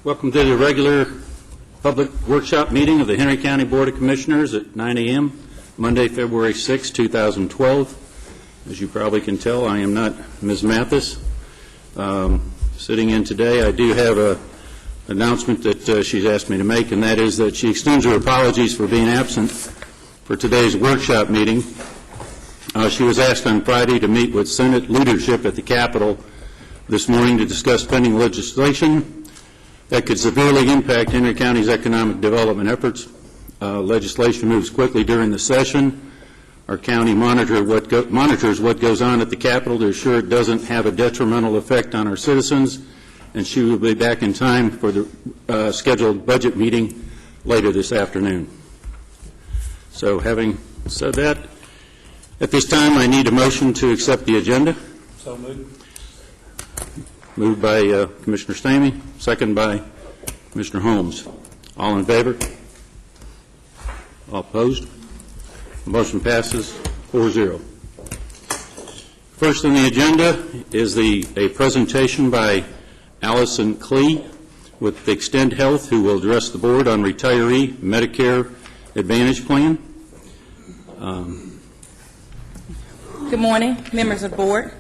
Welcome to the regular public workshop meeting of the Henry County Board of Commissioners at 9 a.m. Monday, February 6, 2012. As you probably can tell, I am not Ms. Mathis. Sitting in today, I do have an announcement that she's asked me to make, and that is that she extends her apologies for being absent for today's workshop meeting. She was asked on Friday to meet with Senate leadership at the Capitol this morning to discuss pending legislation that could severely impact Henry County's economic development efforts. Legislation moves quickly during the session. Our county monitors what goes on at the Capitol to ensure it doesn't have a detrimental effect on our citizens, and she will be back in time for the scheduled budget meeting later this afternoon. So having said that, at this time I need a motion to accept the agenda. So moved. Moved by Commissioner Stamey, second by Commissioner Holmes. All in favor? All opposed? The motion passes 4-0. First on the agenda is a presentation by Allison Klee with Extend Health, who will address the board on retiree Medicare Advantage Plan. Good morning, members of the board.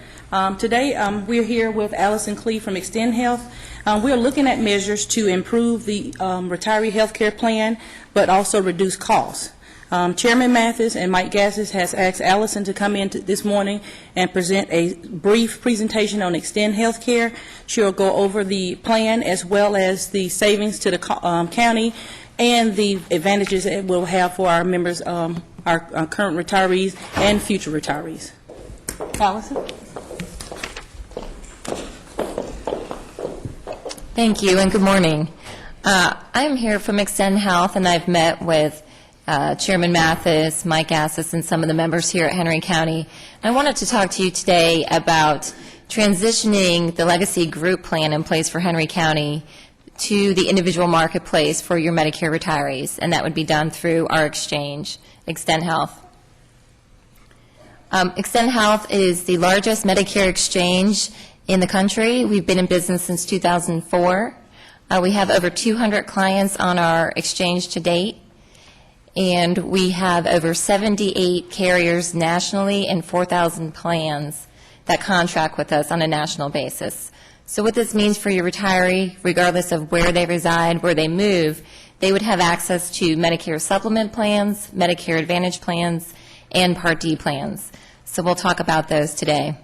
Today, we're here with Allison Klee from Extend Health. We're looking at measures to improve the retiree health care plan, but also reduce costs. Chairman Mathis and Mike Gassis has asked Allison to come in this morning and present a brief presentation on Extend Health Care. She'll go over the plan as well as the savings to the county and the advantages it will have for our members, our current retirees and future retirees. Allison? Thank you, and good morning. I'm here from Extend Health, and I've met with Chairman Mathis, Mike Gassis, and some of the members here at Henry County. I wanted to talk to you today about transitioning the legacy group plan in place for Henry County to the individual marketplace for your Medicare retirees, and that would be done through our exchange, Extend Health. Extend Health is the largest Medicare exchange in the country. We've been in business since 2004. We have over 200 clients on our exchange to date, and we have over 78 carriers nationally and 4,000 plans that contract with us on a national basis. So what this means for your retiree, regardless of where they reside, where they move, they would have access to Medicare supplement plans, Medicare Advantage plans, and Part D plans. So we'll talk about those today.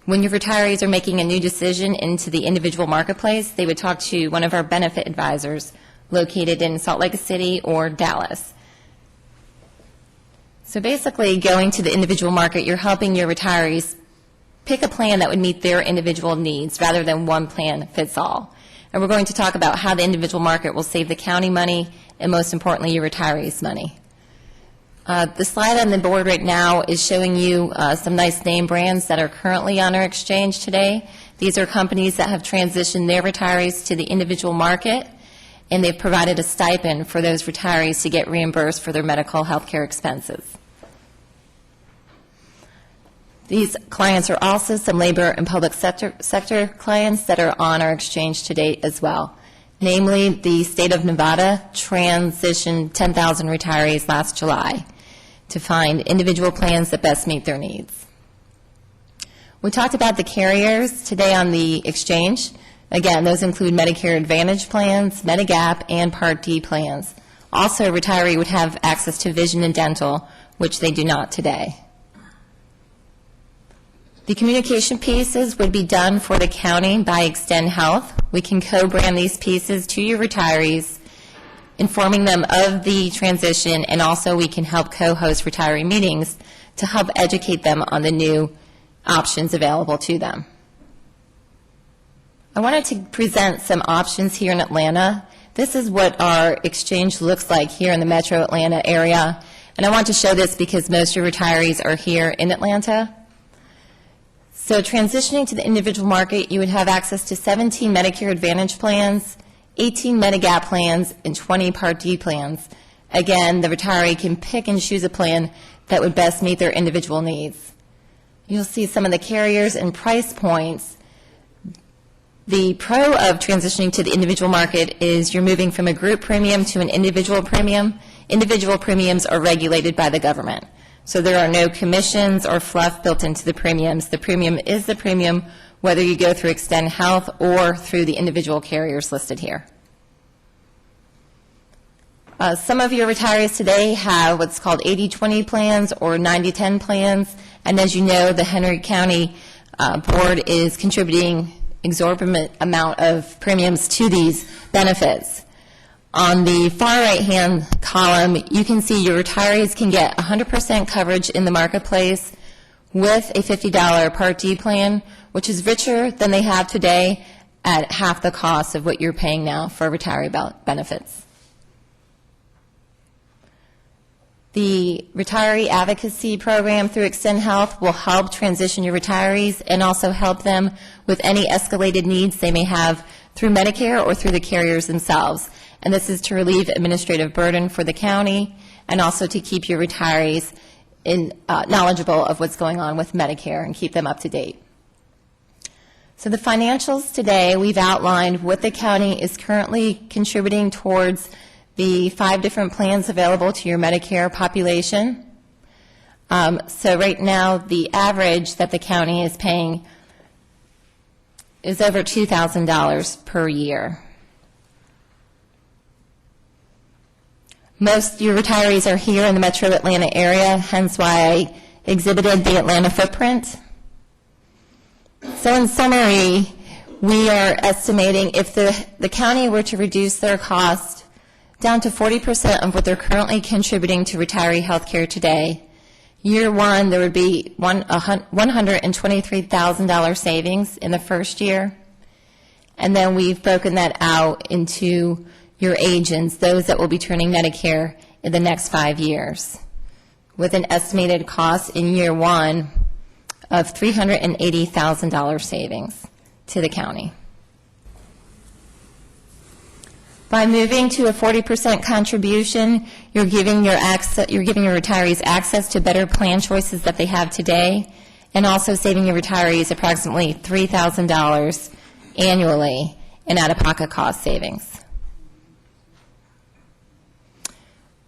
When your retirees are making a new decision into the individual marketplace, they would talk to one of our benefit advisors located in Salt Lake City or Dallas. So basically, going to the individual market, you're helping your retirees pick a plan that would meet their individual needs rather than one plan fits all. And we're going to talk about how the individual market will save the county money and, most importantly, your retirees' money. The slide on the board right now is showing you some nice name brands that are currently on our exchange today. These are companies that have transitioned their retirees to the individual market, and they've provided a stipend for those retirees to get reimbursed for their medical health care expenses. These clients are also some labor and public sector clients that are on our exchange to date as well. Namely, the state of Nevada transitioned 10,000 retirees last July to find individual plans that best meet their needs. We talked about the carriers today on the exchange. Again, those include Medicare Advantage plans, Medigap, and Part D plans. Also, a retiree would have access to vision and dental, which they do not today. The communication pieces would be done for the county by Extend Health. We can co-brand these pieces to your retirees, informing them of the transition, and also we can help co-host retiree meetings to help educate them on the new options available to them. I wanted to present some options here in Atlanta. This is what our exchange looks like here in the metro Atlanta area, and I want to show this because most of your retirees are here in Atlanta. So transitioning to the individual market, you would have access to 17 Medicare Advantage plans, 18 Medigap plans, and 20 Part D plans. Again, the retiree can pick and choose a plan that would best meet their individual needs. You'll see some of the carriers and price points The pro of transitioning to the individual market is you're moving from a group premium to an individual premium. Individual premiums are regulated by the government. So there are no commissions or fluff built into the premiums. The premium is the premium whether you go through Extend Health or through the individual carriers listed here. Some of your retirees today have what's called 80-20 plans or 90-10 plans, and as you know, the Henry County Board is contributing exorbitant amount of premiums to these benefits. On the far right-hand column, you can see your retirees can get 100% coverage in the marketplace with a $50 Part D plan, which is richer than they have today at half the cost of what you're paying now for retiree benefits. The Retiree Advocacy Program through Extend Health will help transition your retirees and also help them with any escalated needs they may have through Medicare or through the carriers themselves. And this is to relieve administrative burden for the county and also to keep your retirees knowledgeable of what's going on with Medicare and keep them up to date. So the financials today, we've outlined what the county is currently contributing towards the 5 different plans available to your Medicare population. So right now, the average that the county is paying is over $2,000 per year. Most of your retirees are here in the metro Atlanta area, hence why I exhibited the Atlanta footprint. So in summary, we are estimating if the county were to reduce their cost down to 40% of what they're currently contributing to retiree health care today, year one, there would be $123,000 savings in the first year. And then we've broken that out into your agents, those that will be turning Medicare in the next 5 years, with an estimated cost in year one of $380,000 savings to the county. By moving to a 40% contribution, you're giving your retirees access to better plan choices that they have today, and also saving your retirees approximately $3,000 annually in out-of-pocket cost savings.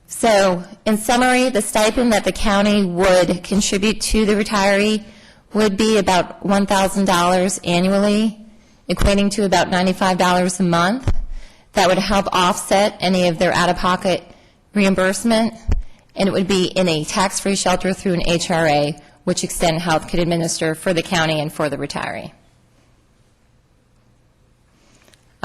So, in summary, the stipend that the county would contribute to the retiree would be about $1,000 annually, equating to about $95 a month. That would help offset any of their out-of-pocket reimbursement, and it would be in a tax-free shelter through an HRA, which Extend Health could administer for the county and for the retiree.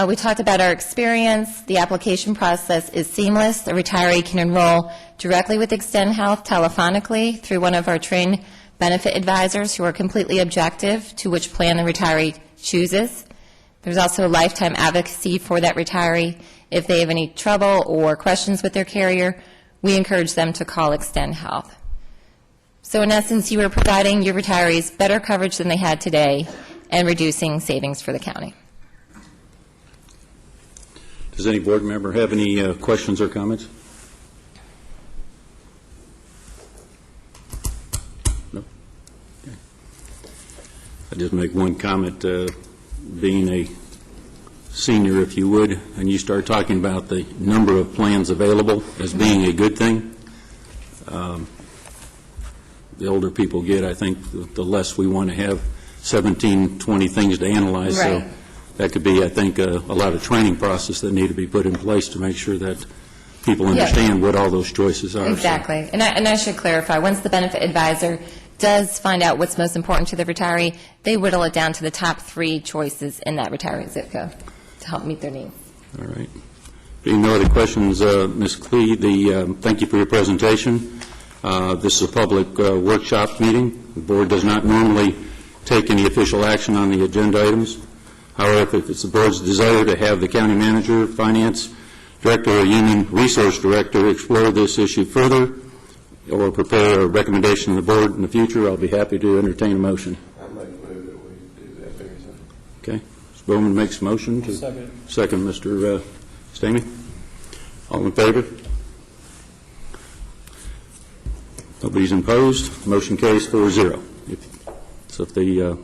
We talked about our experience. The application process is seamless. The retiree can enroll directly with Extend Health telephonically through one of our trained benefit advisors who are completely objective to which plan the retiree chooses. There's also lifetime advocacy for that retiree. If they have any trouble or questions with their carrier, we encourage them to call Extend Health. So in essence, you are providing your retirees better coverage than they had today and reducing savings for the county. Does any board member have any questions or comments? No? Okay. I'll just make one comment. Being a senior, if you would, and you start talking about the number of plans available as being a good thing, the older people get, I think, the less we want to have 17, 20 things to analyze. Right. So that could be, I think, a lot of training process that need to be put in place to make sure that people understand what all those choices are. Exactly. So. And I should clarify, once the benefit advisor does find out what's most important to the retiree, they whittle it down to the top 3 choices in that retiree zip code to help meet their needs. All right. Being no other questions, Ms. Klee, thank you for your presentation. This is a public workshop meeting. The board does not normally take any official action on the agenda items. However, if it's the board's desire to have the county manager, finance director, or human resource director explore this issue further or prepare a recommendation to the board in the future, I'll be happy to entertain a motion. I might move that we do that very soon. Okay. Mr. Bowman makes a motion. Second, Mr. Stamey. All in favor? Nobody's opposed. Motion carries 4-0. So if the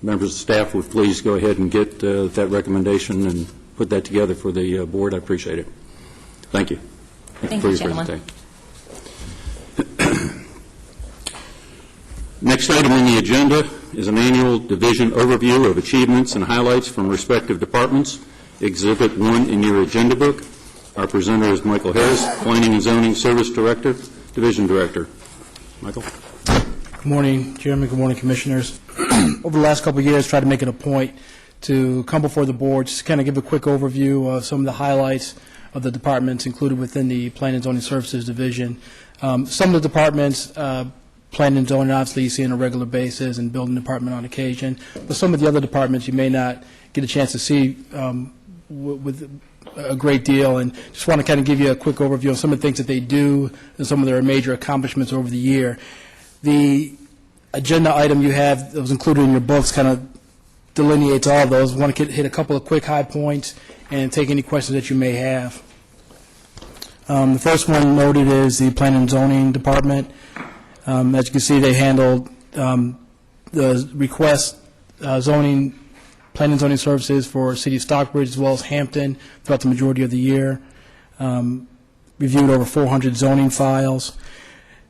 members of staff would please go ahead and get that recommendation and put that together for the board, I appreciate it. Thank you. Thank for you, your gentlemen. presentation. Next item on the agenda is an annual division overview of achievements and highlights from respective departments. Exhibit 1 in your agenda book. Our presenter is Michael Harris, Planning and Zoning Service Director, Division Director. Michael. Good morning, Chairman. Good morning, Commissioners. Over the last couple of years, tried to make it a point to come before the board, just kind of give a quick overview of some of the highlights of the departments included within the Planning and Zoning Services Division. Some of the departments, Planning and Zoning, obviously you see on a regular basis, and Building Department on occasion. But some of the other departments you may not get a chance to see with a great deal, and just want to kind of give you a quick overview of some of the things that they do and some of their major accomplishments over the year. The agenda item you have that was included in your books kind of delineates all of those. I want to hit a couple of quick high points and take any questions that you may have. The first one noted is the Planning and Zoning Department. As you can see, they handled the request planning and zoning services for City of Stockbridge as well as Hampton throughout the majority of the year. Reviewed over 400 zoning files.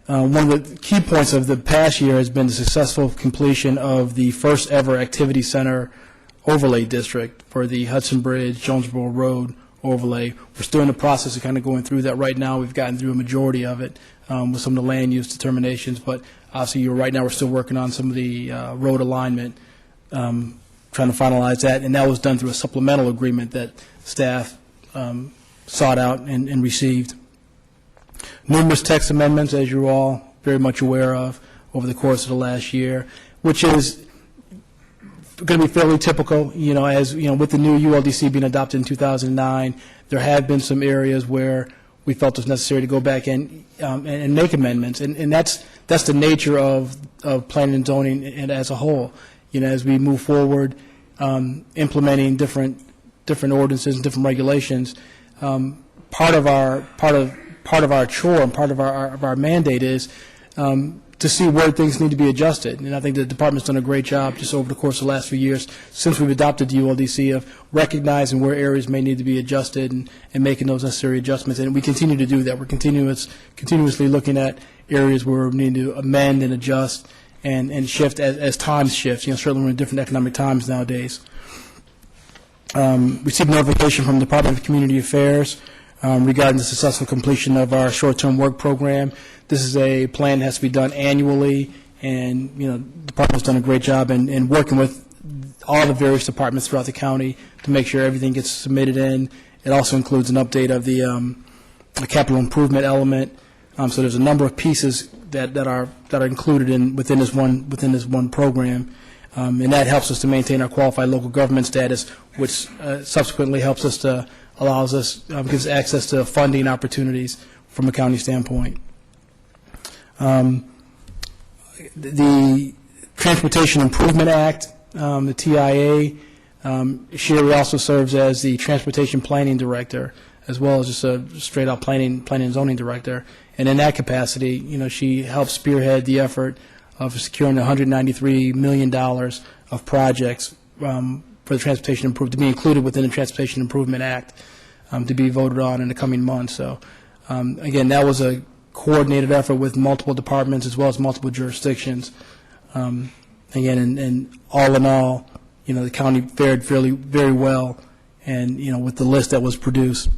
One of the key points of the past year has been the successful completion of the first ever Activity Center Overlay District for the Hudson Bridge, Jonesboro Road overlay. We're still in the process of kind of going through that right now. We've gotten through a majority of it with some of the land use determinations, but obviously right now we're still working on some of the road alignment, trying to finalize that, and that was done through a supplemental agreement that staff sought out and received. Numerous text amendments, as you're all very much aware of, over the course of the last year, which is going to be fairly typical. As with the new ULDC being adopted in 2009, there have been some areas where we felt it was necessary to go back and make amendments, and that's the nature of planning and zoning and as a whole. As we move forward, implementing different ordinances and different regulations, part of our chore and part of our mandate is to see where things need to be adjusted. And I think the department's done a great job just over the course of the last few years since we've adopted the ULDC of recognizing where areas may need to be adjusted and making those necessary adjustments. And we continue to do that. We're continuously looking at areas where we need to amend and adjust and shift as times shift. Certainly we're in different economic times nowadays. Received notification from the Department of Community Affairs regarding the successful completion of our short-term work program. This is a plan that has to be done annually, and the department's done a great job in working with all the various departments throughout the county to make sure everything gets submitted in. It also includes an update of the capital improvement element. So there's a number of pieces that are included within this one program, and that helps us to maintain our qualified local government status, which subsequently helps us to gives access to funding opportunities from a county standpoint. The Transportation Improvement Act, the TIA, Sherry also serves as the Transportation Planning Director, as well as just a straight-out planning and zoning director. And in that capacity, she helped spearhead the effort of securing $193 million of projects for the Transportation Improvement, to be included within the Transportation Improvement Act, to be voted on in the coming months. So, again, that was a coordinated effort with multiple departments as well as multiple jurisdictions. Again, and all in all, the county fared very well, and with the list that was produced.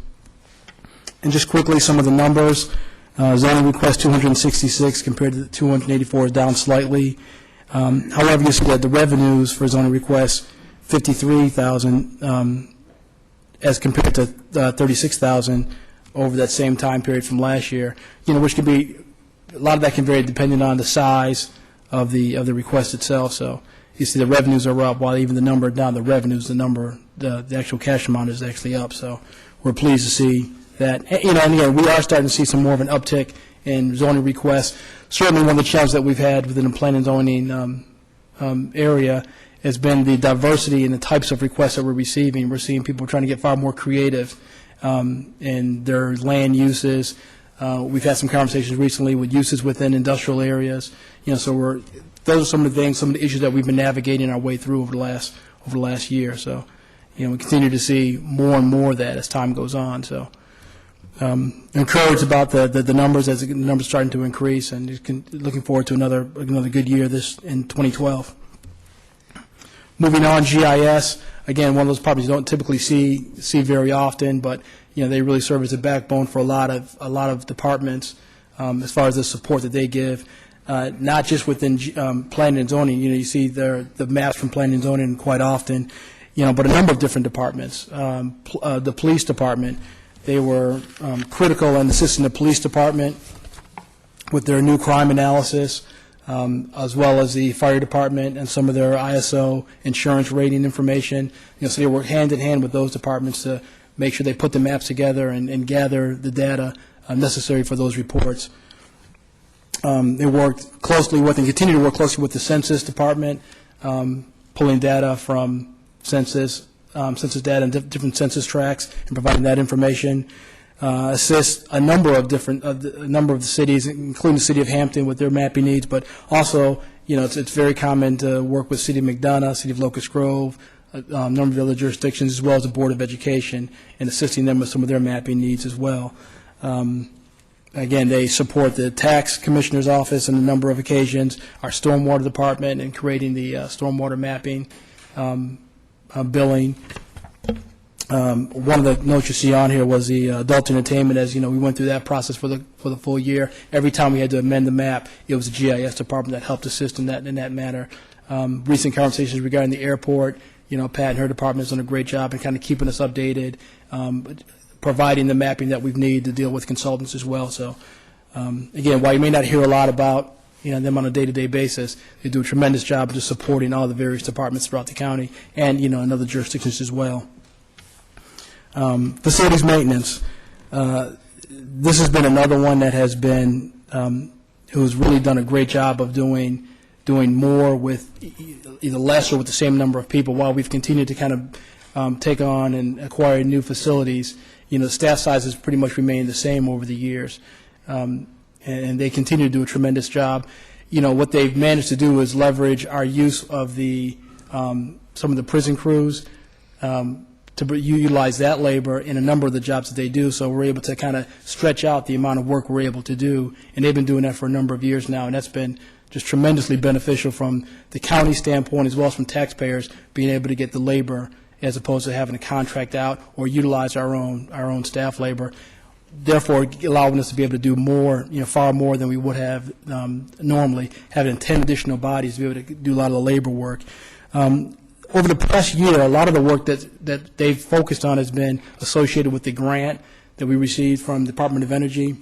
And just quickly, some of the numbers. Zoning request 266 compared to 284 is down slightly. However, you see that the revenues for zoning requests 53,000 as compared to 36,000 over that same time period from last year. Which can be a lot of that can vary depending on the size of the request itself. So you see the revenues are up while even the number down. The revenues, the actual cash amount is actually up. So we're pleased to see that. And again, we are starting to see some more of an uptick in zoning requests. Certainly, one of the challenges that we've had within the planning and zoning area has been the diversity in the types of requests that we're receiving. We're seeing people trying to get far more creative in their land uses. We've had some conversations recently with uses within industrial areas. So we're those are some of the things, some of the issues that we've been navigating our way through over the last year. So, we continue to see more and more of that as time goes on. So, encouraged about the numbers as the numbers starting to increase, and looking forward to another good year in 2012. Moving on, GIS, again, one of those properties you don't typically see very often, but they really serve as a backbone for a lot of departments as far as the support that they give, not just within planning and zoning. You see the maps from planning and zoning quite often, but a number of different departments. The police department, they were critical in assisting the police department with their new crime analysis, as well as the fire department and some of their ISO insurance rating information. So they work hand in hand with those departments to make sure they put the maps together and gather the data necessary for those reports. They worked closely with and continue to work closely with the census department, pulling data from census data and different census tracts and providing that information. Assist a number of the cities, including the city of Hampton, with their mapping needs, but also, it's very common to work with City of McDonough, City of Locust Grove, a number of other jurisdictions, as well as the Board of Education, and assisting them with some of their mapping needs as well. Again, they support the tax commissioner's office on a number of occasions, our stormwater department, and creating the stormwater mapping, billing. One of the notes you see on here was the adult entertainment. As we went through that process for the full year. Every time we had to amend the map, it was the GIS department that helped assist in that matter. Recent conversations regarding the airport. Pat and her department has done a great job in kind of keeping us updated, providing the mapping that we need to deal with consultants as well. So, again, while you may not hear a lot about them on a day-to-day basis, they do a tremendous job of just supporting all the various departments throughout the county and in other jurisdictions as well. Facilities maintenance. This has been another one that has been who's really done a great job of doing more with either less or with the same number of people. While we've continued to kind of take on and acquire new facilities, the staff size has pretty much remained the same over the years, and they continue to do a tremendous job. What they've managed to do is leverage our use of some of the prison crews. To utilize that labor in a number of the jobs that they do, so we're able to kind of stretch out the amount of work we're able to do, and they've been doing that for a number of years now, and that's been just tremendously beneficial from the county standpoint as well as from taxpayers being able to get the labor as opposed to having to contract out or utilize our own staff labor, therefore allowing us to be able to do more, far more than we would have normally, having 10 additional bodies to be able to do a lot of the labor work. Over the past year, a lot of the work that they've focused on has been associated with the grant that we received from the Department of Energy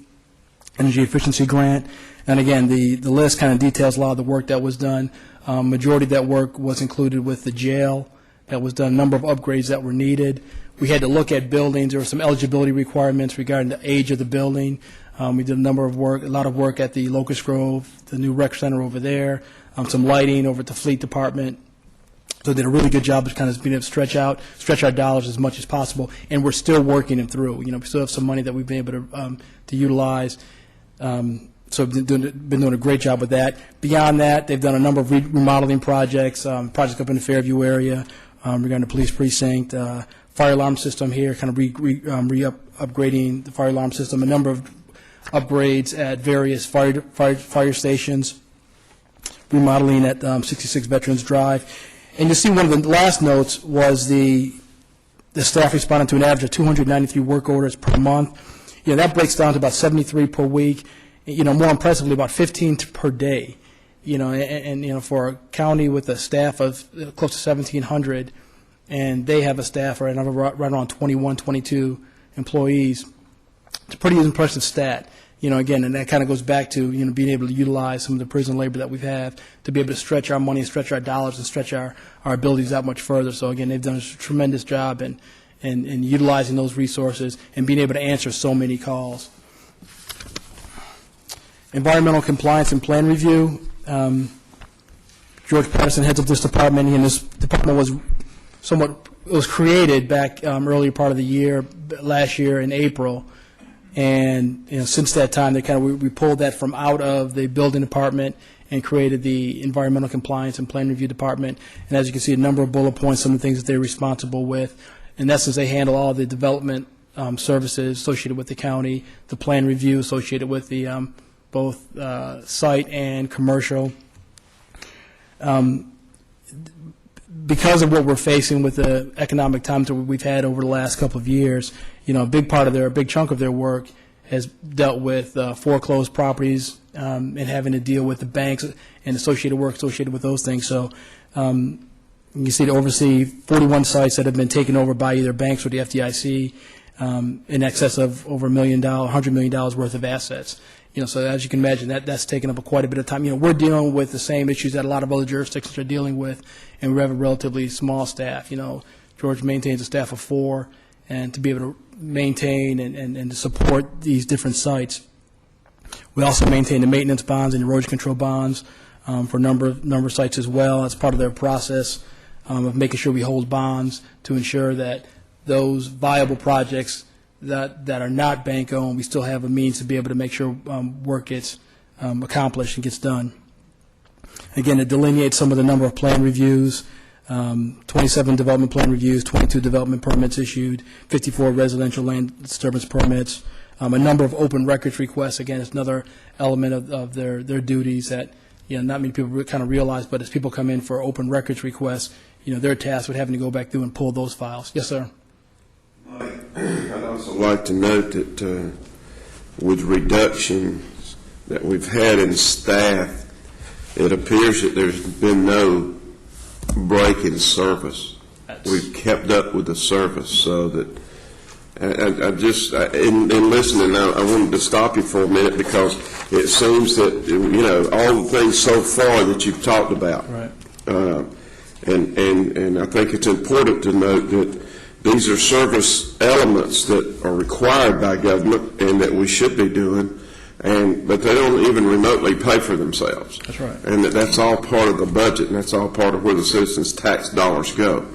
Efficiency Grant. And again, the list kind of details a lot of the work that was done. Majority of that work was included with the jail that was done, a number of upgrades that were needed. We had to look at buildings. There were some eligibility requirements regarding the age of the building. We did a lot of work at the Locust Grove, the new rec center over there, some lighting over at the Fleet Department. So they did a really good job of kind of being able to stretch our dollars as much as possible, and we're still working them through. We still have some money that we've been able to utilize. So been doing a great job with that. Beyond that, they've done a number of remodeling projects, projects up in the Fairview area regarding the police precinct, fire alarm system here, kind of upgrading the fire alarm system, a number of upgrades at various fire stations, remodeling at 66 Veterans Drive. And you see one of the last notes was the staff responded to an average of 293 work orders per month. That breaks down to about 73 per week. More impressively, about 15 per day. And for a county with a staff of close to 1,700, and they have a staff right around 21, 22 employees, it's a pretty impressive stat. Again, and that kind of goes back to, being able to utilize some of the prison labor that we have to be able to stretch our money, stretch our dollars, and stretch our abilities that much further. So, again, they've done a tremendous job in utilizing those resources and being able to answer so many calls. Environmental compliance and plan review. George Patterson heads up this department, and this department was created back earlier part of the year, last year in April. And since that time, we pulled that from out of the building department and created the Environmental Compliance and Plan Review Department. And as you can see, a number of bullet points, some of the things that they're responsible with. In essence, they handle all the development services associated with the county, the plan review associated with the both site and commercial. Because of what we're facing with the economic times that we've had over the last couple of years, a big chunk of their work has dealt with foreclosed properties and having to deal with the banks and associated work associated with those things. So you see to oversee 41 sites that have been taken over by either banks or the FDIC in excess of over $100 million worth of assets. So as you can imagine, that's taken up quite a bit of time. We're dealing with the same issues that a lot of other jurisdictions are dealing with, and we have a relatively small staff. George maintains a staff of 4, and to be able to maintain and to support these different sites. We also maintain the maintenance bonds and erosion control bonds for a number of sites as well. As part of their process of making sure we hold bonds to ensure that those viable projects that are not bank-owned, we still have a means to be able to make sure work gets accomplished and gets done. Again, it delineates some of the number of plan reviews, 27 development plan reviews, 22 development permits issued, 54 residential land disturbance permits, a number of open records requests. Again, it's another element of their duties that not many people kind of realize, but as people come in for open records requests, they're tasked with having to go back through and pull those files. Yes, sir. I'd also like to note that with reductions that we've had in staff, it appears that there's been no break in service. We've kept up with the service, so that in listening, I wanted to stop you for a minute because it seems that all the things so far that you've talked about, right. And I think it's important to note that these are service elements that are required by government and that we should be doing, but they don't even remotely pay for themselves. That's right. And that's all part of the budget, and that's all part of where the citizens' tax dollars go.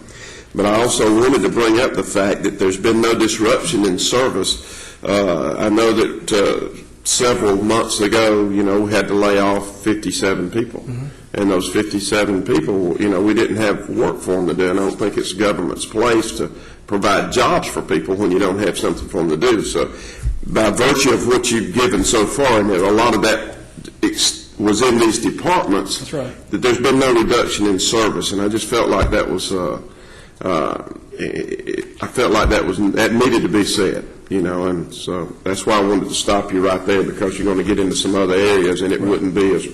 But I also wanted to bring up the fact that there's been no disruption in service. I know that several months ago, we had to lay off 57 people. Mm-hmm. And those 57 people, we didn't have work for them to do. And I don't think it's government's place to provide jobs for people when you don't have something for them to do. So by virtue of what you've given so far, and a lot of that was in these departments, that's right, that there's been no reduction in service. And I just felt like that was, that needed to be said, and so that's why I wanted to stop you right there, because you're going to get into some other areas, and it wouldn't be as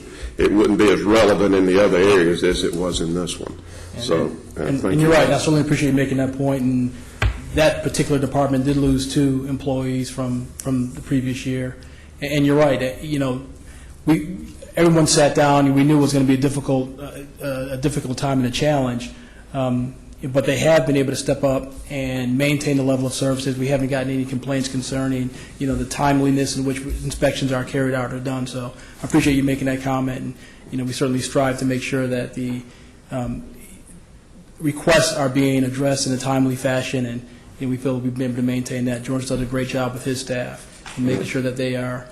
relevant in the other areas as it was in this one. And you're right. I certainly appreciate you making that point. And that particular department did lose 2 employees from the previous year. And you're right. Everyone sat down, and we knew it was going to be a difficult time and a challenge. But they have been able to step up and maintain the level of services. We haven't gotten any complaints concerning, the timeliness in which inspections are carried out or done. So I appreciate you making that comment. And, we certainly strive to make sure that the requests are being addressed in a timely fashion, and we feel we've been able to maintain that. George does a great job with his staff in making sure that they are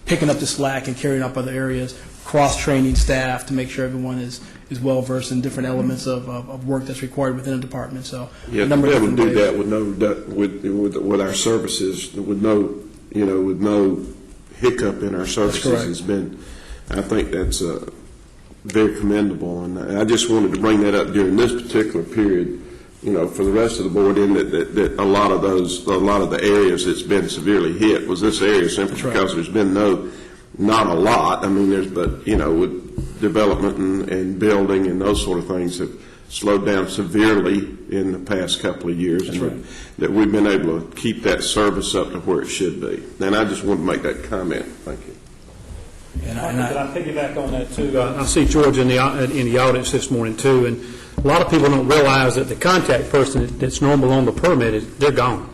picking up the slack and carrying up other areas, cross-training staff to make sure everyone is well-versed in different elements of work that's required within a department. So yeah, to be able to do that with our services, with no hiccup in our services has been, I think that's very commendable. And I just wanted to bring that up during this particular period, for the rest of the board, in that a lot of the areas that's been severely hit was this area, simply because there's been not a lot. I mean, with development and building and those sort of things have slowed down severely in the past couple of years. That's and that we've been able to keep that service up to where it should be. And I just wanted to make that comment. Thank you. Could I piggyback on that too? I see George in the audience this morning too, and a lot of people don't realize that the contact person that's normal on the permit they're gone.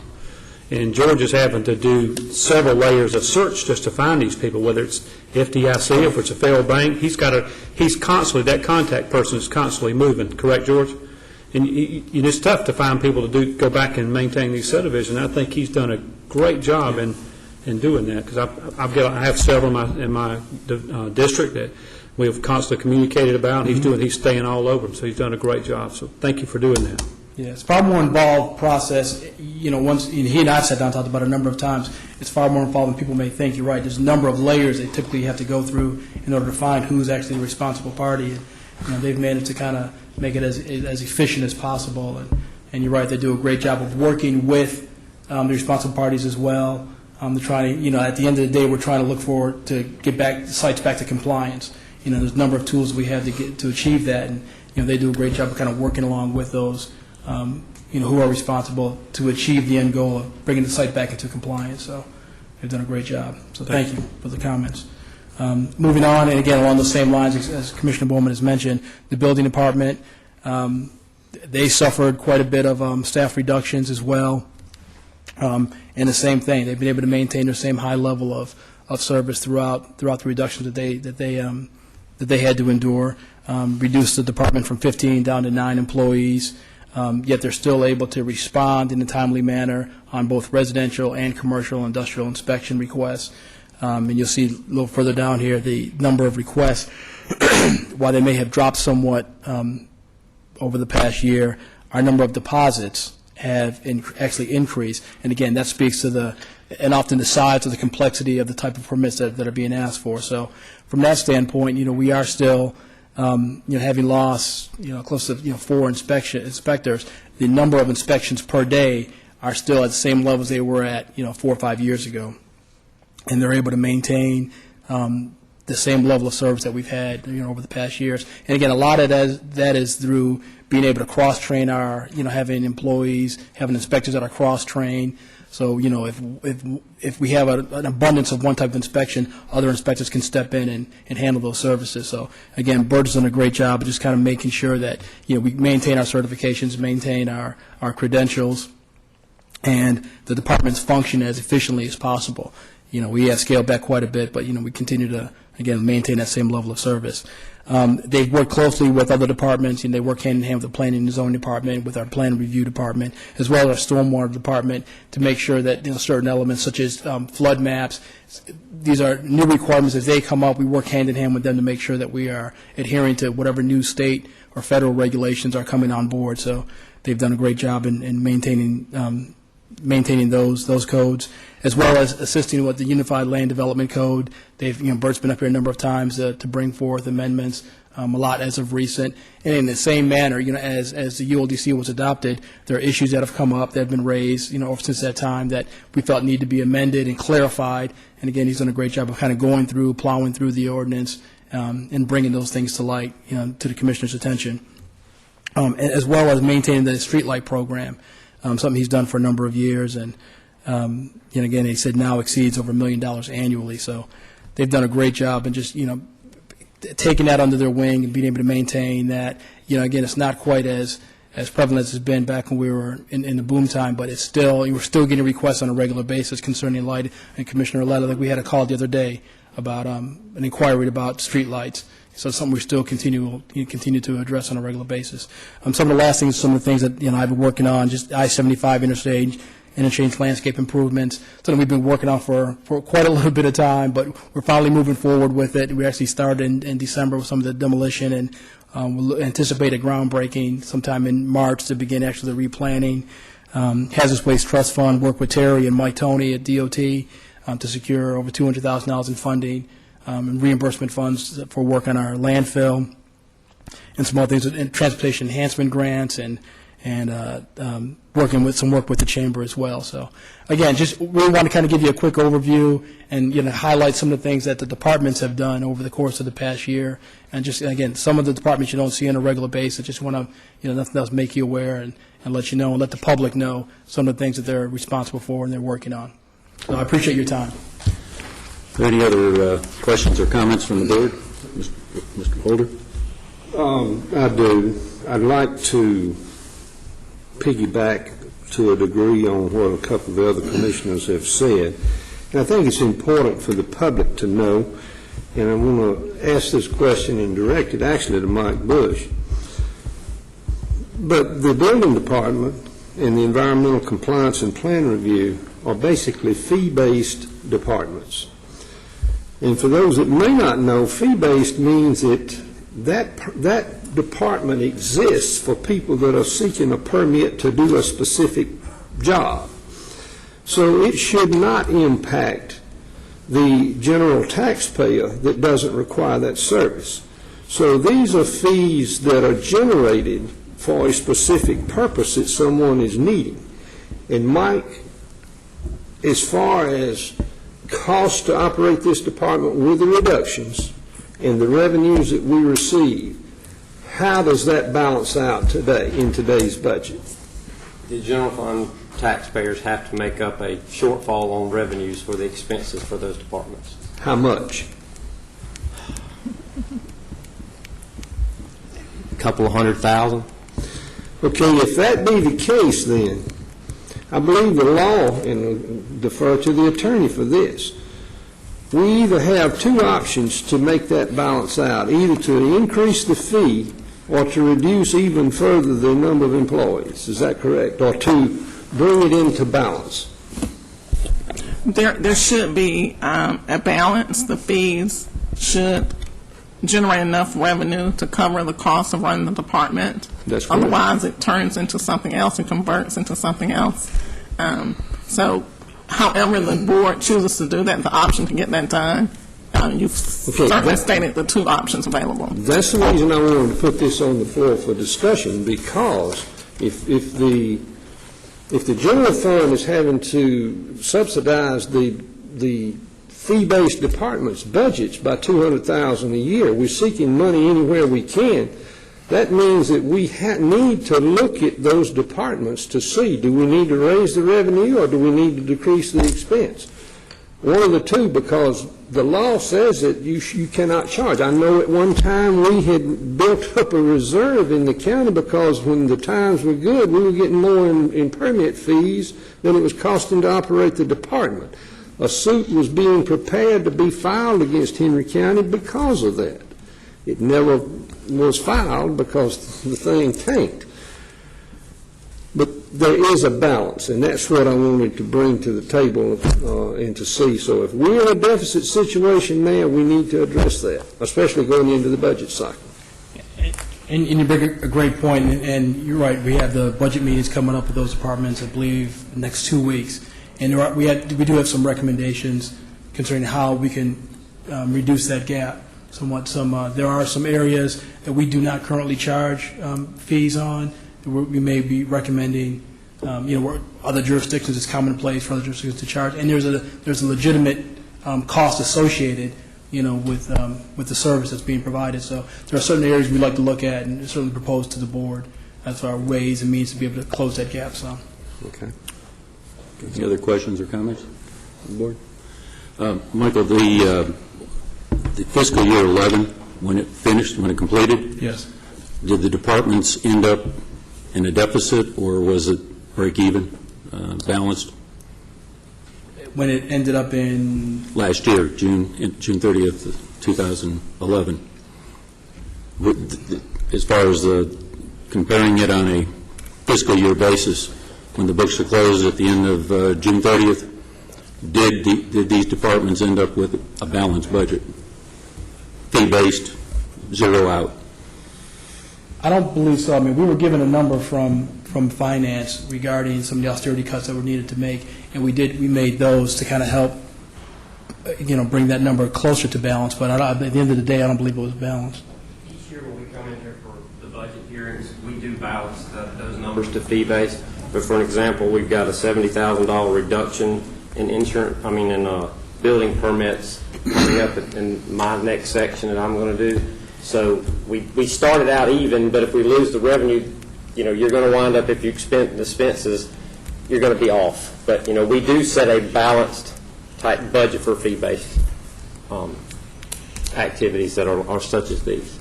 And George is having to do several layers of search just to find these people, whether it's FDIC, if it's a failed bank. That contact person is constantly moving. Correct, George? And it's tough to find people to go back and maintain these subdivisions. I think he's done a great job in doing that, because I have several in my district that we have constantly communicated about. He's staying all over them, so he's done a great job. So thank you for doing that. Yeah, it's far more involved process. Once he and I sat down and talked about it a number of times, it's far more involved than people may think. You're right. There's a number of layers they typically have to go through in order to find who's actually the responsible party. And, they've managed to kind of make it as efficient as possible. And you're right. They do a great job of working with the responsible parties as well. They're trying to, at the end of the day, we're trying to look forward to get the sites back to compliance. There's a number of tools we have to achieve that, and they do a great job of kind of working along with those. Who are responsible to achieve the end goal of bringing the site back into compliance. So they've done a great job. So thank you for the comments. Moving on, and again, along the same lines as Commissioner Bowman has mentioned, the building department, they suffered quite a bit of staff reductions as well. And the same thing, they've been able to maintain their same high level of service throughout the reductions that they had to endure. Reduced the department from 15 down to 9 employees. Yet they're still able to respond in a timely manner on both residential and commercial industrial inspection requests. And you'll see a little further down here the number of requests, while they may have dropped somewhat over the past year, our number of deposits have actually increased. And again, that speaks to and often the size of the complexity of the type of permits that are being asked for. So from that standpoint, we are still having lost, close to 4 inspectors, the number of inspections per day are still at the same levels they were at, 4 or 5 years ago, and they're able to maintain the same level of service that we've had, over the past years. And again, a lot of that is through being able to cross-train our, having employees, having inspectors that are cross-trained. So, if we have an abundance of one type of inspection, other inspectors can step in and handle those services. So, again, Bert has done a great job of just kind of making sure that, we maintain our certifications, maintain our credentials, and the departments function as efficiently as possible. We have scaled back quite a bit, but, we continue to, again, maintain that same level of service. They've worked closely with other departments, and they work hand in hand with the planning and zoning department, with our plan and review department, as well as our stormwater department, to make sure that certain elements such as flood maps, these are new requirements as they come up. We work hand in hand with them to make sure that we are adhering to whatever new state or federal regulations are coming on board. So they've done a great job in maintaining those codes, as well as assisting with the Unified Land Development Code. Bert's been up here a number of times to bring forth amendments, a lot as of recent. And in the same manner, as the ULDC was adopted, there are issues that have come up that have been raised, since that time that we felt need to be amended and clarified. And again, he's done a great job of kind of going through, plowing through the ordinance, and bringing those things to light, to the Commissioner's attention, as well as maintaining the Streetlight Program. Something he's done for a number of years, and again, he said now exceeds over $1 million annually. So they've done a great job in just taking that under their wing and being able to maintain that. Again, it's not quite as prevalent as it's been back when we were in the boom time, but it's still we're still getting requests on a regular basis concerning light. And Commissioner Letta, like we had a call the other day about an inquiry about street lights. So it's something we still continue to address on a regular basis. Some of the last things, some of the things that I've been working on, just I-75 Interchange landscape improvements, something we've been working on for quite a little bit of time, but we're finally moving forward with it. We actually started in December with some of the demolition, and we'll anticipate a groundbreaking sometime in March to begin actually the replanning. Hazardous Waste Trust Fund, work with Terry and Mike Toney at DOT to secure over $200,000 in funding. And reimbursement funds for work on our landfill, and some other things, and transportation enhancement grants, and working with work with the chamber as well. So again, just really want to kind of give you a quick overview and highlight some of the things that the departments have done over the course of the past year, and just again some of the departments you don't see on a regular basis. Just want to nothing else make you aware and let you know and let the public know some of the things that they're responsible for and they're working on. So I appreciate your time. Any other questions or comments from the board? Mr. Holder? I do. I'd like to piggyback to a degree on what a couple of the other commissioners have said. And I think it's important for the public to know, and I want to ask this question and direct it actually to Mike Bush. But the building department and the environmental compliance and plan review are basically fee-based departments. And for those that may not know, fee-based means that department exists for people that are seeking a permit to do a specific job. So it should not impact the general taxpayer that doesn't require that service. So these are fees that are generated for a specific purpose that someone is needing. And Mike, as far as cost to operate this department with the reductions and the revenues that we receive, how does that balance out today in today's budget? The general fund taxpayers have to make up a shortfall on revenues for the expenses for those departments. How much? A couple of $100,000. Okay, if that be the case, then I believe the law, and I'll defer to the attorney for this, we either have two options to make that balance out, either to increase the fee or to reduce even further the number of employees. Is that correct? Or to bring it into balance? There should be a balance. The fees should generate enough revenue to cover the cost of running the department. That's correct. Otherwise, it turns into something else and converts into something else. So however the board chooses to do that, the option to get that done, you've certainly stated the two options available. That's the reason I wanted to put this on the floor for discussion, because if the general fund is having to subsidize the fee-based department's budgets by $200,000 a year, we're seeking money anywhere we can. That means that we need to look at those departments to see, do we need to raise the revenue or do we need to decrease the expense? One of the two, because the law says that you cannot charge. I know at one time we had built up a reserve in the county because when the times were good, we were getting more in permit fees than it was costing to operate the department. A suit was being prepared to be filed against Henry County because of that. It never was filed because the thing tanked. But there is a balance, and that's what I wanted to bring to the table and to see. So if we're in a deficit situation now, we need to address that, especially going into the budget cycle. And you bring a great point, and you're right, we have the budget meetings coming up with those departments, I believe, the next 2 weeks. And we do have some recommendations concerning how we can reduce that gap somewhat. There are some areas that we do not currently charge fees on. We may be recommending, where other jurisdictions, it's commonplace for other jurisdictions to charge. And there's a legitimate cost associated, with the service that's being provided. So there are certain areas we'd like to look at and certainly propose to the board as our ways and means to be able to close that gap. So. Okay. Any other questions or comments on the board? Michael, the fiscal year 11, when it completed, Yes. Did the departments end up in a deficit, or was it break even, balanced? When it ended up in? Last year, June 30th, 2011. As far as comparing it on a fiscal year basis, when the books are closed at the end of June 30th, did these departments end up with a balanced budget? Fee-based, zero out? I don't believe so. I mean, we were given a number from finance regarding some of the austerity cuts that were needed to make, and we made those to kind of help, bring that number closer to balance. But at the end of the day, I don't believe it was balanced. Each year when we come in here for the budget hearings, we do balance those numbers to fee-based. But for an example, we've got a $70,000 reduction in in building permits coming up in my next section that I'm going to do. So we started out even, but if we lose the revenue, you're going to wind up, if you expend the expenses, you're going to be off. But, we do set a balanced type budget for fee-based activities that are such as these.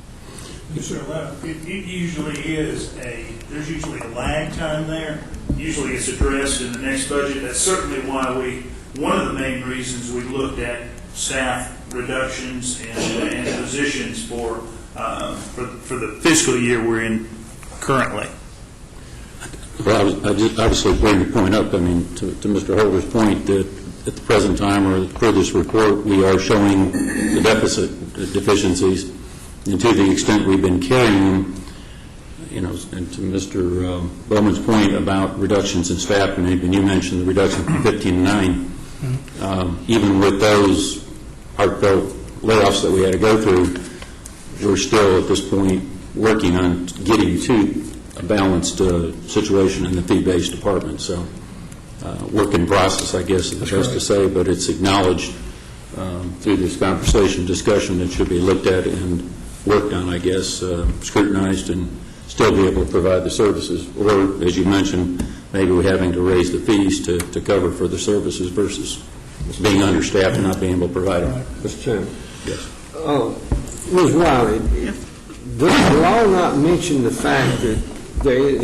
Yes, sir. It usually is there's usually a lag time there. Usually it's addressed in the next budget. That's certainly why one of the main reasons we looked at staff reductions and positions for the fiscal year we're in currently. Well, I just obviously bring the point up, to Mr. Holder's point, that at the present time, or per this report, we are showing the deficit, the deficiencies, and to the extent we've been carrying them, and to Mr. Bowman's point about reductions in staff, and even you mentioned the reduction from 15 to 9, even with those heartfelt layoffs that we had to go through, we're still at this point working on getting to a balanced situation in the fee-based department. So work in process, I guess, is the best to say, but it's acknowledged through this discussion that should be looked at and worked on, I guess, scrutinized, and still be able to provide the services. Or, as you mentioned, maybe we're having to raise the fees to cover for the services versus being understaffed and not being able to provide them. Mr. Chairman. Yes. Ms. Wiley, does the law not mention the fact that there,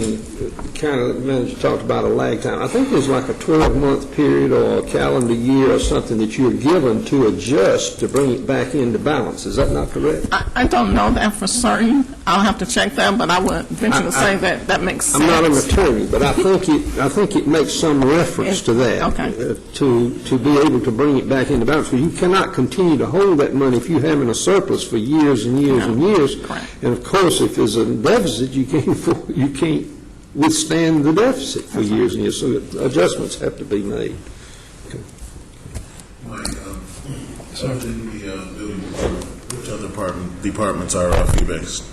kind of manager talked about a lag time? I think there's like a 12-month period or a calendar year or something that you're given to adjust to bring it back into balance. Is that not correct? I don't know that for certain. I'll have to check that, but I would venture to say that makes sense. I'm not an attorney, but I think it makes some reference to that. Okay. To be able to bring it back into balance. Because you cannot continue to hold that money if you're having a surplus for years and years and years. Correct. And of course, if there's a deficit, you can't withstand the deficit for years and years. So adjustments have to be made. Mike, other than the building department, which other departments are fee-based?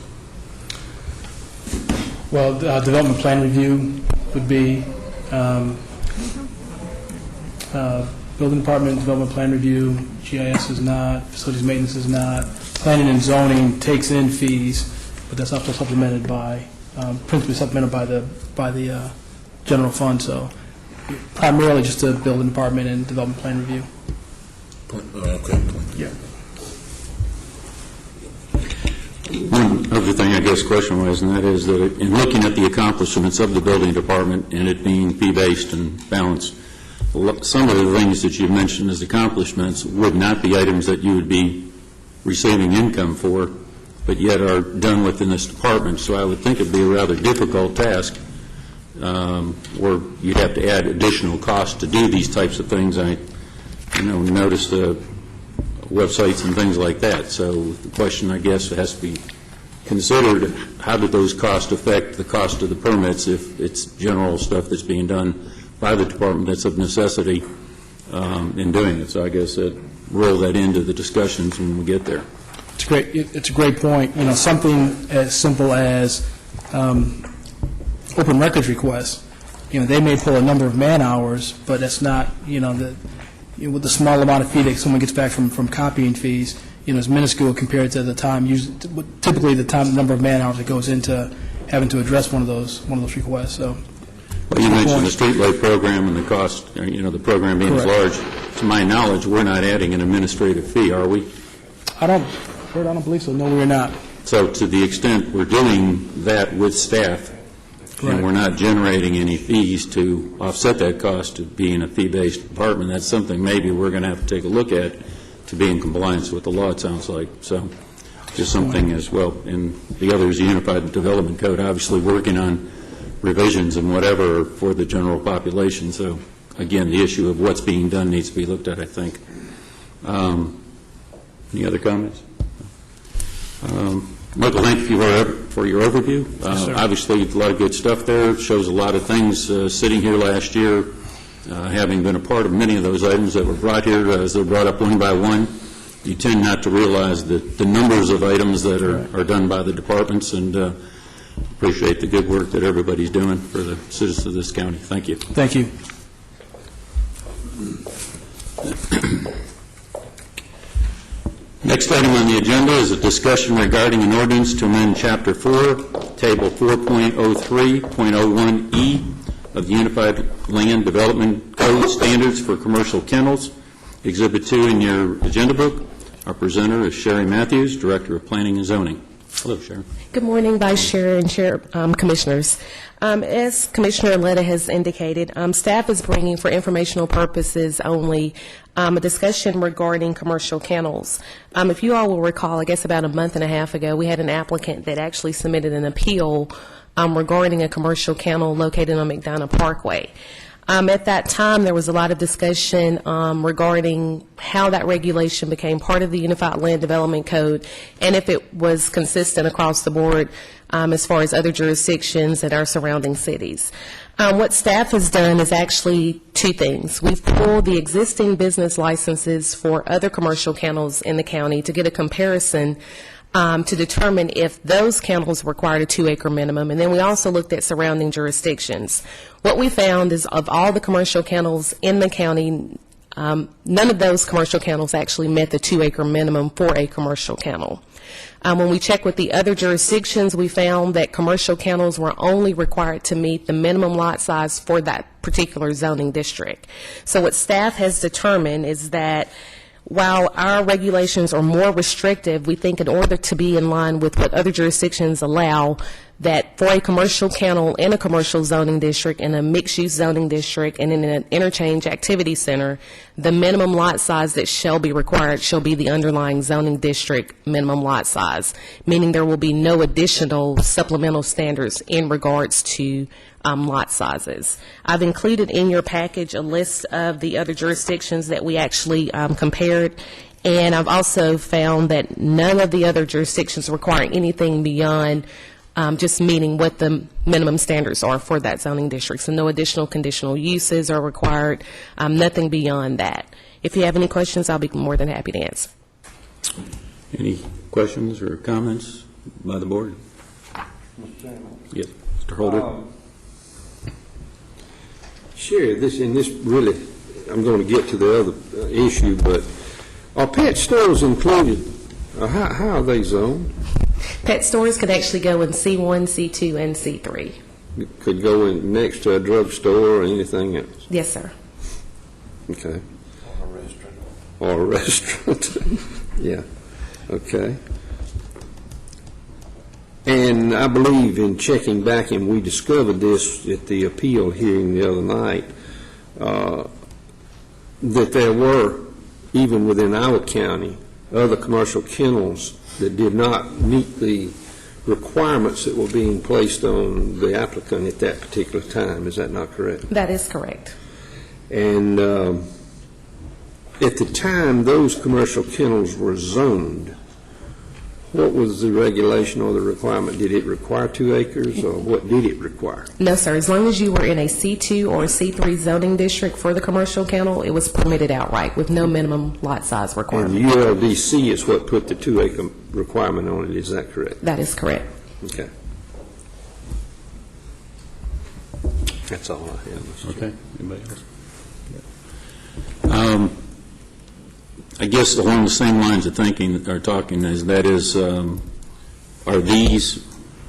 Well, development plan review would be building department, development plan review, GIS is not, facilities maintenance is not, planning and zoning takes in fees, but that's also supplemented by, principally supplemented by the general fund, so primarily just the building department and development plan review. Okay. Yeah. One other thing, I guess, question-wise, and that is that in looking at the accomplishments of the building department and it being fee-based and balanced, some of the things that you mentioned as accomplishments would not be items that you would be receiving income for, but yet are done within this department. So I would think it would be a rather difficult task, or you'd have to add additional costs to do these types of things. I noticed the websites and things like that. So the question, I guess, has to be considered, how do those costs affect the cost of the permits if it's general stuff that's being done by the department that's of necessity in doing it? So I guess roll that into the discussions when we get there. It's a great point. Something as simple as open records requests. They may pull a number of man hours, but that's not, with the small amount of fee that someone gets back from copying fees, is minuscule compared to the time, typically the number of man hours that goes into having to address one of those requests. So, well, you mentioned the Streetlight Program and the cost, the program being as large. To my knowledge, we're not adding an administrative fee, are we? I don't believe so. No, we're not. So to the extent we're doing that with staff, and we're not generating any fees to offset that cost of being a fee-based department, that's something maybe we're going to have to take a look at to be in compliance with the law, it sounds like. So just something as well. And the other is the Unified Development Code, obviously working on revisions and whatever for the general population. So, again, the issue of what's being done needs to be looked at, I think. Any other comments? Michael, thank you for your overview. Obviously, a lot of good stuff there. It shows a lot of things sitting here last year, having been a part of many of those items that were brought here as they're brought up one by one. You tend not to realize that the numbers of items that are done by the departments, and appreciate the good work that everybody's doing for the citizens of this county. Thank you. Thank you. Next item on the agenda is a discussion regarding an ordinance to amend Chapter 4, Table 4.03.01E of the Unified Land Development Code Standards for Commercial Kennels. Exhibit 2 in your agenda book. Our presenter is Sherry Matthews, Director of Planning and Zoning. Hello, Sharon. Good morning, Vice Chair and Chair Commissioners. As Commissioner Letta has indicated, staff is bringing, for informational purposes only, a discussion regarding commercial kennels. If you all will recall, I guess about a month and a half ago, we had an applicant that actually submitted an appeal regarding a commercial kennel located on McDonough Parkway. At that time, there was a lot of discussion regarding how that regulation became part of the Unified Land Development Code and if it was consistent across the board as far as other jurisdictions and our surrounding cities. What staff has done is actually two things. We've pulled the existing business licenses for other commercial kennels in the county to get a comparison to determine if those kennels required a 2-acre minimum, and then we also looked at surrounding jurisdictions. What we found is of all the commercial kennels in the county, none of those commercial kennels actually met the 2-acre minimum for a commercial kennel. When we checked with the other jurisdictions, we found that commercial kennels were only required to meet the minimum lot size for that particular zoning district. So what staff has determined is that while our regulations are more restrictive, we think in order to be in line with what other jurisdictions allow, that for a commercial kennel in a commercial zoning district, in a mixed-use zoning district, and in an interchange activity center, the minimum lot size that shall be required shall be the underlying zoning district minimum lot size, meaning there will be no additional supplemental standards in regards to lot sizes. I've included in your package a list of the other jurisdictions that we actually compared, and I've also found that none of the other jurisdictions require anything beyond just meeting what the minimum standards are for that zoning district. So no additional conditional uses are required, nothing beyond that. If you have any questions, I'll be more than happy to answer. Any questions or comments by the board? Yes, Mr. Holder. Sure, this really, I'm going to get to the other issue, but are pet stores included? How are they zoned? Pet stores could actually go in C1, C2, and C3. It could go in next to a drugstore or anything else? Yes, sir. Okay. Or a restaurant. Yeah. Okay. And I believe in checking back, and we discovered this at the appeal hearing the other night, that there were, even within our county, other commercial kennels that did not meet the requirements that were being placed on the applicant at that particular time. Is that not correct? That is correct. And at the time those commercial kennels were zoned, what was the regulation or the requirement? Did it require 2 acres, or what did it require? No, sir. As long as you were in a C2 or a C3 zoning district for the commercial kennel, it was permitted outright with no minimum lot size requirement. And ULDC is what put the 2-acre requirement on it. Is that correct? That is correct. Okay. That's all I have. Okay. Anybody else? I guess along the same lines of thinking or talking are these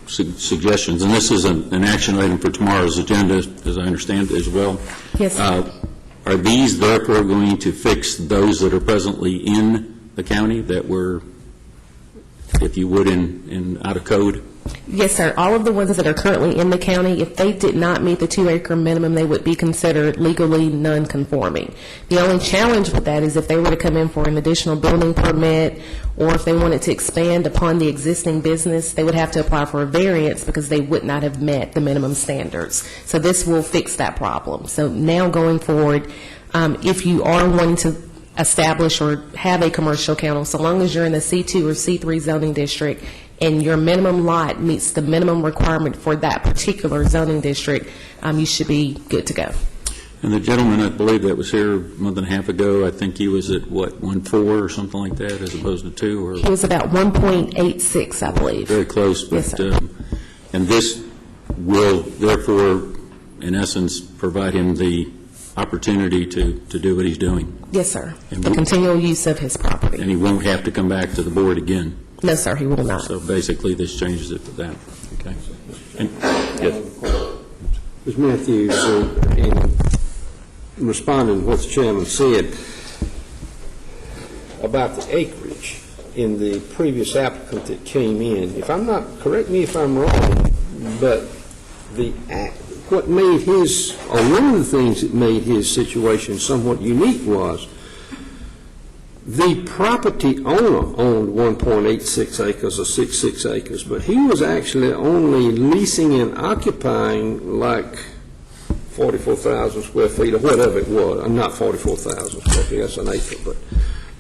suggestions, and this is an action item for tomorrow's agenda, as I understand it as well. Yes, sir. Are these therefore going to fix those that are presently in the county that were, if you would, in out of code? Yes, sir. All of the ones that are currently in the county, if they did not meet the 2-acre minimum, they would be considered legally non-conforming. The only challenge with that is if they were to come in for an additional building permit, or if they wanted to expand upon the existing business, they would have to apply for a variance because they would not have met the minimum standards. So this will fix that problem. So now going forward, if you are wanting to establish or have a commercial kennel, so long as you're in the C2 or C3 zoning district and your minimum lot meets the minimum requirement for that particular zoning district, you should be good to go. And the gentleman, I believe that was here a month and a half ago, I think he was at, what, 1.4 or something like that, as opposed to 2? Or he was about 1.86, I believe. Very close. But, yes, sir. And this will, therefore, in essence, provide him the opportunity to do what he's doing. Yes, sir. The continual use of his property. And he won't have to come back to the board again. No, sir, he will not. So basically, this changes it to that. Okay. And, yes. Ms. Matthews, in responding to what the chairman said about the acreage in the previous applicant that came in, if I'm not, correct me if I'm wrong, but what made his, or one of the things that made his situation somewhat unique was the property owner owned 1.86 acres or 66 acres, but he was actually only leasing and occupying like 44,000 square feet, or whatever it was, not 44,000 square feet, that's an acre, but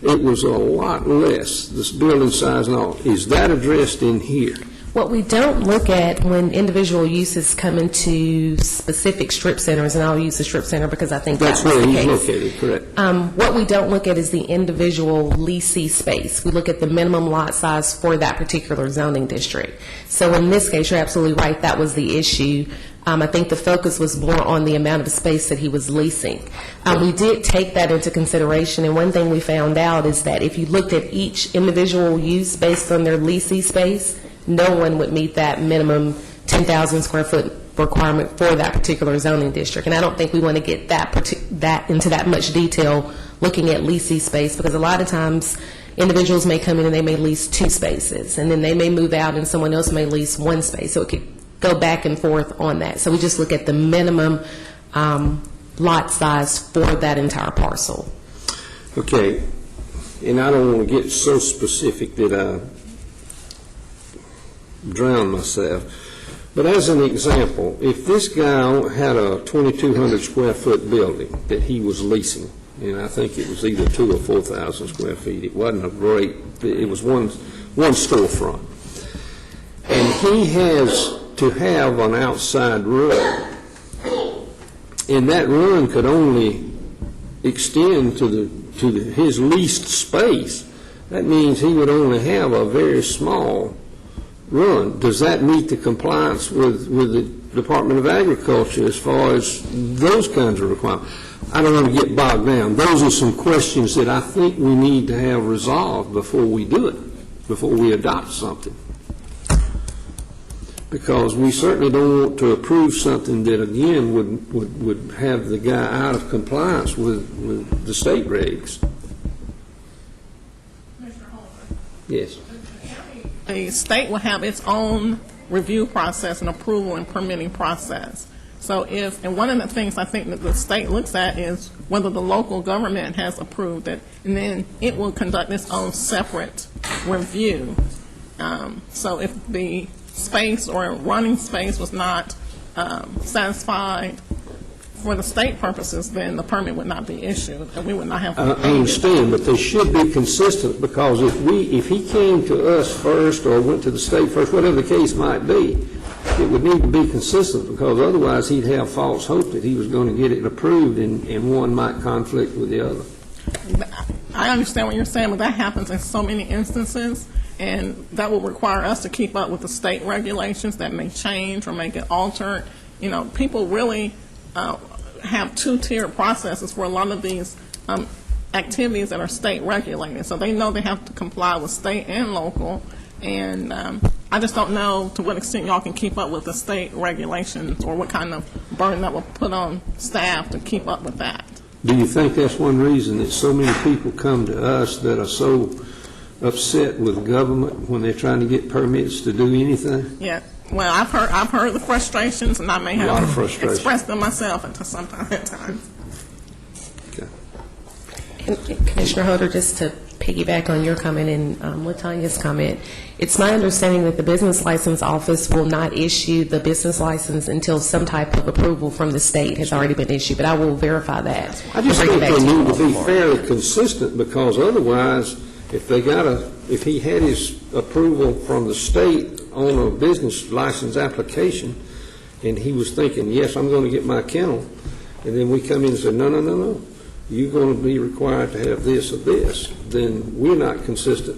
it was a lot less, this building size and all. Is that addressed in here? What we don't look at when individual uses come into specific strip centers, and I'll use the strip center because I think That's that was where the he's case. located, correct? What we don't look at is the individual leasee space. We look at the minimum lot size for that particular zoning district. So in this case, you're absolutely right, that was the issue. I think the focus was more on the amount of space that he was leasing. We did take that into consideration, and one thing we found out is that if you looked at each individual use based on their leasee space, no one would meet that minimum 10,000 square foot requirement for that particular zoning district. And I don't think we want to get that into that much detail looking at leasee space, because a lot of times individuals may come in and they may lease 2 spaces, and then they may move out and someone else may lease 1 space. So it could go back and forth on that. So we just look at the minimum lot size for that entire parcel. Okay, and I don't want to get so specific that I drown myself, but as an example, if this guy had a 2,200 square foot building that he was leasing, and I think it was either 2,000 or 4,000 square feet, it wasn't a great, it was one storefront, and he has to have an outside run, and that run could only extend to his leased space. That means he would only have a very small run. Does that meet the compliance with the Department of Agriculture as far as those kinds of requirements? I don't want to get bogged down. Those are some questions that I think we need to have resolved before we do it, before we adopt something. Because we certainly don't want to approve something that, again, would have the guy out of compliance with the state regs. Yes. The state will have its own review process and approval and permitting process. So and one of the things I think that the state looks at is whether the local government has approved it, and then it will conduct its own separate review. So if the space or running space was not satisfied for the state purposes, then the permit would not be issued, and we would not have. I understand, but they should be consistent, because if he came to us first or went to the state first, whatever the case might be, it would need to be consistent, because otherwise he'd have false hope that he was going to get it approved, and one might conflict with the other. I understand what you're saying, but that happens in so many instances, and that will require us to keep up with the state regulations that may change or may get altered. You know, people really have 2-tiered processes for a lot of these activities that are state regulated. So they know they have to comply with state and local, and I just don't know to what extent y'all can keep up with the state regulations, or what kind of burden that will put on staff to keep up with that. Do you think that's one reason that so many people come to us that are so upset with government when they're trying to get permits to do anything? Yeah. Well, I've heard the frustrations, and I may A lot of have frustration. expressed them myself at times. Okay. And Commissioner Holder, just to piggyback on your comment and Latanya's comment, it's my understanding that the business license office will not issue the business license until some type of approval from the state has already been issued, but I will verify that. I just think they need to be fairly consistent, because otherwise, if he had his approval from the state on a business license application, and he was thinking, yes, I'm going to get my kennel, and then we come in and say, no, you're going to be required to have this or this, then we're not consistent.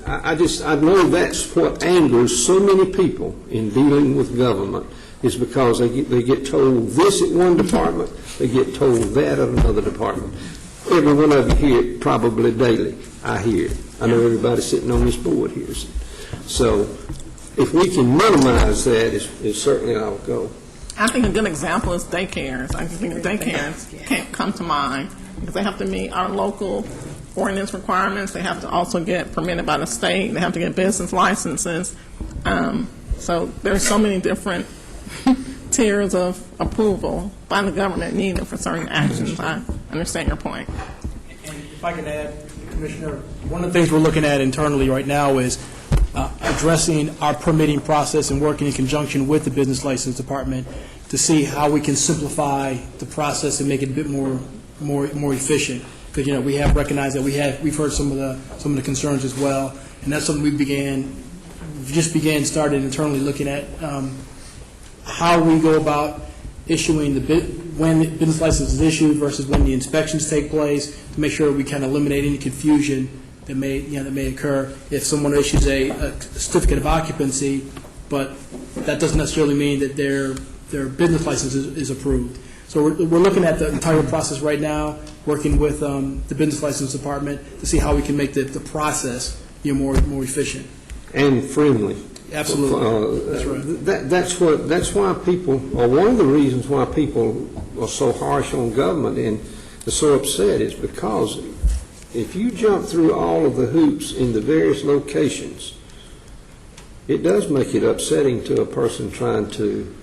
I know that's what angers so many people in dealing with government, is because they get told this at one department, they get told that at another department. Every one of you hear it probably daily. I hear it. I know everybody sitting on this board hears it. So if we can minimize that, it's certainly our goal. I think a good example is daycares. I think daycares can't come to mind, because they have to meet our local ordinance requirements. They have to also get permitted by the state. They have to get business licenses. So there's so many different tiers of approval by the government needed for certain actions. I understand your point. And if I could add, Commissioner, one of the things we're looking at internally right now is addressing our permitting process and working in conjunction with the Business License Department to see how we can simplify the process and make it a bit more efficient. Because, we have recognized that we've heard some of the concerns as well, and that's something we started internally looking at how we go about issuing when the business license is issued versus when the inspections take place, to make sure we kind of eliminate any confusion that may occur if someone issues a certificate of occupancy, but that doesn't necessarily mean that their business license is approved. So we're looking at the entire process right now, working with the business license department to see how we can make the process more efficient and friendly. Absolutely. That's right. That's why people, or one of the reasons why people are so harsh on government and are so upset is because if you jump through all of the hoops in the various locations, it does make it upsetting to a person trying to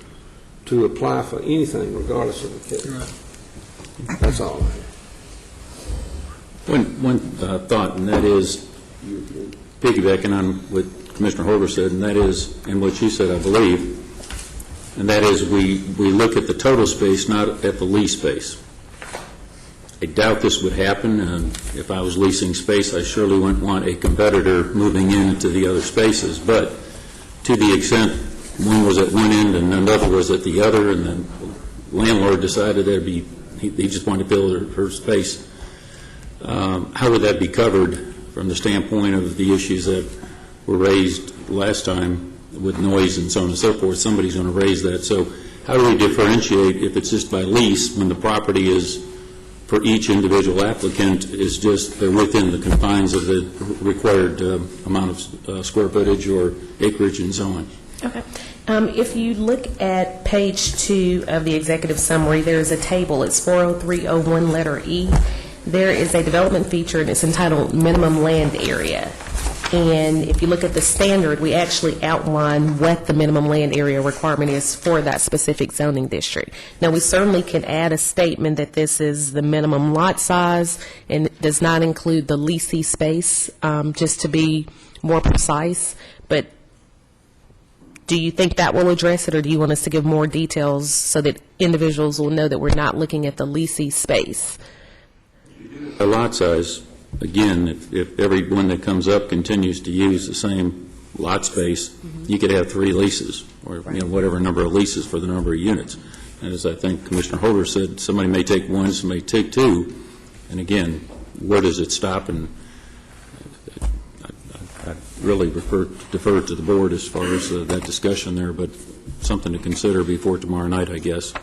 apply for anything, regardless of the case. Right. That's all. One thought, and that is, piggybacking on what Commissioner Holder said, and that is, and what you said, I believe, and that is we look at the total space, not at the lease space. I doubt this would happen. If I was leasing space, I surely wouldn't want a competitor moving into the other spaces. But to the extent one was at one end and another was at the other, and the landlord decided he just wanted to build her space, how would that be covered from the standpoint of the issues that were raised last time with noise and so on and so forth? Somebody's going to raise that. So how do we differentiate if it's just by lease when the property is, for each individual applicant, is just they're within the confines of the required amount of square footage or acreage and so on? Okay. If you look at page 2 of the executive summary, there is a table. It's 40301 letter E. There is a development feature, and it's entitled Minimum Land Area. And if you look at the standard, we actually outline what the minimum land area requirement is for that specific zoning district. Now, we certainly can add a statement that this is the minimum lot size and does not include the leasee space, just to be more precise. But do you think that will address it, or do you want us to give more details so that individuals will know that we're not looking at the leasee space? A lot size, again, if everyone that comes up continues to use the same lot space, you could have 3 leases, or whatever number of leases for the number of units. And as I think Commissioner Holder said, somebody may take 1, somebody may take 2, and again, where does it stop? And I really defer to the board as far as that discussion there, but something to consider before tomorrow night, I guess.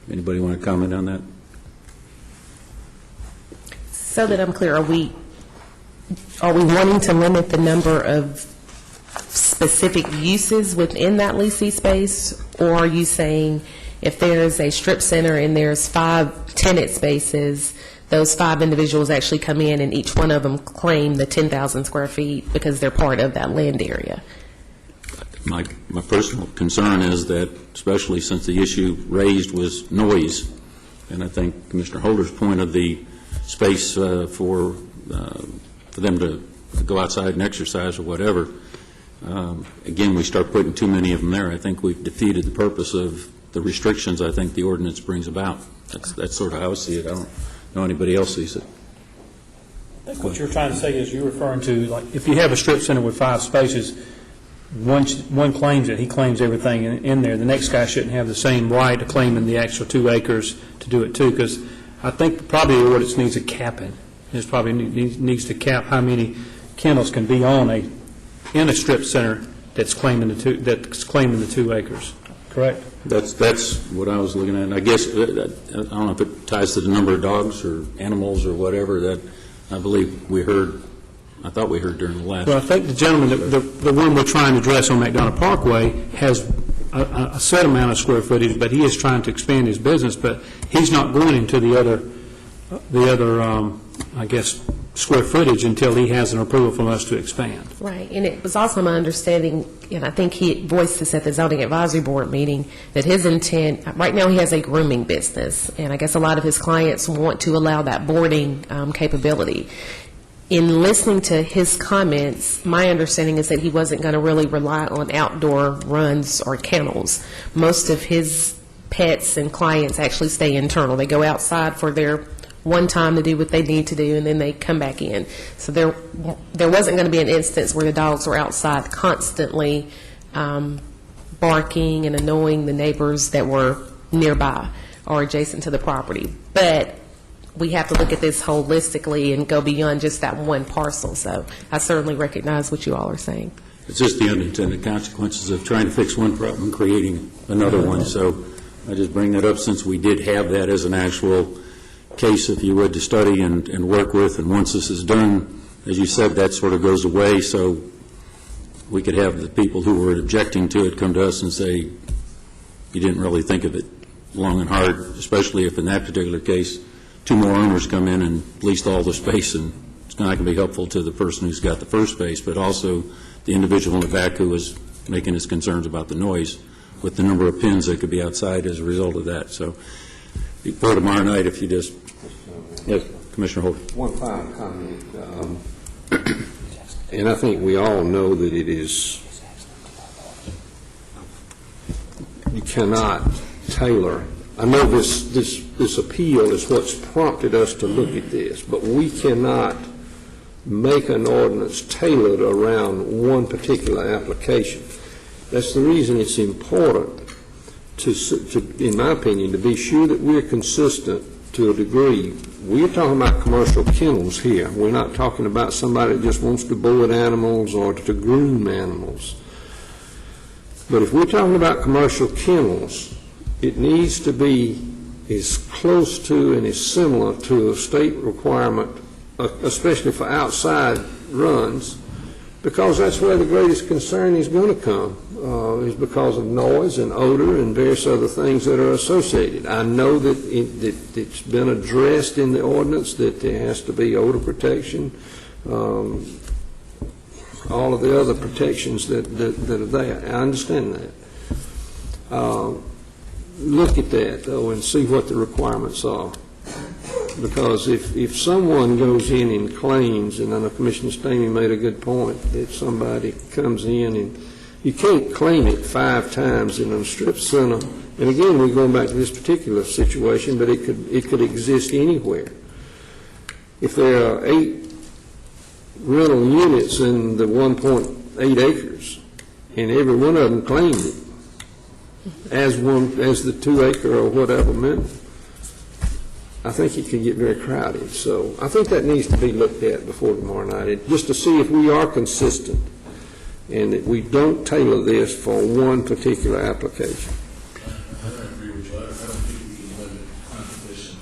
Anybody want to comment on that? So that I'm clear, are we wanting to limit the number of specific uses within that leasee space, or are you saying if there's a strip center and there's 5 tenant spaces, those 5 individuals actually come in and each one of them claim the 10,000 square feet because they're part of that land area? My personal concern is that, especially since the issue raised was noise, and I think Commissioner Holder's point of the space for them to go outside and exercise or whatever, again, we start putting too many of them there. I think we've defeated the purpose of the restrictions I think the ordinance brings about. That's sort of how I see it. I don't know anybody else sees it. I think what you're trying to say is you're referring to, like, if you have a strip center with 5 spaces, one claims it, he claims everything in there. The next guy shouldn't have the same right to claim in the actual 2 acres to do it too, because I think probably the ordinance needs a capping. It probably needs to cap how many kennels can be in a strip center that's claiming the 2 acres. Correct? That's what I was looking at. And I guess I don't know if it ties to the number of dogs or animals or whatever that I believe we heard. I thought we heard during the last. Well, I think the gentleman, the one we're trying to address on McDonough Parkway, has a set amount of square footage, but he is trying to expand his business, but he's not going into the other, I guess, square footage until he has an approval from us to expand. Right, and it was also my understanding, and I think he voiced this at the Zoning Advisory Board meeting, that his intent, right now he has a grooming business, and I guess a lot of his clients want to allow that boarding capability. in listening to his comments, my understanding is that he wasn't going to really rely on outdoor runs or kennels. Most of his pets and clients actually stay internal. They go outside for their one time to do what they need to do, and then they come back in. So there wasn't going to be an instance where the dogs were outside constantly barking and annoying the neighbors that were nearby or adjacent to the property. But we have to look at this holistically and go beyond just that one parcel. So I certainly recognize what you all are saying. It's just the unintended consequences of trying to fix one problem and creating another one. So I just bring that up since we did have that as an actual case, if you would, to study and work with. And once this is done, as you said, that sort of goes away. So we could have the people who were objecting to it come to us and say, you didn't really think of it long and hard, especially if in that particular case, 2 more owners come in and lease all the space, and it's not going to be helpful to the person who's got the first space, but also the individual in the back who is making his concerns about the noise with the number of pins that could be outside as a result of that. So before tomorrow night, if you just... Yes, Commissioner Holt. One final comment. And I think we all know that it is... You cannot tailor... I know this appeal is what's prompted us to look at this, but we cannot make an ordinance tailored around one particular application. That's the reason it's important to, in my opinion, to be sure that we're consistent to a degree. We're talking about commercial kennels here. We're not talking about somebody that just wants to board animals or to groom animals. But if we're talking about commercial kennels, it needs to be as close to and as similar to a state requirement, especially for outside runs, because that's where the greatest concern is going to come, is because of noise and odor and various other things that are associated. I know that it's been addressed in the ordinance that there has to be odor protection, all of the other protections that are there. I understand that. Look at that, though, and see what the requirements are. Because if someone goes in and claims, and I know Commissioner Stamey made a good point, that somebody comes in and you can't claim it 5 times in a strip center. And again, we're going back to this particular situation, but it could exist anywhere. If there are 8 rental units in the 1.8 acres, and every one of them claimed it, as the 2-acre or whatever minimum, I think it can get very crowded. So I think that needs to be looked at before tomorrow night, just to see if we are consistent and that we don't tailor this for one particular application. I agree with you. I don't think we can limit competition.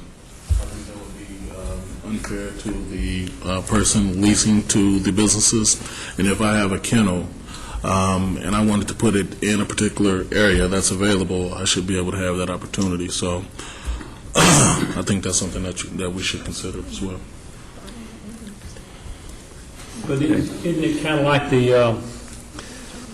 I think that would be unfair to the person leasing to the businesses. And if I have a kennel, and I wanted to put it in a particular area that's available, I should be able to have that opportunity. So I think that's something that we should consider as well. But isn't it kind of like the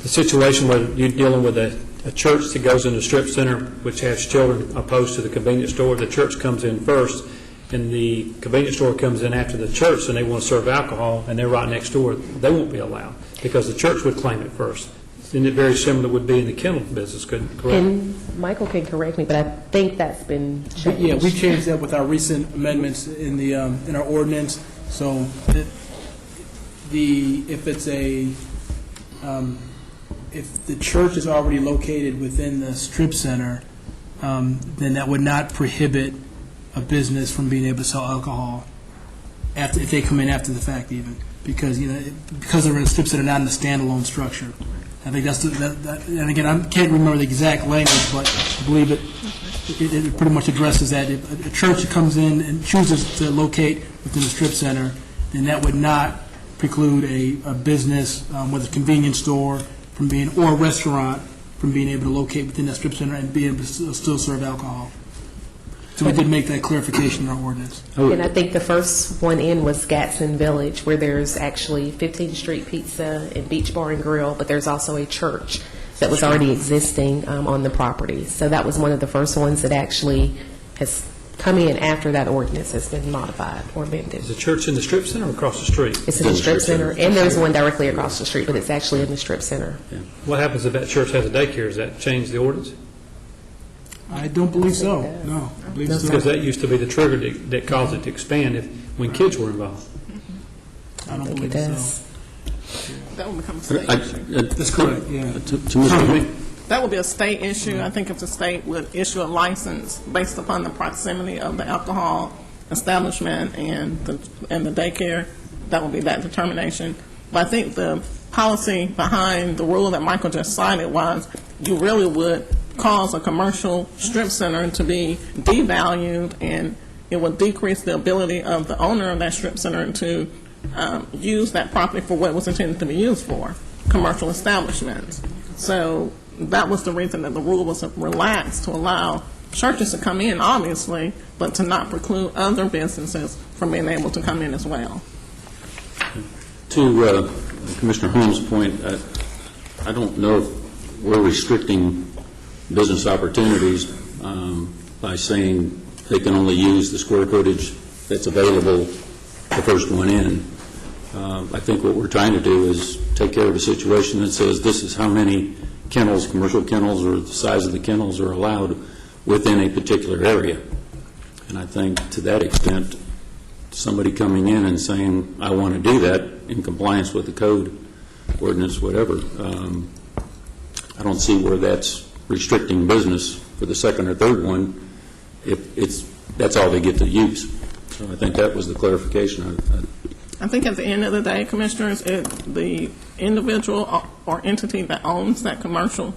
situation where you're dealing with a church that goes into a strip center, which has children opposed to the convenience store? The church comes in first, and the convenience store comes in after the church, and they want to serve alcohol, and they're right next door. They won't be allowed because the church would claim it first. Isn't it very similar would be in the kennel business, correct? And Michael can correct me, but I think that's been changed. Yeah, we changed that with our recent amendments in the in our ordinance. So if the church is already located within the strip center, then that would not prohibit a business from being able to sell alcohol if they come in after the fact, even because they're in a strip center, not in a standalone structure. I think that's and again, I can't remember the exact language, but I believe it pretty much addresses that. If a church comes in and chooses to locate within the strip center, then that would not preclude a business, whether a convenience store or a restaurant, from being able to locate within that strip center and be able to still serve alcohol. So we did make that clarification in our ordinance. And I think the first one in was Gadsden Village, where there's actually 15th Street Pizza and Beach Bar and Grill, but there's also a church that was already existing on the property. So that was one of the first ones that actually has come in after that ordinance has been modified or amended. Is the church in the strip center or across the street? It's in the strip center, and there's one directly across the street, but it's actually in the strip center. What happens if that church has a daycare? Does that change the ordinance? I don't believe so, no. I believe so. Because that used to be the trigger that caused it to expand when kids were involved. I don't It believe does. so. That would become a state issue. That's correct, yeah. To Mr. That would be a state issue. I think if the state would issue a license based upon the proximity of the alcohol establishment and the daycare, that would be that determination. But I think the policy behind the rule that Michael just cited was you really would cause a commercial strip center to be devalued, and it would decrease the ability of the owner of that strip center to use that property for what it was intended to be used for, commercial establishments. So that was the reason that the rule was relaxed, to allow churches to come in, obviously, but to not preclude other businesses from being able to come in as well. To Commissioner Holmes' point, I don't know if we're restricting business opportunities by saying they can only use the square footage that's available the first one in. I think what we're trying to do is take care of a situation that says this is how many kennels, commercial kennels, or the size of the kennels are allowed within a particular area. And I think to that extent, somebody coming in and saying, I want to do that in compliance with the code, ordinance, whatever, I don't see where that's restricting business for the second or third one if that's all they get to use. So I think that was the clarification. I think at the end of the day, Commissioners, the individual or entity that owns that commercial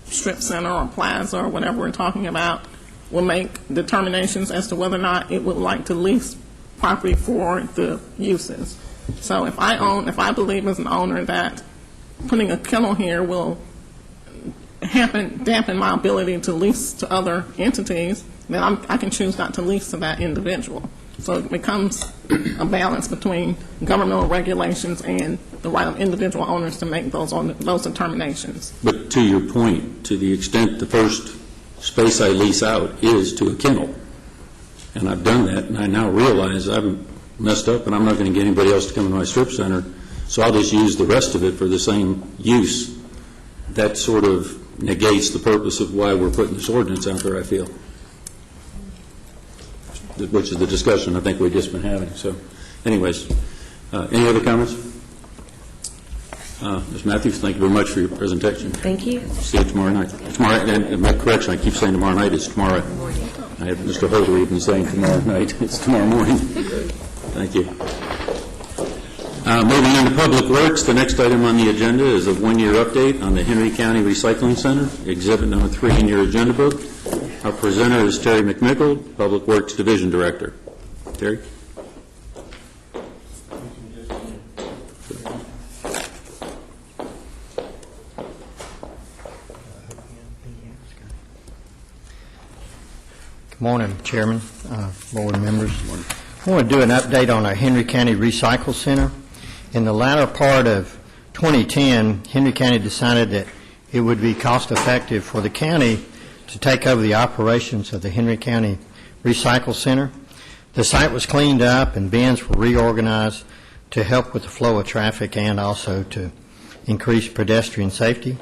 strip center or plaza or whatever we're talking about will make determinations as to whether or not it would like to lease property for the uses. So if I believe as an owner that putting a kennel here will dampen my ability to lease to other entities, then I can choose not to lease to that individual. So it becomes a balance between governmental regulations and the right of individual owners to make those determinations. But to your point, to the extent the first space I lease out is to a kennel, and I've done that, and I now realize I've messed up and I'm not going to get anybody else to come to my strip center, so I'll just use the rest of it for the same use. That sort of negates the purpose of why we're putting this ordinance out there, I feel, which is the discussion I think we've just been having. So anyways, any other comments? Ms. Matthews, thank you very much for your presentation. Thank you. See you tomorrow night. Tomorrow, and my correction, I keep saying tomorrow night, it's tomorrow. I have Mr. Holder even saying tomorrow night. It's tomorrow morning. Thank you. Moving into Public Works, the next item on the agenda is a one-year update on the Henry County Recycling Center, exhibit number 3 in your agenda book. Our presenter is Terry McMickle, Public Works Division Director. Terry? Good morning, Chairman, board members. I want to do an update on our Henry County Recycle Center. In the latter part of 2010, Henry County decided that it would be cost-effective for the county to take over the operations of the Henry County Recycle Center. The site was cleaned up and bins were reorganized to help with the flow of traffic and also to increase pedestrian safety.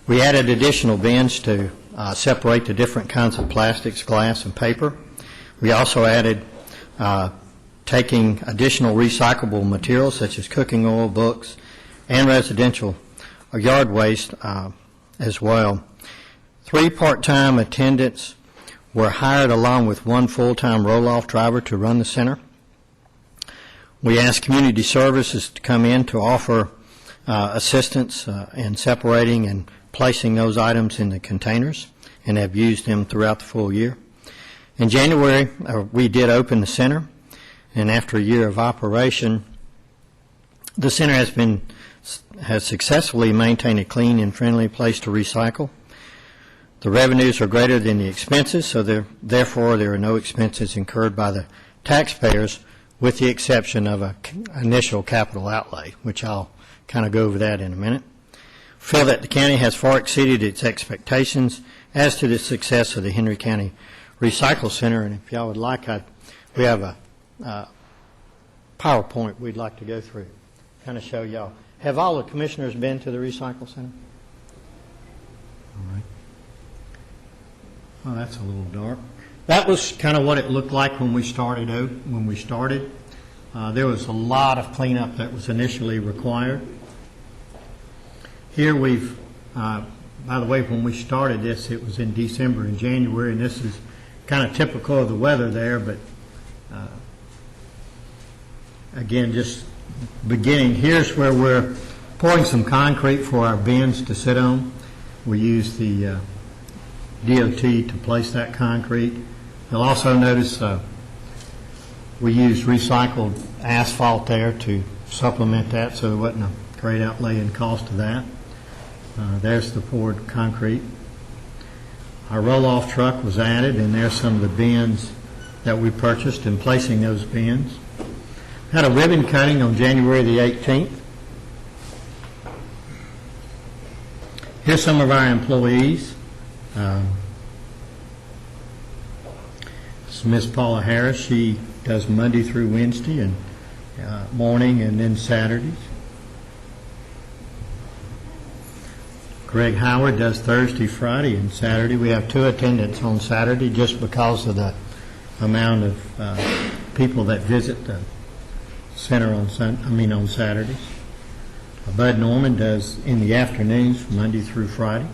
We added additional bins to separate the different kinds of plastics, glass, and paper. We also added taking additional recyclable materials such as cooking oil, books, and residential or yard waste as well. 3 part-time attendants were hired along with 1 full-time roll-off driver to run the center. We asked community services to come in to offer assistance in separating and placing those items in the containers, and have used them throughout the full year. In January, we did open the center, and after a year of operation, the center has successfully maintained a clean and friendly place to recycle. The revenues are greater than the expenses, so therefore there are no expenses incurred by the taxpayers, with the exception of an initial capital outlay, which I'll kind of go over that in a minute. Feel that the county has far exceeded its expectations as to the success of the Henry County Recycle Center. And if y'all would like, we have a PowerPoint we'd like to go through, kind of show y'all. Have all the commissioners been to the Recycle Center? All right. Oh, that's a little dark. That was kind of what it looked like when we started out. There was a lot of cleanup that was initially required. Here we've, by the way, when we started this, it was in December and January, and this is kind of typical of the weather there, but again, just beginning. Here's where we're pouring some concrete for our bins to sit on. We use the DOT to place that concrete. You'll also notice we use recycled asphalt there to supplement that, so there wasn't a great outlay in cost of that. There's the poured concrete. Our roll-off truck was added, and there's some of the bins that we purchased and placing those bins. Had a ribbon cutting on January the 18th. Here's some of our employees. This is Miss Paula Harris. She does Monday through Wednesday and morning and then Saturdays. Greg Howard does Thursday, Friday, and Saturday. We have 2 attendants on Saturday just because of the amount of people that visit the center on Saturdays. Bud Norman does in the afternoons, Monday through Friday.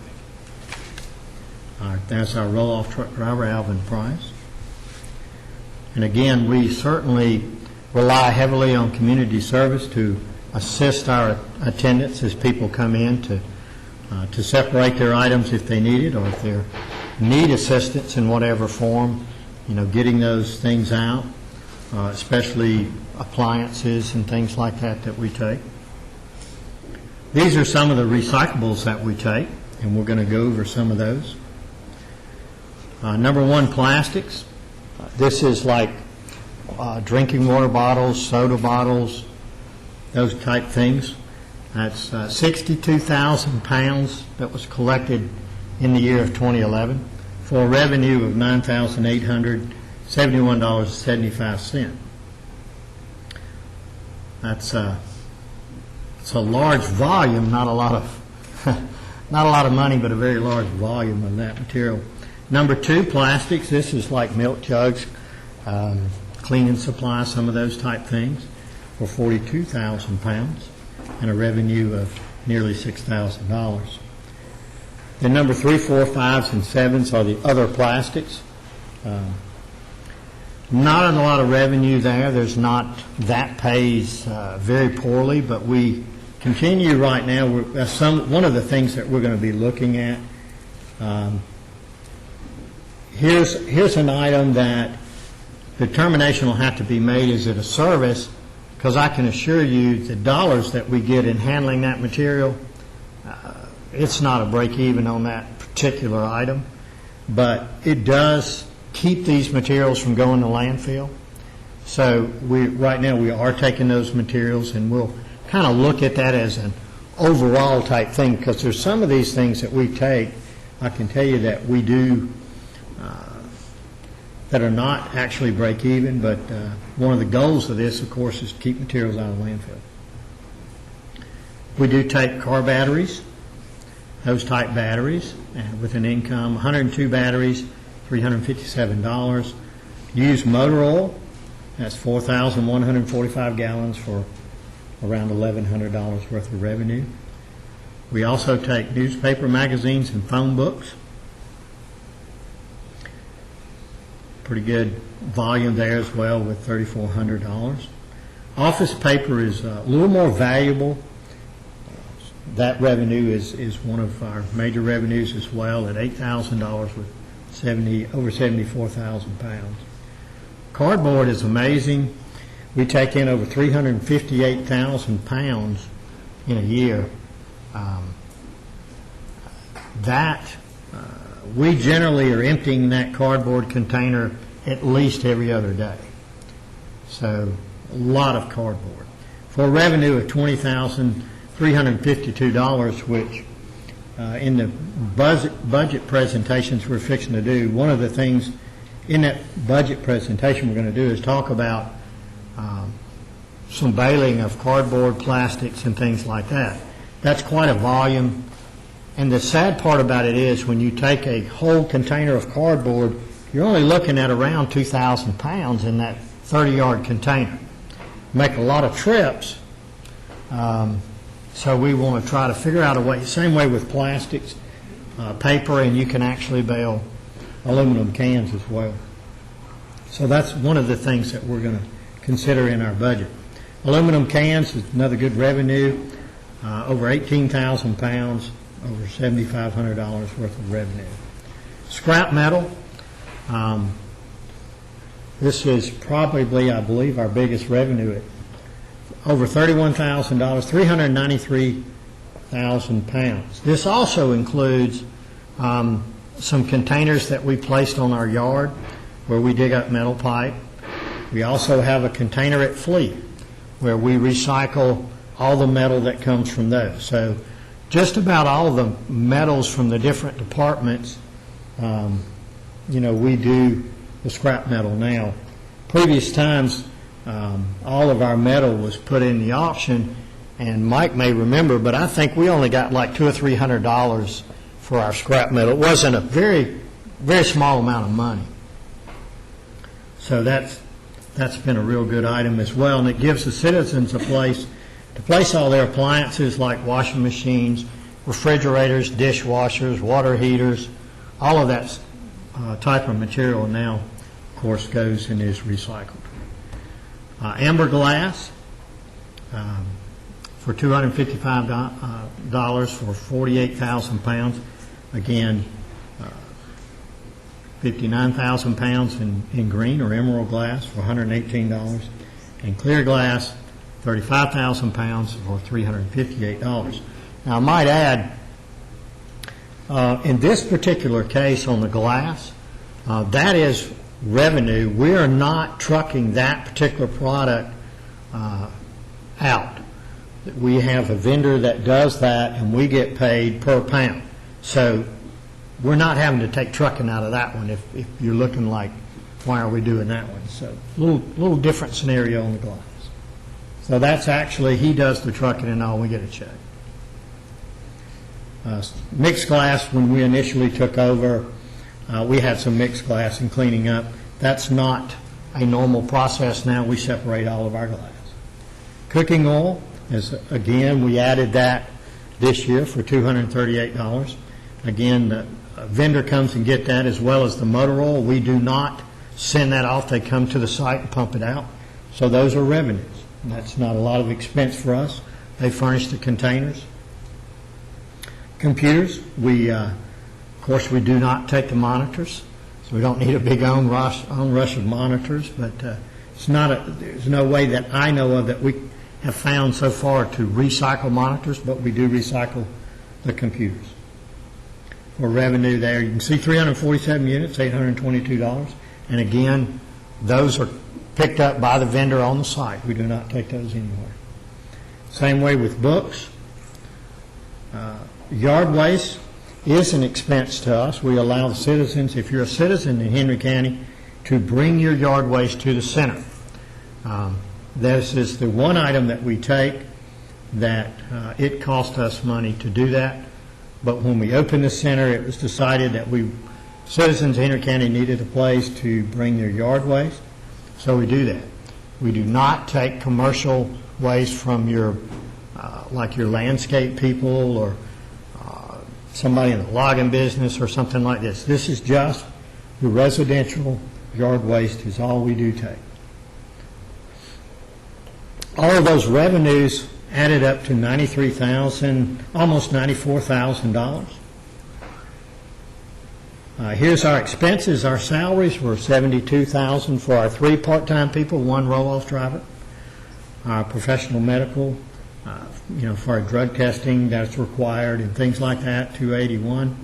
That's our roll-off truck driver, Alvin Price. And again, we certainly rely heavily on community service to assist our attendants as people come in to separate their items if they need it, or if they need assistance in whatever form, getting those things out, especially appliances and things like that we take. These are some of the recyclables that we take, and we're going to go over some of those. Number 1, plastics. This is like drinking water bottles, soda bottles, those type things. That's 62,000 pounds that was collected in the year of 2011 for a revenue of $9,871.75. It's a large volume, not a lot of money, but a very large volume of that material. Number 2, plastics. This is like milk jugs, cleaning supplies, some of those type things, for 42,000 pounds and a revenue of nearly $6,000. Then number 3, 4, 5s, and 7s are the other plastics. Not a lot of revenue there. There's not, that pays very poorly, but we continue right now. One of the things that we're going to be looking at. Here's an item that determination will have to be made. Is it a service? Because I can assure you the dollars that we get in handling that material, it's not a break-even on that particular item, but it does keep these materials from going to landfill. So right now we are taking those materials, and we'll kind of look at that as an overall type thing, because there's some of these things that we take, I can tell you that we do that are not actually break even, but one of the goals of this, of course, is to keep materials out of landfill. We do take car batteries, those type batteries, and with an income, 102 batteries, $357. Used motor oil, that's 4,145 gallons for around $1,100 worth of revenue. We also take newspaper, magazines, and phone books. Pretty good volume there as well with $3,400. Office paper is a little more valuable. That revenue is one of our major revenues as well at $8,000 with over 74,000 pounds. Cardboard is amazing. We take in over 358,000 pounds in a year. We generally are emptying that cardboard container at least every other day. So a lot of cardboard. For a revenue of $20,352, which in the budget presentations we're fixing to do, one of the things in that budget presentation we're going to do is talk about some baling of cardboard, plastics, and things like that. That's quite a volume. And the sad part about it is when you take a whole container of cardboard, you're only looking at around 2,000 pounds in that 30-yard container. Make a lot of trips, so we want to try to figure out a way, same way with plastics, paper, and you can actually bale aluminum cans as well. So that's one of the things that we're going to consider in our budget. Aluminum cans is another good revenue, over 18,000 pounds, over $7,500 worth of revenue. Scrap metal, this is probably, I believe, our biggest revenue at over $31,000, 393,000 pounds. This also includes some containers that we placed on our yard where we dig up metal pipe. We also have a container at Fleet where we recycle all the metal that comes from those. So just about all the metals from the different departments, we do the scrap metal now. Previous times, all of our metal was put in the auction, and Mike may remember, but I think we only got like $200 or $300 for our scrap metal. It wasn't a very, very small amount of money. So that's been a real good item as well, and it gives the citizens a place to place all their appliances like washing machines, refrigerators, dishwashers, water heaters, all of that type of material now, of course, goes and is recycled. Amber glass for $255 for 48,000 pounds. Again, 59,000 pounds in green or emerald glass for $118. And clear glass, 35,000 pounds for $358. Now, I might add, in this particular case on the glass, that is revenue. We are not trucking that particular product out. We have a vendor that does that, and we get paid per pound. So we're not having to take trucking out of that one if you're looking like, why are we doing that one? So little different scenario on the glass. So that's actually, he does the trucking and all, we get a check. Mixed glass, when we initially took over, we had some mixed glass and cleaning up. That's not a normal process now. We separate all of our glass. Cooking oil, again, we added that this year for $238. Again, the vendor comes and get that as well as the motor oil. We do not send that off. They come to the site and pump it out. So those are revenues. And that's not a lot of expense for us. They furnish the containers. Computers, of course, we do not take the monitors, so we don't need a big onrush of monitors, but there's no way that I know of that we have found so far to recycle monitors, but we do recycle the computers. For revenue there, you can see 347 units, $822, and again, those are picked up by the vendor on the site. We do not take those anywhere. Same way with books. Yard waste is an expense to us. We allow the citizens, if you're a citizen in Henry County, to bring your yard waste to the center. This is the one item that we take that it cost us money to do that. But when we opened the center, it was decided that citizens in Henry County needed a place to bring their yard waste, so we do that. We do not take commercial waste from like your landscape people or somebody in the logging business or something like this. This is just the residential yard waste is all we do take. All of those revenues added up to $93,000, almost $94,000. Here's our expenses. Our salaries were $72,000 for our 3 part-time people, 1 roll-off driver. Our professional medical, for our drug testing that's required and things like that, $281.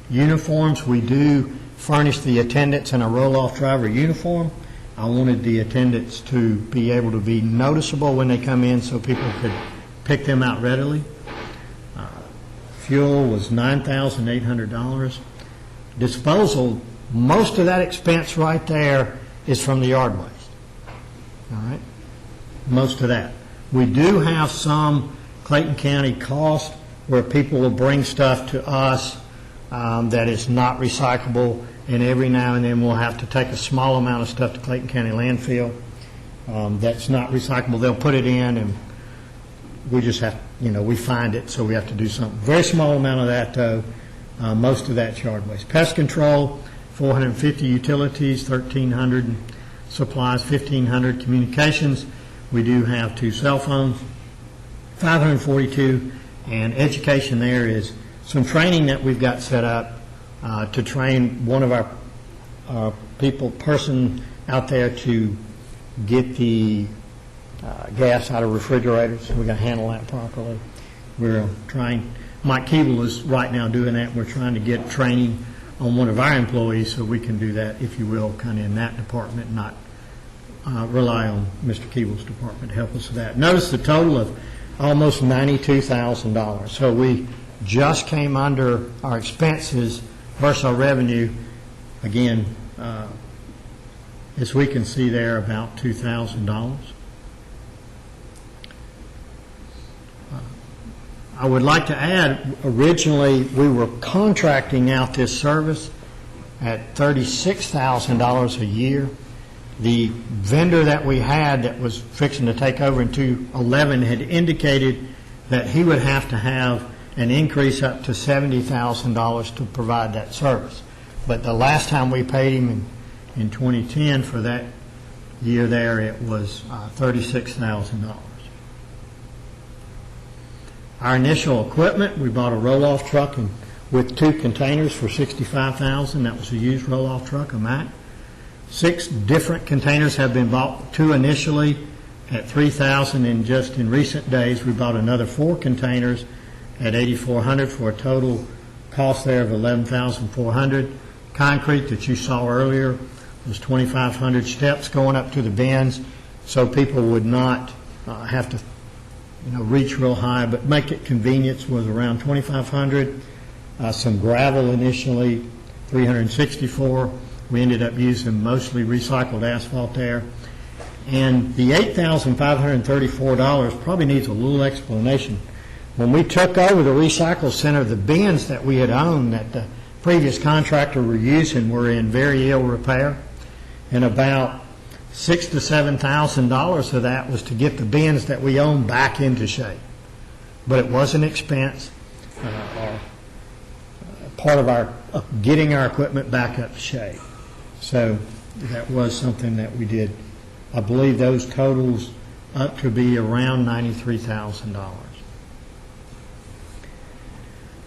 Uniforms, we do furnish the attendants in a roll-off driver uniform. I wanted the attendants to be able to be noticeable when they come in so people could pick them out readily. Fuel was $9,800. Disposal, most of that expense right there is from the yard waste. All right? Most of that. We do have some Clayton County cost where people will bring stuff to us that is not recyclable, and every now and then we'll have to take a small amount of stuff to Clayton County landfill that's not recyclable. They'll put it in, and we just have, we find it, so we have to do something. Very small amount of that, though. Most of that's yard waste. Pest control, 450 utilities, 1,300 supplies, 1,500 communications. We do have 2 cell phones, 542, and education there is some training that we've got set up to train one of our person out there to get the gas out of refrigerators. We've got to handle that properly. We're trying, Mike Keeble is right now doing that. We're trying to get training on one of our employees so we can do that, if you will, kind of in that department, not rely on Mr. Keeble's department to help us with that. Notice the total of almost $92,000. So we just came under our expenses versus our revenue. Again, as we can see there, about $2,000. I would like to add, originally we were contracting out this service at $36,000 a year. The vendor that we had that was fixing to take over in 2011 had indicated that he would have to have an increase up to $70,000 to provide that service. But the last time we paid him in 2010 for that year there, it was $36,000. Our initial equipment, we bought a roll-off truck with 2 containers for $65,000. That was a used roll-off truck, a Mack. 6 different containers have been bought, 2 initially at $3,000, and just in recent days we bought another 4 containers at $8,400 for a total cost there of $11,400. Concrete that you saw earlier was 2,500 steps going up to the bins, so people would not have to reach real high, but make it convenience was around 2,500. Some gravel initially, 364. We ended up using mostly recycled asphalt there. And the $8,534 probably needs a little explanation. When we took over the recycle center, the bins that we had owned that the previous contractor were using were in very ill repair, and about $6,000 to $7,000 of that was to get the bins that we own back into shape. But it was an expense, or part of our getting our equipment back up to shape. So that was something that we did. I believe those totals up to be around $93,000.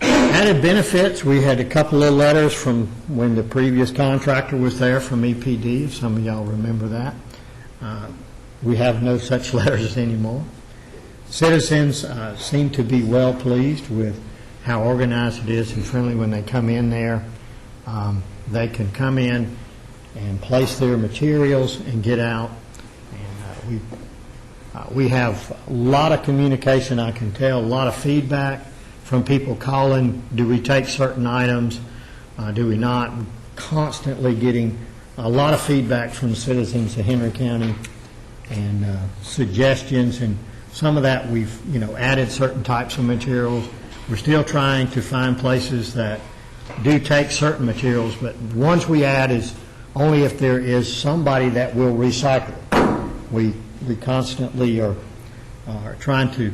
Added benefits, we had a couple of letters from when the previous contractor was there from EPD, if some of y'all remember that. We have no such letters anymore. Citizens seem to be well pleased with how organized it is and friendly when they come in there. They can come in and place their materials and get out. And we have a lot of communication, I can tell, a lot of feedback from people calling, do we take certain items, do we not? Constantly getting a lot of feedback from citizens of Henry County and suggestions, and some of that we've added certain types of materials. We're still trying to find places that do take certain materials, but the ones we add is only if there is somebody that will recycle. We constantly are trying to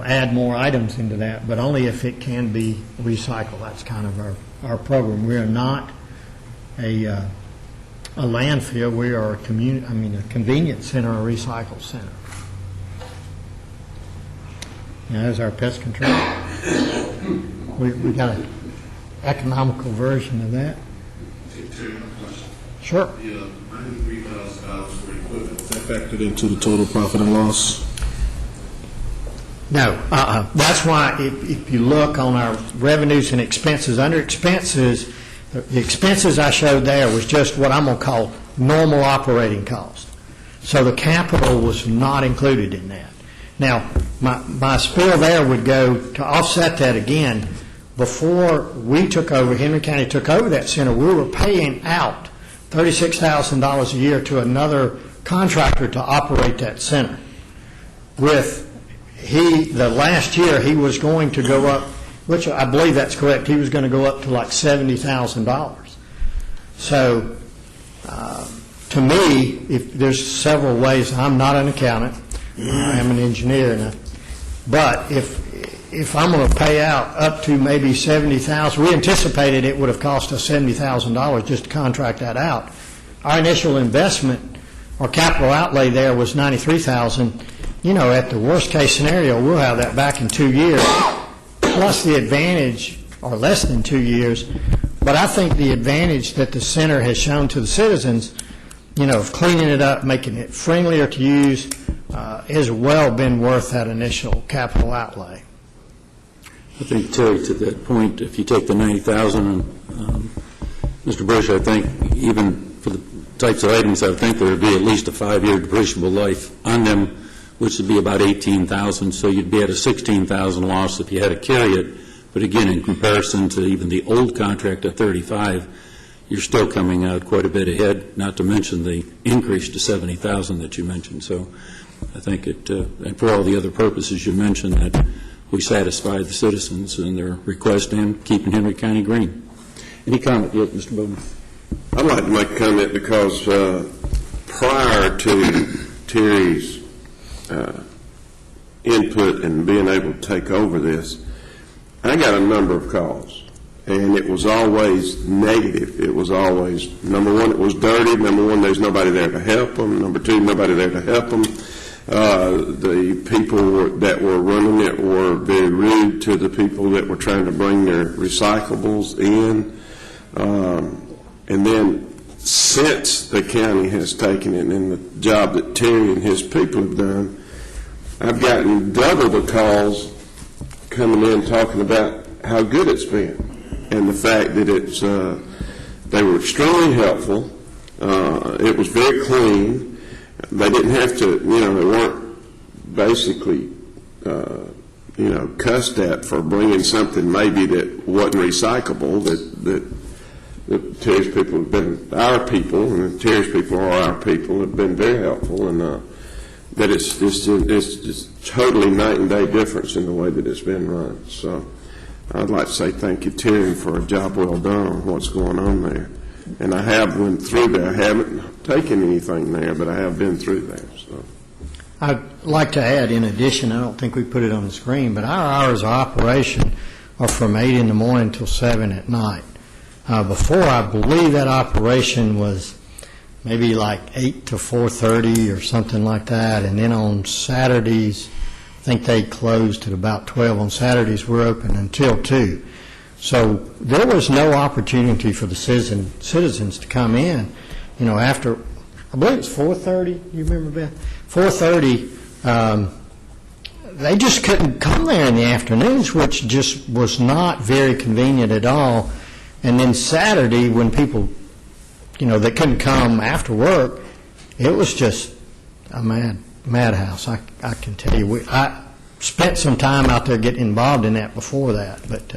add more items into that, but only if it can be recycled. That's kind of our program. We are not a landfill. We are a convenience center, a recycle center. Now, there's our pest control. We got an economical version of that. Sure. The $93,000 for equipment, is that factored into the total profit and loss? No. That's why if you look on our revenues and expenses, under expenses, the expenses I showed there was just what I'm going to call normal operating cost. So the capital was not included in that. Now, my spill there would go to offset that again. before we took over, Henry County took over that center, we were paying out $36,000 a year to another contractor to operate that center. The last year, he was going to go up, which I believe that's correct, he was going to go up to like $70,000. So, to me, if there's several ways, I'm not an accountant, I am an engineer, but if I'm going to pay out up to maybe $70,000, we anticipated it would have cost us $70,000 just to contract that out. Our initial investment or capital outlay there was $93,000. At the worst case scenario, we'll have that back in 2 years, plus the advantage, or less than 2 years. But I think the advantage that the center has shown to the citizens, of cleaning it up, making it friendlier to use, has well been worth that initial capital outlay. I think, Terry, to that point, if you take the $90,000, Mr. Bush, I think even for the types of items, I think there would be at least a 5-year depreciable life on them, which would be about $18,000. So you'd be at a $16,000 loss if you had to carry it. But again, in comparison to even the old contract at $35,000, you're still coming out quite a bit ahead, not to mention the increase to $70,000 that you mentioned. So I think and for all the other purposes you mentioned, that we satisfied the citizens in their request and keeping Henry County green. Any comment yet, Mr. Bowman? I'd like to make a comment because prior to Terry's input and being able to take over this, I got a number of calls, and it was always negative. It was always, number one, it was dirty. Number one, there's nobody there to help them. Number two, nobody there to help them. The people that were running it were very rude to the people that were trying to bring their recyclables in. And then since the county has taken it and the job that Terry and his people have done, I've gotten double the calls coming in talking about how good it's been and the fact that they were extremely helpful. It was very clean. They didn't have to, they weren't basically, cussed at for bringing something maybe that wasn't recyclable, that Terry's people have been our people, and Terry's people are our people, have been very helpful, and that it's just totally night and day difference in the way that it's been run. So I'd like to say thank you, Terry, for a job well done on what's going on there. And I have went through there. I haven't taken anything there, but I have been through there. So I'd like to add, in addition, I don't think we put it on the screen, but our hours of operation are from 8 in the morning till 7 at night. Before, I believe that operation was maybe like 8 to 4:30 or something like that, and then on Saturdays, I think they closed at about 12. On Saturdays, we're open until 2. So there was no opportunity for the citizens to come in, after, I believe it's 4:30, you remember, Beth? 4:30, they just couldn't come there in the afternoons, which just was not very convenient at all. And then Saturday, when people, they couldn't come after work, it was just a madhouse, I can tell you. I spent some time out there getting involved in that before that, but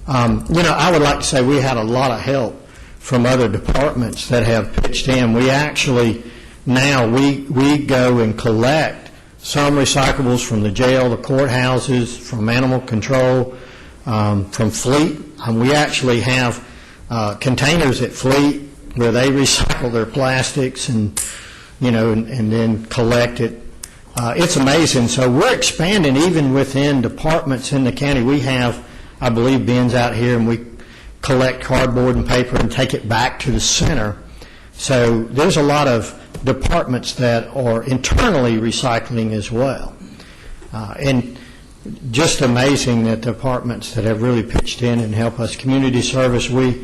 I would like to say we had a lot of help from other departments that have pitched in. We actually, now we go and collect some recyclables from the jail, the courthouses, from animal control, from Fleet. We actually have containers at Fleet where they recycle their plastics and then collect it. It's amazing. So we're expanding even within departments in the county. We have, I believe, bins out here, and we collect cardboard and paper and take it back to the center. So there's a lot of departments that are internally recycling as well. And just amazing that departments that have really pitched in and help us. Community service, they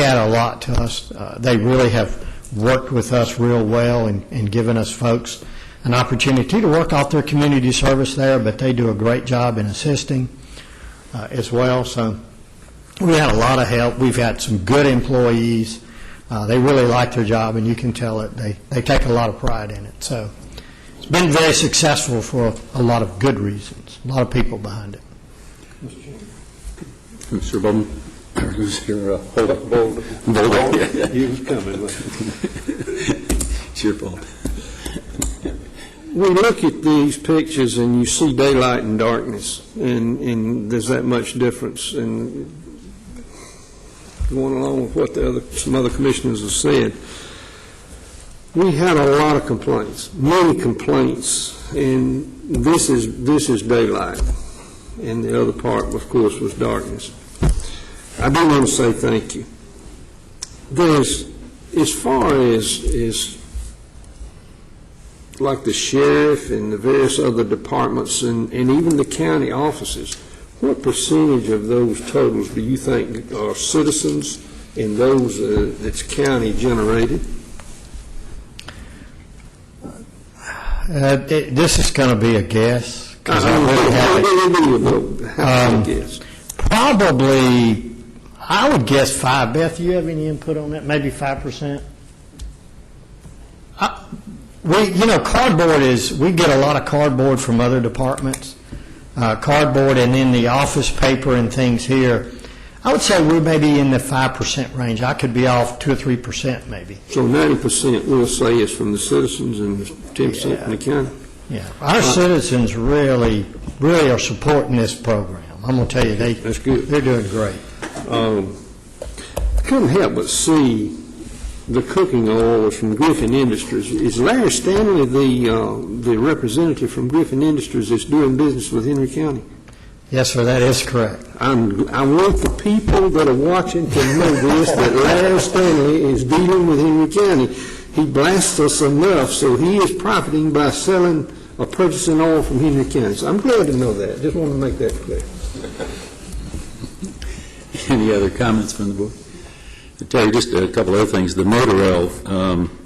add a lot to us. They really have worked with us real well and given us folks an opportunity to work off their community service there, but they do a great job in assisting as well. So we had a lot of help. We've had some good employees. They really like their job, and you can tell it. They take a lot of pride in it. So it's been very successful for a lot of good reasons, a lot of people behind it. Mr. Bowman? Who's here? Hold up. Boulder. You was coming. It's your fault. We look at these pictures and you see daylight and darkness, and there's that much difference. And going along with what some other commissioners have said, we had a lot of complaints, many complaints, and this is daylight, and the other part, of course, was darkness. I do want to say thank you. There's, as far as like the sheriff and the various other departments and even the county offices, what percentage of those totals do you think are citizens and those that's county generated? This is going to be a guess. Probably, I would guess 5. Beth, you have any input on that? Maybe 5%? Cardboard we get a lot of cardboard from other departments. Cardboard and then the office paper and things here. I would say we're maybe in the 5% range. I could be off 2 or 3% maybe. So 90% we'll say is from the citizens and 10% from the county? Yeah. Our citizens really are supporting this program. I'm going to tell you, that's good. They're doing great. I couldn't help but see the cooking oil from Griffin Industries. Is Larry Stanley the representative from Griffin Industries that's doing business with Henry County? Yes, sir, that is correct. I want the people that are watching to know this, that Larry Stanley is dealing with Henry County. He blasts us enough, so he is profiting by selling or purchasing oil from Henry County. So I'm glad to know that. Just want to make that clear. Any other comments from the board? I'll tell you just a couple other things. The motor oil,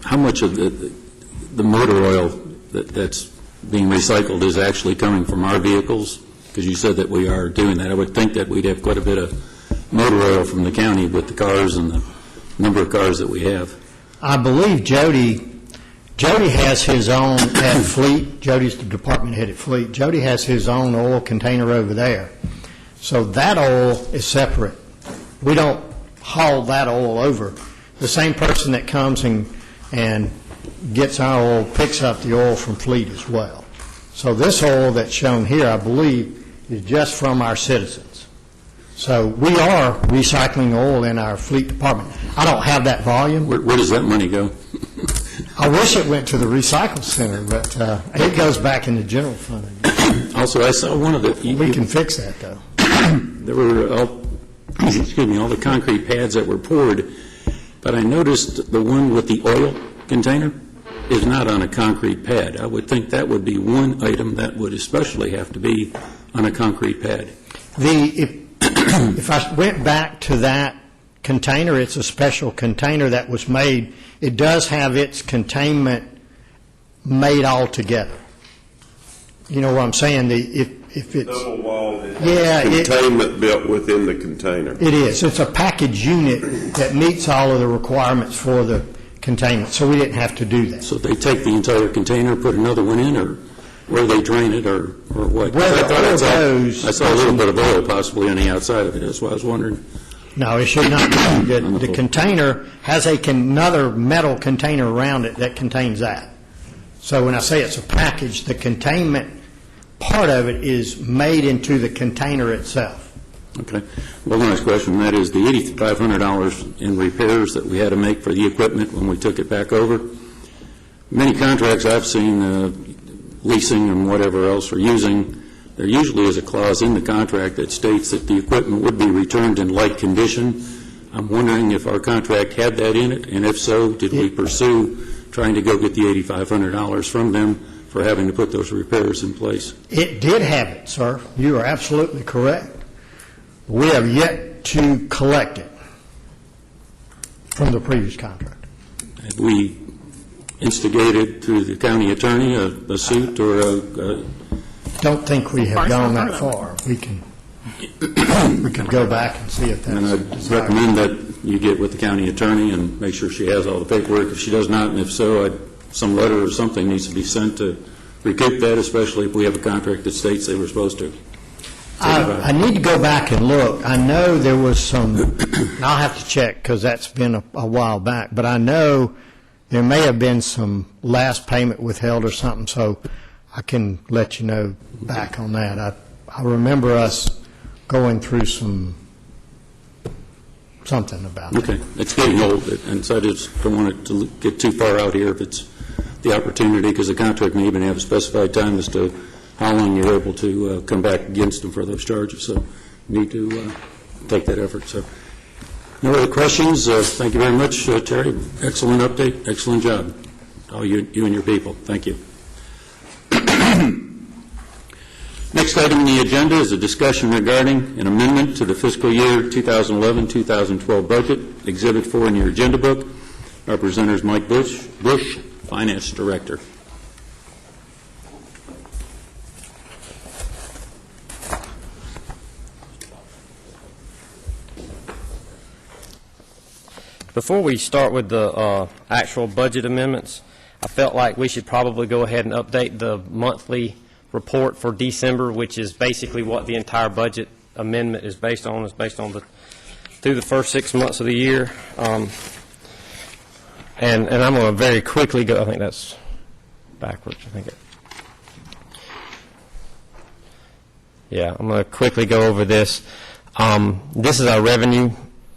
how much of the motor oil that's being recycled is actually coming from our vehicles? Because you said that we are doing that. I would think that we'd have quite a bit of motor oil from the county with the cars and the number of cars that we have. I believe Jody has his own at Fleet. Jody's the department head at Fleet. Jody has his own oil container over there. So that oil is separate. We don't haul that oil over. The same person that comes and gets our oil picks up the oil from Fleet as well. So this oil that's shown here, I believe, is just from our citizens. So we are recycling oil in our Fleet department. I don't have that volume. Where does that money go? I wish it went to the recycle center, but it goes back in the general fund. Also, I saw one of the... We can fix that, though. There were all the concrete pads that were poured, but I noticed the one with the oil container is not on a concrete pad. I would think that would be one item that would especially have to be on a concrete pad. If I went back to that container, it's a special container that was made. It does have its containment made all together. You know what I'm saying? If it's double wall, containment built within the container. It is. It's a package unit that meets all of the requirements for the containment, so we didn't have to do that. So they take the entire container, put another one in, or where they drain it, or what? Where the oil goes. I saw a little bit of oil possibly on the outside of it. That's why I was wondering. No, it should not be. The container has another metal container around it that contains that. So when I say it's a package, the containment part of it is made into the container itself. Okay. Well, the next question, that is the $8,500 in repairs that we had to make for the equipment when we took it back over. Many contracts I've seen, leasing and whatever else we're using, there usually is a clause in the contract that states that the equipment would be returned in like condition. I'm wondering if our contract had that in it, and if so, did we pursue trying to go get the $8,500 from them for having to put those repairs in place? It did have it, sir. You are absolutely correct. We have yet to collect it from the previous contract. Have we instigated through the county attorney a suit or a... Don't think we have gone that far. We can go back and see if that's... And I'd recommend that you get with the county attorney and make sure she has all the paperwork. If she does not, and if so, some letter or something needs to be sent to recoup that, especially if we have a contract that states they were supposed to. I need to go back and look. I know there was some, and I'll have to check because that's been a while back, but I know there may have been some last payment withheld or something, so I can let you know back on that. I remember us going through something about it. Okay, it's getting old, and so I just don't want it to get too far out here if it's the opportunity, because the contract may even have a specified time as to how long you're able to come back against them for those charges. So you need to take that effort. So no other questions. Thank you very much, Terry. Excellent update. Excellent job. All you and your people. Thank you. Next item on the agenda is a discussion regarding an amendment to the fiscal year 2011-2012 budget, Exhibit 4 in your agenda book. Our presenter is Mike Bush, Finance Director. Before we start with the actual budget amendments, I felt like we should probably go ahead and update the monthly report for December, which is basically what the entire budget amendment is based on. It's based on through the first 6 months of the year. And I'm going to very quickly go. I think that's backwards. I'm going to quickly go over this. This is our revenue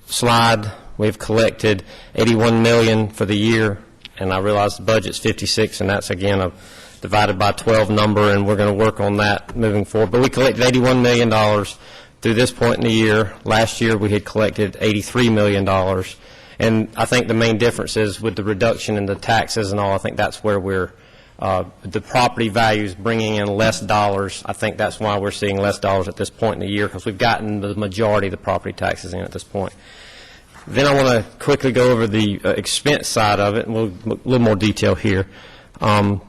slide. We've collected $81 million for the year, and I realize the budget's 56, and that's again a divided by 12 number, and we're going to work on that moving forward. But we collected $81 million through this point in the year. Last year we had collected $83 million. And I think the main difference is with the reduction in the taxes and all, I think that's where we're, the property values bringing in less dollars. I think that's why we're seeing less dollars at this point in the year, because we've gotten the majority of the property taxes in at this point. Then I want to quickly go over the expense side of it, and a little more detail here. The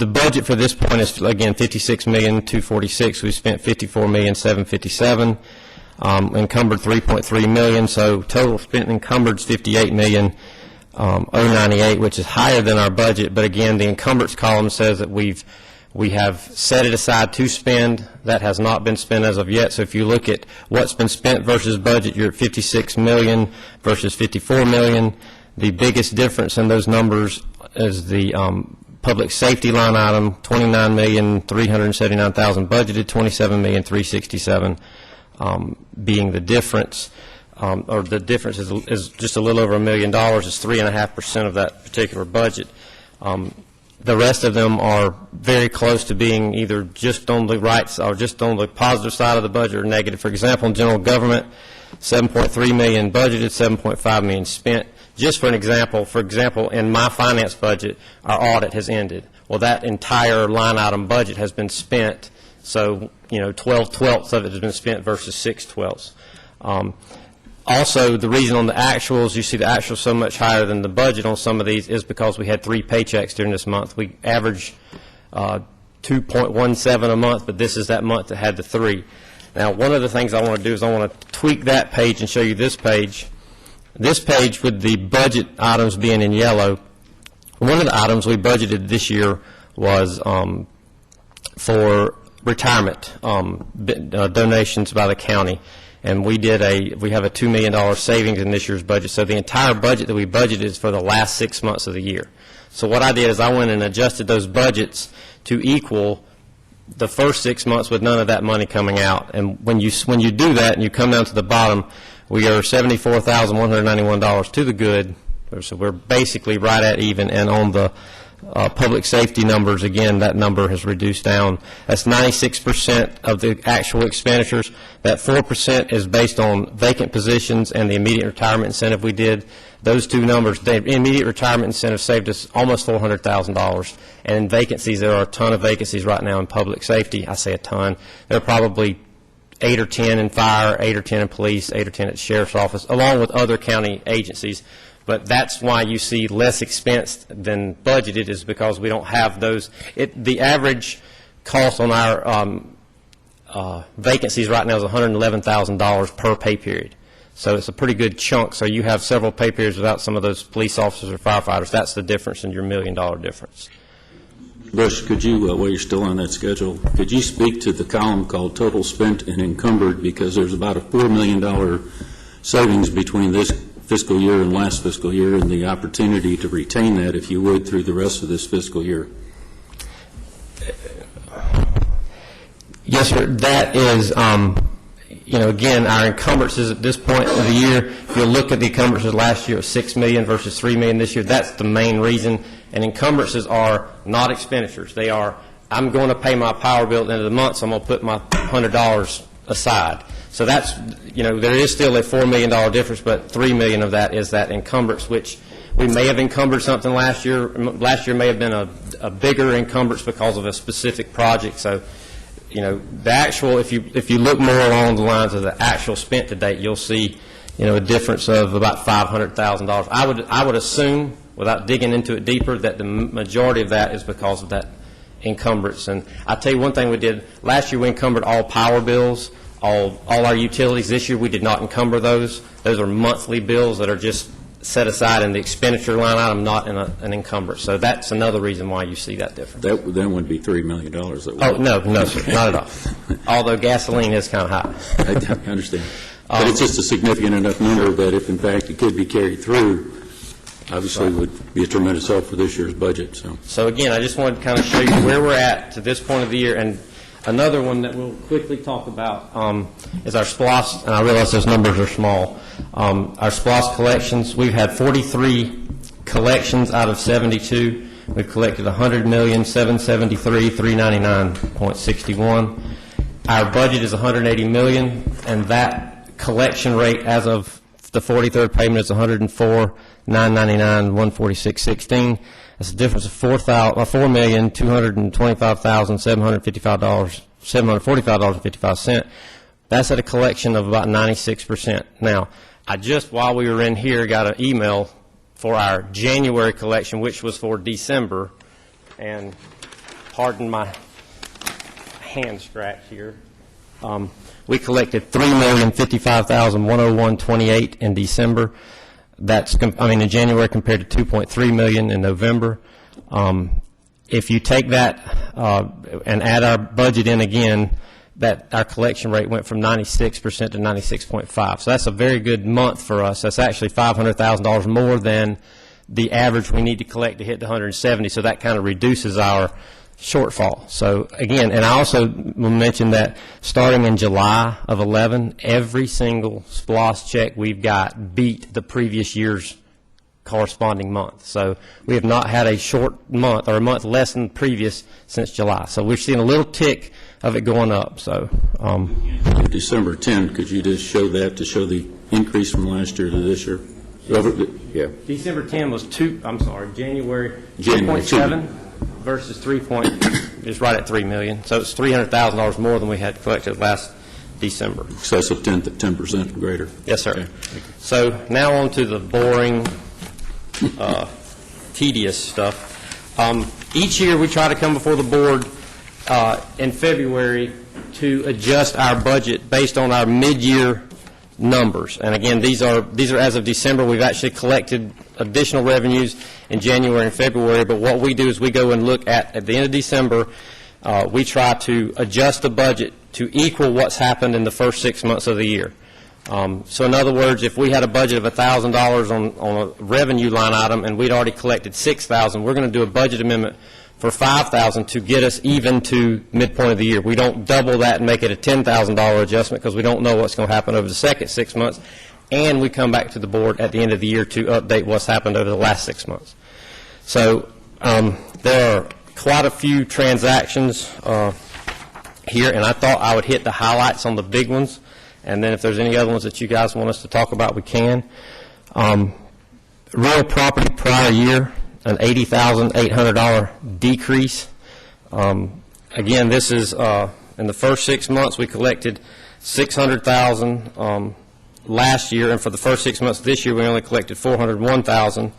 budget for this point is, again, $56,246,000. We spent $54,757,000. Encumbered $3.3 million. So total spent encumbered is $58,098,000, which is higher than our budget. But again, the encumbrance column says that we have set it aside to spend. That has not been spent as of yet. So if you look at what's been spent versus budget, you're at $56 million versus $54 million. The biggest difference in those numbers is the public safety line item, $29,379,000 budgeted, $27,367,000 being the difference, or the difference is just a little over $1 million. It's 3.5% of that particular budget. The rest of them are very close to being either just on the right or just on the positive side of the budget or negative. For example, in general government, $7.3 million budgeted, $7.5 million spent. Just for example, in my finance budget, our audit has ended. Well, that entire line item budget has been spent, so 12/12 of it has been spent versus 6/12. Also, the reason on the actuals, you see the actuals so much higher than the budget on some of these is because we had 3 paychecks during this month. We average 2.17 a month, but this is that month that had the 3. Now, one of the things I want to do is I want to tweak that page and show you this page. This page with the budget items being in yellow, one of the items we budgeted this year was for retirement donations by the county. And we have a $2 million savings in this year's budget. So the entire budget that we budgeted is for the last 6 months of the year. So what I did is I went and adjusted those budgets to equal the first 6 months with none of that money coming out. And when you do that and you come down to the bottom, we are $74,191 to the good. So we're basically right at even. And on the public safety numbers, again, that number has reduced down. That's 96% of the actual expenditures. That 4% is based on vacant positions and the immediate retirement incentive we did. Those two numbers, the immediate retirement incentive saved us almost $400,000. And in vacancies, there are a ton of vacancies right now in public safety. I say a ton. There are probably 8 or 10 in fire, 8 or 10 in police, 8 or 10 at the sheriff's office, along with other county agencies. But that's why you see less expense than budgeted, is because we don't have those. The average cost on our vacancies right now is $111,000 per pay period. So it's a pretty good chunk. So you have several pay periods without some of those police officers or firefighters. That's the difference in your $1 million difference. Bush, could you, while you're still on that schedule, could you speak to the column called total spent and encumbered, because there's about a $4 million savings between this fiscal year and last fiscal year, and the opportunity to retain that, if you would, through the rest of this fiscal year. Yes, sir. That is, again, our encumbrances at this point of the year, if you look at the encumbrances last year, it was $6 million versus $3 million this year. That's the main reason. And encumbrances are not expenditures. They are, I'm going to pay my power bill at the end of the month, so I'm going to put my $100 aside. So that's, there is still a $4 million difference, but $3 million of that is that encumbrance, which we may have encumbered something last year. Last year may have been a bigger encumbrance because of a specific project. So, the actual, if you look more along the lines of the actual spent to date, you'll see, a difference of about $500,000. I would assume, without digging into it deeper, that the majority of that is because of that encumbrance. And I'll tell you one thing we did. Last year we encumbered all power bills, all our utilities. This year we did not encumber those. Those are monthly bills that are just set aside in the expenditure line item, not in an encumbrance. So that's another reason why you see that difference. That then would be $3 million. No, sir, not at all. Although gasoline is kind of high. I understand. But it's just a significant enough number that if, in fact, it could be carried through, obviously would be a tremendous help for this year's budget. So again, I just wanted to kind of show you where we're at to this point of the year. And another one that we'll quickly talk about is our SPLOST, and I realize those numbers are small. Our SPLOST collections, we've had 43 collections out of 72. We've collected $100,773,399.61. Our budget is $180 million, and that collection rate as of the 43rd payment is $104,999,146.16. That's a difference of $4,225,745.55. That's at a collection of about 96%. Now, I just, while we were in here, got an email for our January collection, which was for December, and pardon my hand scratch here. We collected $3,055,101.28 in December. That's, in January compared to $2.3 million in November. If you take that and add our budget in again, that our collection rate went from 96% to 96.5. So that's a very good month for us. That's actually $500,000 more than the average we need to collect to hit the 170. So that kind of reduces our shortfall. So again, and I also will mention that starting in July of 11, every single SPLOST check we've got beat the previous year's corresponding month. So we have not had a short month or a month less than previous since July. So we're seeing a little tick of it going up. So December 10, could you just show that to show the increase from last year to this year? Yeah. December 10 was January 2.7 versus just right at $3 million. So it's $300,000 more than we had collected last December. Excess of 10% greater. Yes, sir. Okay. So now on to the boring, tedious stuff. Each year we try to come before the board in February to adjust our budget based on our mid-year numbers. And again, these are as of December. We've actually collected additional revenues in January and February, but what we do is we go and look at the end of December, we try to adjust the budget to equal what's happened in the first 6 months of the year. So in other words, if we had a budget of $1,000 on a revenue line item and we'd already collected $6,000, we're going to do a budget amendment for $5,000 to get us even to midpoint of the year. We don't double that and make it a $10,000 adjustment because we don't know what's going to happen over the second 6 months. And we come back to the board at the end of the year to update what's happened over the last 6 months. So there are quite a few transactions here, and I thought I would hit the highlights on the big ones, and then if there's any other ones that you guys want us to talk about, we can. Real property prior year, an $80,800 decrease. Again, this is in the first 6 months we collected $600,000 last year, and for the first 6 months this year we only collected $401,000.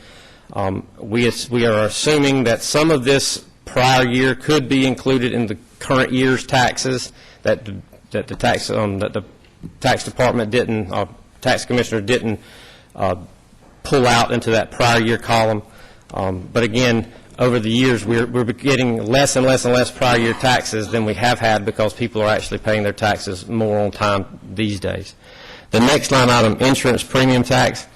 We are assuming that some of this prior year could be included in the current year's taxes that the tax department didn't, tax commissioner didn't pull out into that prior year column. But again, over the years, we're getting less and less and less prior year taxes than we have had because people are actually paying their taxes more on time these days. The next line item, insurance premium tax,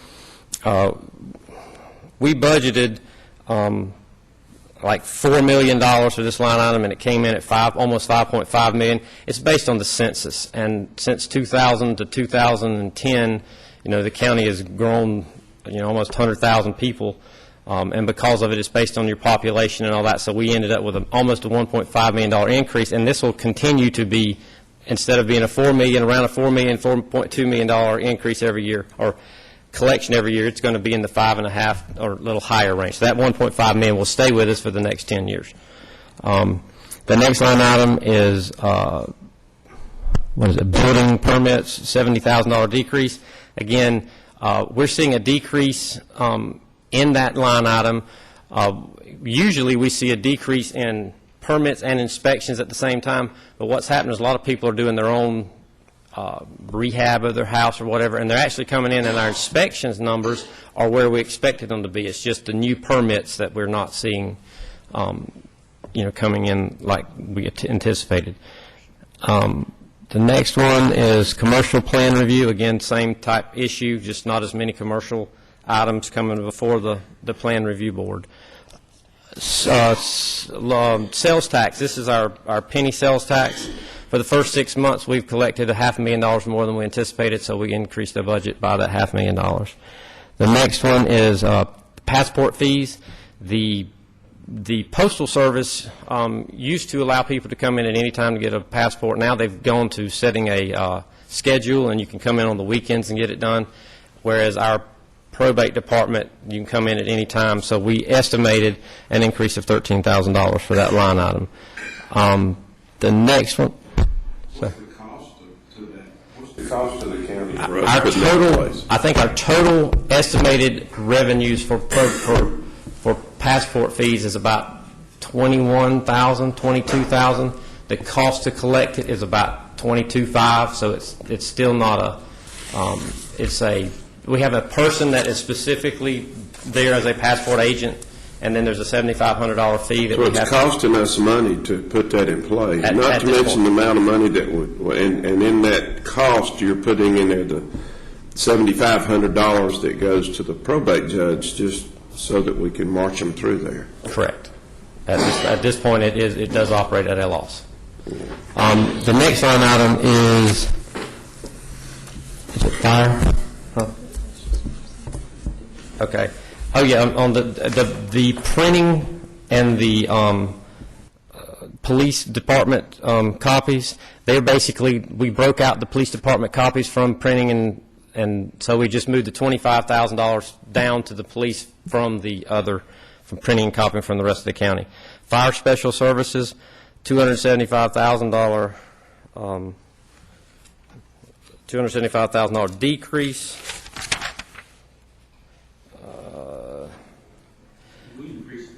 we budgeted like $4 million for this line item, and it came in at almost $5.5 million. It's based on the census, and since 2000 to 2010, the county has grown, almost 100,000 people, and because of it, it's based on your population and all that. So we ended up with almost a $1.5 million increase, and this will continue to be, instead of being a $4 million, around a $4 million, $4.2 million increase every year, or collection every year. It's going to be in the 5.5 or a little higher range. So that $1.5 million will stay with us for the next 10 years. The next line item is, building permits, $70,000 decrease. Again, we're seeing a decrease in that line item. Usually we see a decrease in permits and inspections at the same time, but what's happened is a lot of people are doing their own rehab of their house or whatever, and they're actually coming in, and our inspections numbers are where we expected them to be. It's just the new permits that we're not seeing, coming in like we anticipated. The next one is commercial plan review. Again, same type issue, just not as many commercial items coming before the plan review board. Sales tax. This is our penny sales tax. For the first 6 months, we've collected $500,000 more than we anticipated, so we increased the budget by that $500,000. The next one is passport fees. The Postal Service used to allow people to come in at any time to get a passport. Now they've gone to setting a schedule, and you can come in on the weekends and get it done, whereas our probate department, you can come in at any time. So we estimated an increase of $13,000 for that line item. The next one. What's the cost to that? What's the cost to the county for us Our putting that in place? I think our total estimated revenues for passport fees is about $21,000, $22,000. The cost to collect it is about $22,500. So it's still not we have a person that is specifically there as a passport agent, and then there's a $7,500 fee that so we it's have. Costing us money to put that in place, not to mention the amount of money that would, and in that cost, you're putting in there the $7,500 that goes to the probate judge just so that we can march them through there. Correct. At this point, it does operate at a loss. The next line item is it fire? Huh? Okay. Oh yeah, on the printing and the police department copies, they're basically, we broke out the police department copies from printing, and so we just moved the $25,000 down to the police from printing and copying from the rest of the county. Fire special services, $275,000 $275,000 decrease.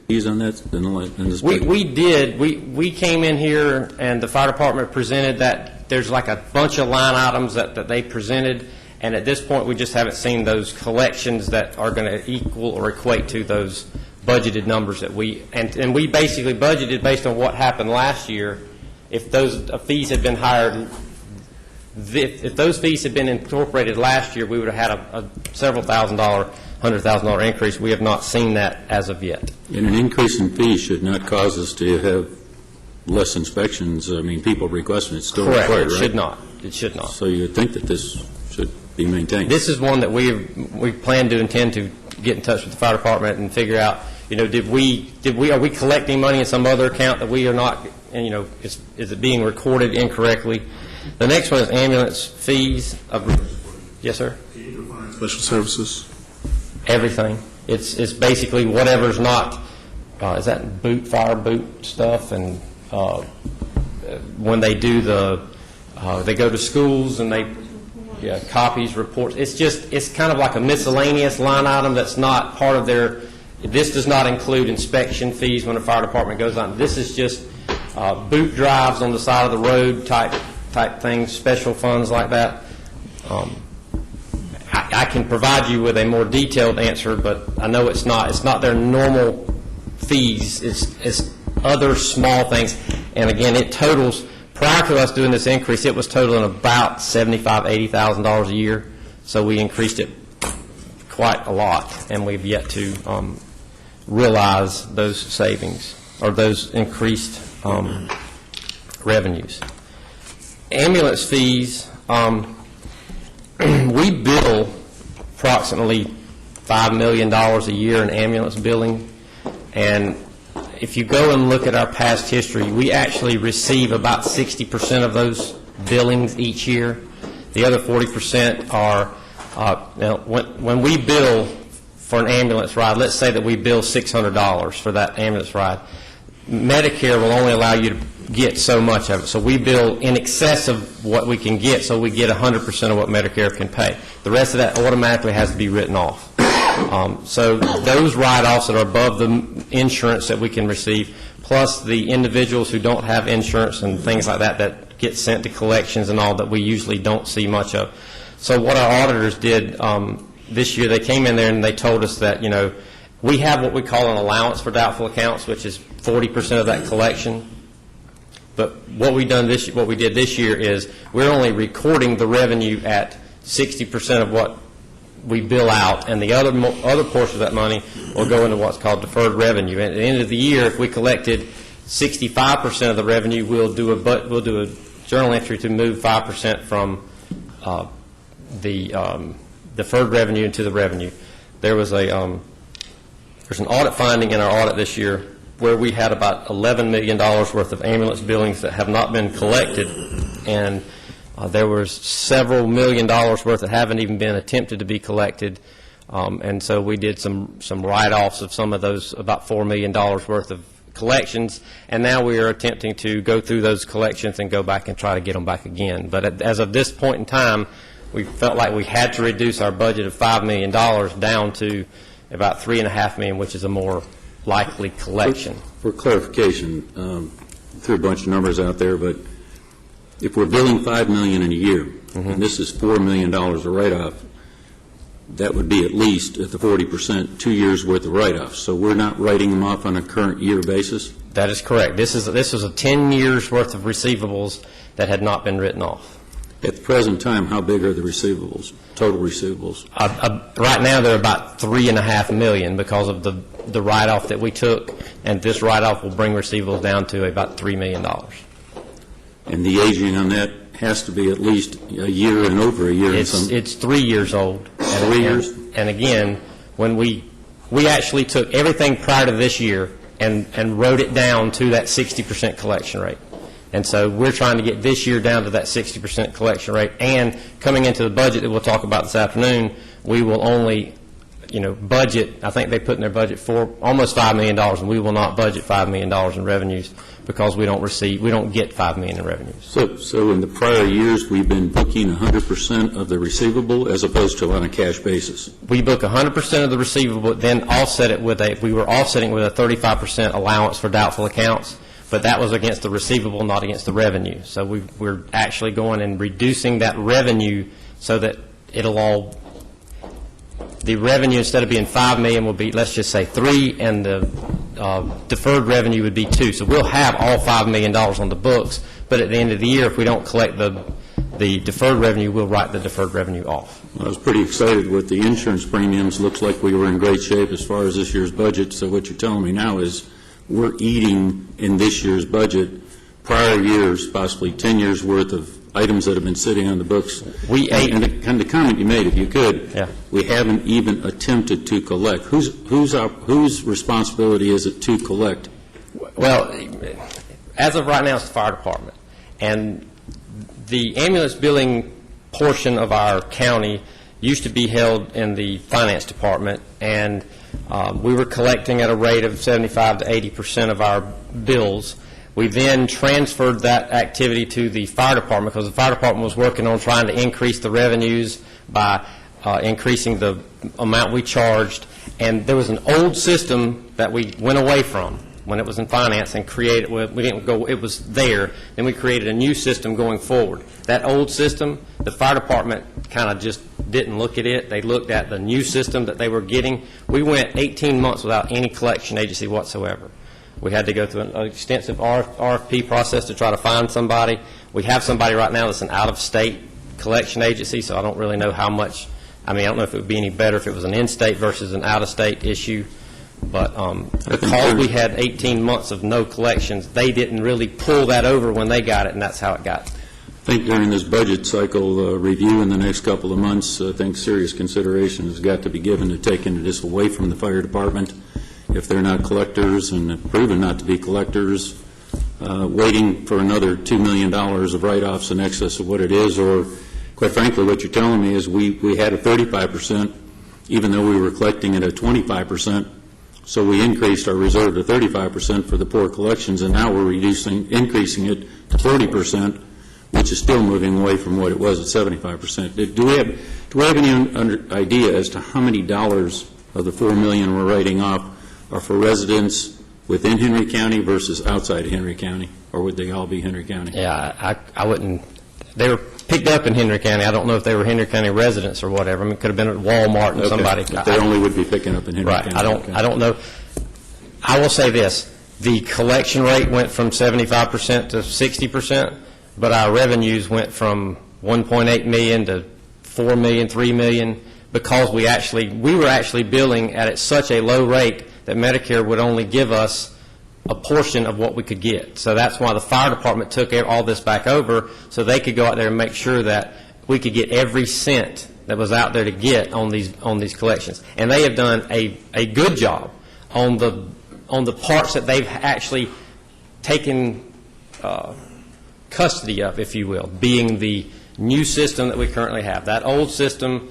Fees on that in this budget? We did. We came in here, and the fire department presented that there's like a bunch of line items that they presented, and at this point we just haven't seen those collections that are going to equal or equate to those budgeted numbers that and we basically budgeted based on what happened last year. If those fees had been hired, if those fees had been incorporated last year, we would have had a several $100,000 increase. We have not seen that as of yet. And an increase in fees should not cause us to have less inspections. I mean, people requesting it's still Correct. required, right? It should not. It should not. So you would think that this should be maintained. This is one that we intend to get in touch with the fire department and figure out, are we collecting money in some other account that we are not, and is it being recorded incorrectly? The next one is ambulance fees. Yes, sir. Can you define special services? Everything. It's basically whatever's not. Is that fire boot stuff? And when they do they go to schools and copies, reports. It's kind of like a miscellaneous line item that's not part of their. This does not include inspection fees when the fire department goes on. This is just boot drives on the side of the road type things, special funds like that. I can provide you with a more detailed answer, but I know it's not their normal fees, it's other small things. And again, it totals, prior to us doing this increase, it was totaling about $75,000, $80,000 a year. So we increased it quite a lot, and we've yet to realize those savings or those increased revenues. Ambulance fees, we bill approximately $5 million a year in ambulance billing, and if you go and look at our past history, we actually receive about 60% of those billings each year. The other 40% are, when we bill for an ambulance ride, let's say that we bill $600 for that ambulance ride, Medicare will only allow you to get so much of it. So we bill in excess of what we can get, so we get 100% of what Medicare can pay. The rest of that automatically has to be written off. So those write-offs that are above the insurance that we can receive, plus the individuals who don't have insurance and things like that that get sent to collections and all that we usually don't see much of. So what our auditors did this year, they came in there and they told us that, you know, we have what we call an allowance for doubtful accounts, which is 40% of that collection. But what we did this year is we're only recording the revenue at 60% of what we bill out, and the other portion of that money will go into what's called deferred revenue. And at the end of the year, if we collected 65% of the revenue, we'll do a journal entry to move 5% from the deferred revenue into the revenue. There's an audit finding in our audit this year where we had about $11 million worth of ambulance billings that have not been collected, and there was several $1 million worth that haven't even been attempted to be collected, and so we did some write-offs of some of those, about $4 million worth of collections, and now we are attempting to go through those collections and go back and try to get them back again. But as of this point in time, we felt like we had to reduce our budget of $5 million down to about $3.5 million, which is a more likely collection. For clarification, threw a bunch of numbers out there, but if we're billing $5 million in a year, and this is $4 million of write-off, that would be at least at the 40%, 2 years worth of write-offs. So we're not writing them off on a current year basis? That is correct. This was a 10 years worth of receivables that had not been written off. At the present time, how big are the receivables, total receivables? Right now, they're about $3.5 million because of the write-off that we took, and this write-off will bring receivables down to about $3 million. And the aging on that has to be at least a year and over a year. It's 3 years old. 3 years? And again, when we actually took everything prior to this year and wrote it down to that 60% collection rate. And so we're trying to get this year down to that 60% collection rate. And coming into the budget that we'll talk about this afternoon, we will only, budget, I think they put in their budget for almost $5 million, and we will not budget $5 million in revenues because we don't get $5 million in revenues. So in the prior years, we've been booking 100% of the receivable as opposed to on a cash basis? We book 100% of the receivable, then we were offsetting with a 35% allowance for doubtful accounts. But that was against the receivable, not against the revenue. So we're actually going and reducing that revenue so that the revenue, instead of being $5 million, will be, let's just say, $3 million, and the deferred revenue would be $2 million. So we'll have all $5 million on the books, but at the end of the year, if we don't collect the deferred revenue, we'll write the deferred revenue off. Well, I was pretty excited with the insurance premiums. Looks like we were in great shape as far as this year's budget. So what you're telling me now is we're eating in this year's budget prior years, possibly 10 years worth of items that have been sitting on the books. And the comment you made, if you could, we haven't even attempted to collect. Whose responsibility is it to collect? Well, as of right now, it's the fire department. And the ambulance billing portion of our county used to be held in the finance department, and we were collecting at a rate of 75 to 80% of our bills. We then transferred that activity to the fire department because the fire department was working on trying to increase the revenues by increasing the amount we charged. And there was an old system that we went away from when it was in finance and created, we didn't go, it was there. Then we created a new system going forward. That old system, the fire department kind of just didn't look at it. They looked at the new system that they were getting. We went 18 months without any collection agency whatsoever. We had to go through an extensive RFP process to try to find somebody. We have somebody right now that's an out-of-state collection agency, so I don't really know how much. I mean, I don't know if it would be any better if it was an in-state versus an out-of-state issue. But because we had 18 months of no collections, they didn't really pull that over when they got it, and that's how it got. I think during this budget cycle review in the next couple of months, I think serious consideration has got to be given to taking this away from the fire department. If they're not collectors and have proven not to be collectors, waiting for another $2 million of write-offs in excess of what it is, or quite frankly, what you're telling me is we had a 35%, even though we were collecting it at 25%. So we increased our reserve to 35% for the poor collections, and now we're increasing it to 40%, which is still moving away from what it was at 75%. Do we have any idea as to how many dollars of the $4 million we're writing off are for residents within Henry County versus outside of Henry County, or would they all be Henry County? Yeah, I wouldn't. They were picked up in Henry County. I don't know if they were Henry County residents or whatever. I mean, it could have been at Walmart and somebody. They only would be picking up in Henry County. I don't know. I will say this. The collection rate went from 75% to 60%, but our revenues went from $1.8 million to $4 million, $3 million, because we were actually billing at such a low rate that Medicare would only give us a portion of what we could get. So that's why the fire department took all this back over, so they could go out there and make sure that we could get every cent that was out there to get on these collections. And they have done a good job on the parts that they've actually taken custody of, if you will, being the new system that we currently have. That old system,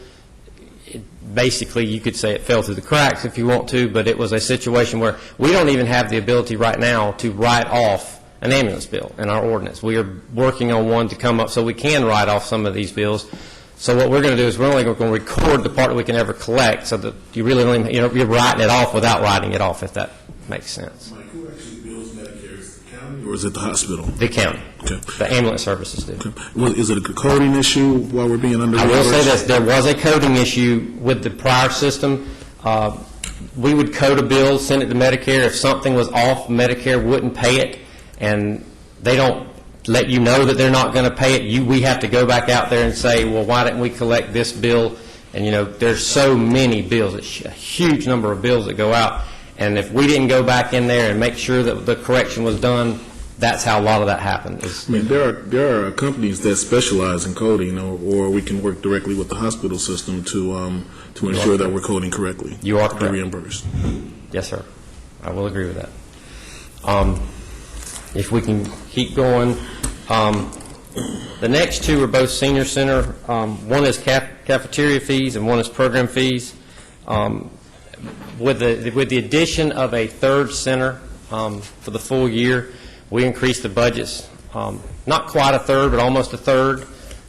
basically, you could say it fell through the cracks if you want to, but it was a situation where we don't even have the ability right now to write off an ambulance bill in our ordinance. We are working on one to come up so we can write off some of these bills. So what we're going to do is we're only going to record the part that we can ever collect, so that you really only, you're writing it off without writing it off, if that makes sense. Mike, who actually bills Medicare? Is it the county or is it the hospital? The county. Okay. The ambulance services do. Okay. Well, is it a coding issue while we're being under? I will say this: there was a coding issue with the prior system. We would code a bill, send it to Medicare. If something was off, Medicare wouldn't pay it, and they don't let you know that they're not going to pay it. We have to go back out there and say, well, why didn't we collect this bill? And, there's so many bills. It's a huge number of bills that go out. And if we didn't go back in there and make sure that the correction was done, that's how a lot of that happened. I mean, there are companies that specialize in coding, or we can work directly with the hospital system to ensure that we're coding correctly. You are correct. Reimbursed. Yes, sir. I will agree with that. If we can keep going, the next two are both senior center. One is cafeteria fees and one is program fees. With the addition of a third center for the full year, we increased the budgets, not quite a third, but almost a third,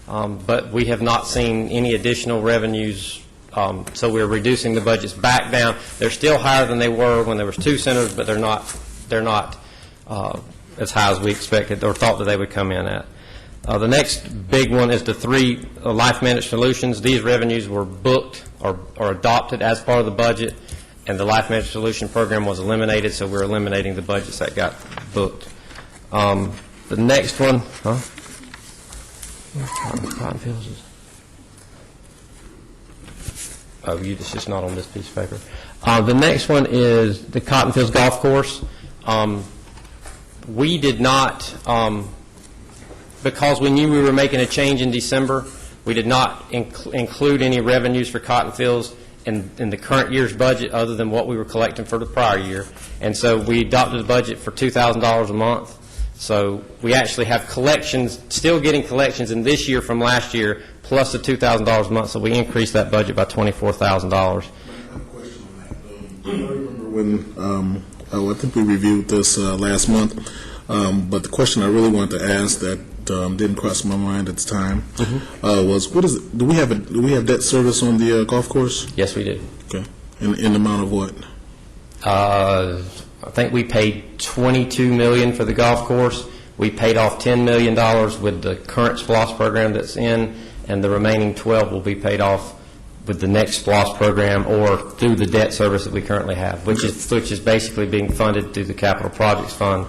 but we have not seen any additional revenues, so we're reducing the budgets back down. They're still higher than they were when there was two centers, but they're not as high as we expected or thought that they would come in at. The next big one is the three life managed solutions. These revenues were booked or adopted as part of the budget, and the life managed solution program was eliminated, so we're eliminating the budgets that got booked. The next one, it's just not on this piece of paper. The next one is the Cotton Fields Golf Course. We did not, because we knew we were making a change in December, we did not include any revenues for Cotton Fields in the current year's budget other than what we were collecting for the prior year. And so we adopted the budget for $2,000 a month. So we actually have collections, still getting collections in this year from last year, plus the $2,000 a month. So we increased that budget by $24,000. I have a question on that. I remember when, I think we reviewed this last month, but the question I really wanted to ask that didn't cross my mind at the time was, what is it? Do we have debt service on the golf course? Yes, we do. Okay. In the amount of what? I think we paid $22 million for the golf course. We paid off $10 million with the current SPLOST program that's in, and the remaining 12 will be paid off with the next SPLOST program or through the debt service that we currently have, which is basically being funded through the Capital Projects Fund.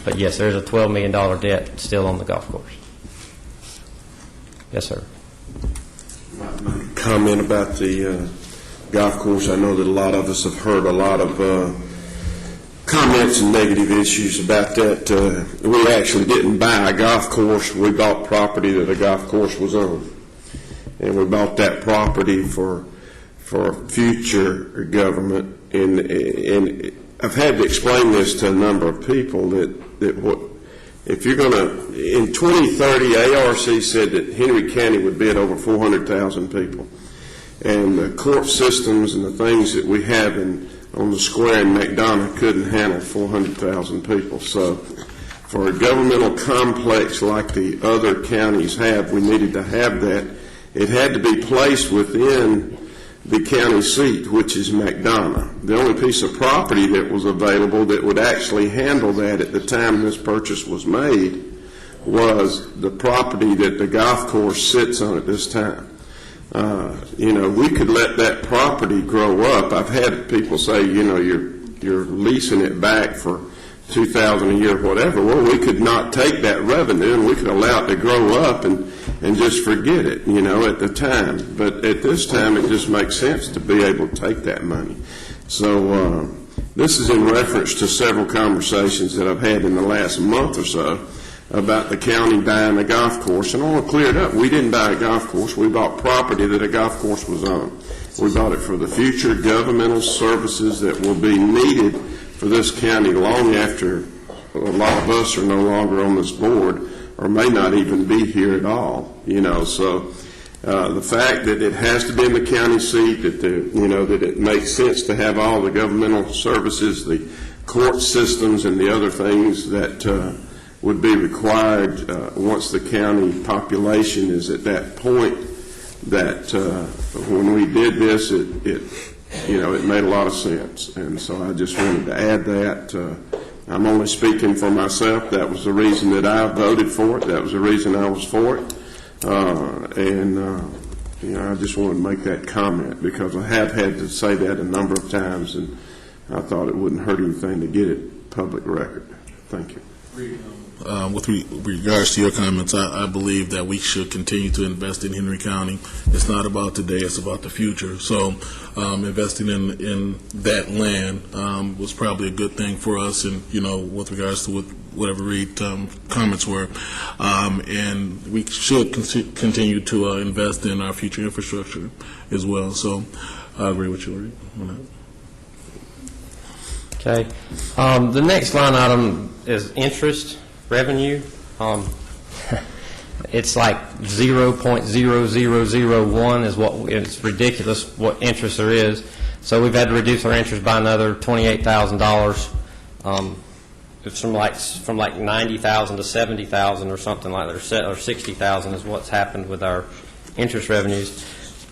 But yes, there's a $12 million debt still on the golf course. Yes, sir. Comment about the golf course. I know that a lot of us have heard a lot of comments and negative issues about that. We actually didn't buy a golf course. We bought property that a golf course was on. And we bought that property for future government. And I've had to explain this to a number of people that what if you're going to, in 2030, ARC said that Henry County would be at over 400,000 people. And the court systems and the things that we have on the square in McDonough couldn't handle 400,000 people. So for a governmental complex like the other counties have, we needed to have that. It had to be placed within the county seat, which is McDonough. The only piece of property that was available that would actually handle that at the time this purchase was made was the property that the golf course sits on at this time. We could let that property grow up. I've had people say, you're leasing it back for $2,000 a year, whatever. Well, we could not take that revenue and we could allow it to grow up and just forget it, at the time. But at this time, it just makes sense to be able to take that money. So this is in reference to several conversations that I've had in the last month or so about the county buying a golf course. And I want to clear it up. We didn't buy a golf course. We bought property that a golf course was on. We bought it for the future governmental services that will be needed for this county long after a lot of us are no longer on this board or may not even be here at all. So the fact that it has to be in the county seat, that it makes sense to have all the governmental services, the court systems, and the other things that would be required once the county population is at that point, that when we did this, it made a lot of sense. And so I just wanted to add that. I'm only speaking for myself. That was the reason that I voted for it. That was the reason I was for it. I just wanted to make that comment because I have had to say that a number of times, and I thought it wouldn't hurt anything to get it public record. Thank you. With regards to your comments, I believe that we should continue to invest in Henry County. It's not about today, it's about the future. So investing in that land was probably a good thing for us, and with regards to whatever Reed comments were. And we should continue to invest in our future infrastructure as well. So I agree with you, Reed, on that. Okay. The next line item is interest revenue. It's like 0.0001 is what it's ridiculous what interest there is. So we've had to reduce our interest by another $28,000. It's from like 90,000 to 70,000 or something like that, or 60,000 is what's happened with our interest revenues.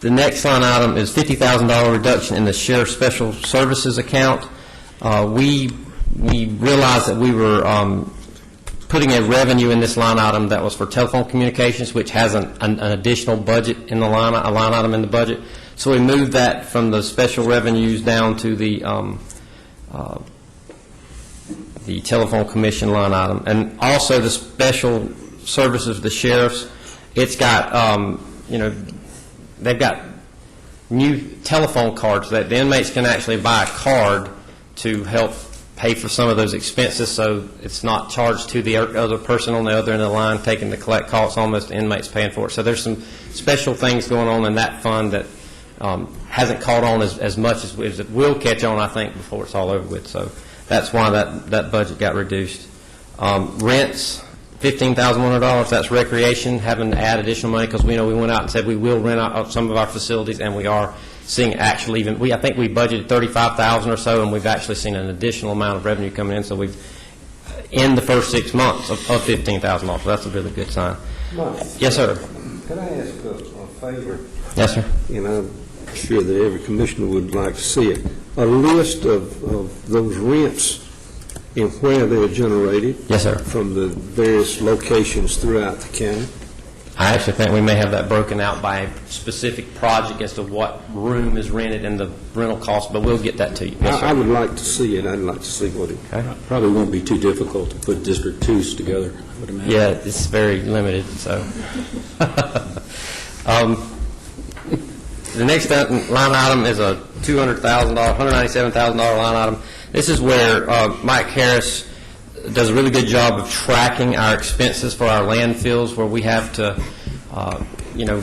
The next line item is $50,000 reduction in the Sheriff Special Services account. We realized that we were putting a revenue in this line item that was for telephone communications, which has an additional budget in the line item in the budget. So we moved that from the special revenues down to the telephone commission line item, and also the special services of the sheriffs. It's got they've got new telephone cards that the inmates can actually buy a card to help pay for some of those expenses, so it's not charged to the other person on the other end of the line taking the collect call. It's almost the inmates paying for it. So there's some special things going on in that fund that hasn't caught on as much as it will catch on, I think, before it's all over with. So that's why that budget got reduced. Rents, $15,100. That's recreation, having to add additional money because we went out and said we will rent out some of our facilities, and we are seeing actually I think we budgeted $35,000 or so, and we've actually seen an additional amount of revenue coming in. So we've in the first 6 months of $15,000. So that's a really good sign. Mike, yes, sir. Can I ask a favor? Yes, sir. And I'm sure that every commissioner would like to see it. A list of those rents and where they're generated. Yes, sir. From the various locations throughout the county. I actually think we may have that broken out by a specific project as to what room is rented and the rental cost, but we'll get that to you. Yes, sir. I would like to see it. I'd like to see what it... Probably won't be too difficult to put District 2s together, I would imagine. Yeah, it's very limited, so. The next line item is a $197,000 line item. This is where Mike Harris does a really good job of tracking our expenses for our landfills, where we have to,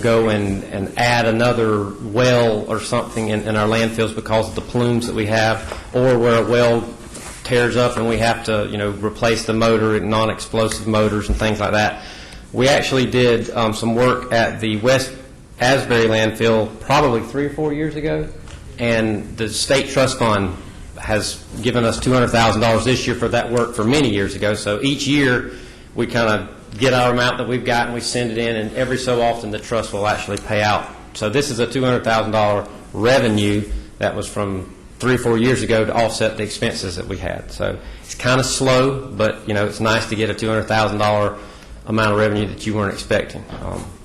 go and add another well or something in our landfills because of the plumes that we have, or where a well tears up and we have to, replace the motor and non-explosive motors and things like that. We actually did some work at the West Asbury landfill probably 3 or 4 years ago, and the state trust fund has given us $200,000 this year for that work for many years ago. So each year we kind of get our amount that we've got and we send it in, and every so often the trust will actually pay out. So this is a $200,000 revenue that was from 3 or 4 years ago to offset the expenses that we had. So it's kind of slow, but it's nice to get a $200,000 amount of revenue that you weren't expecting.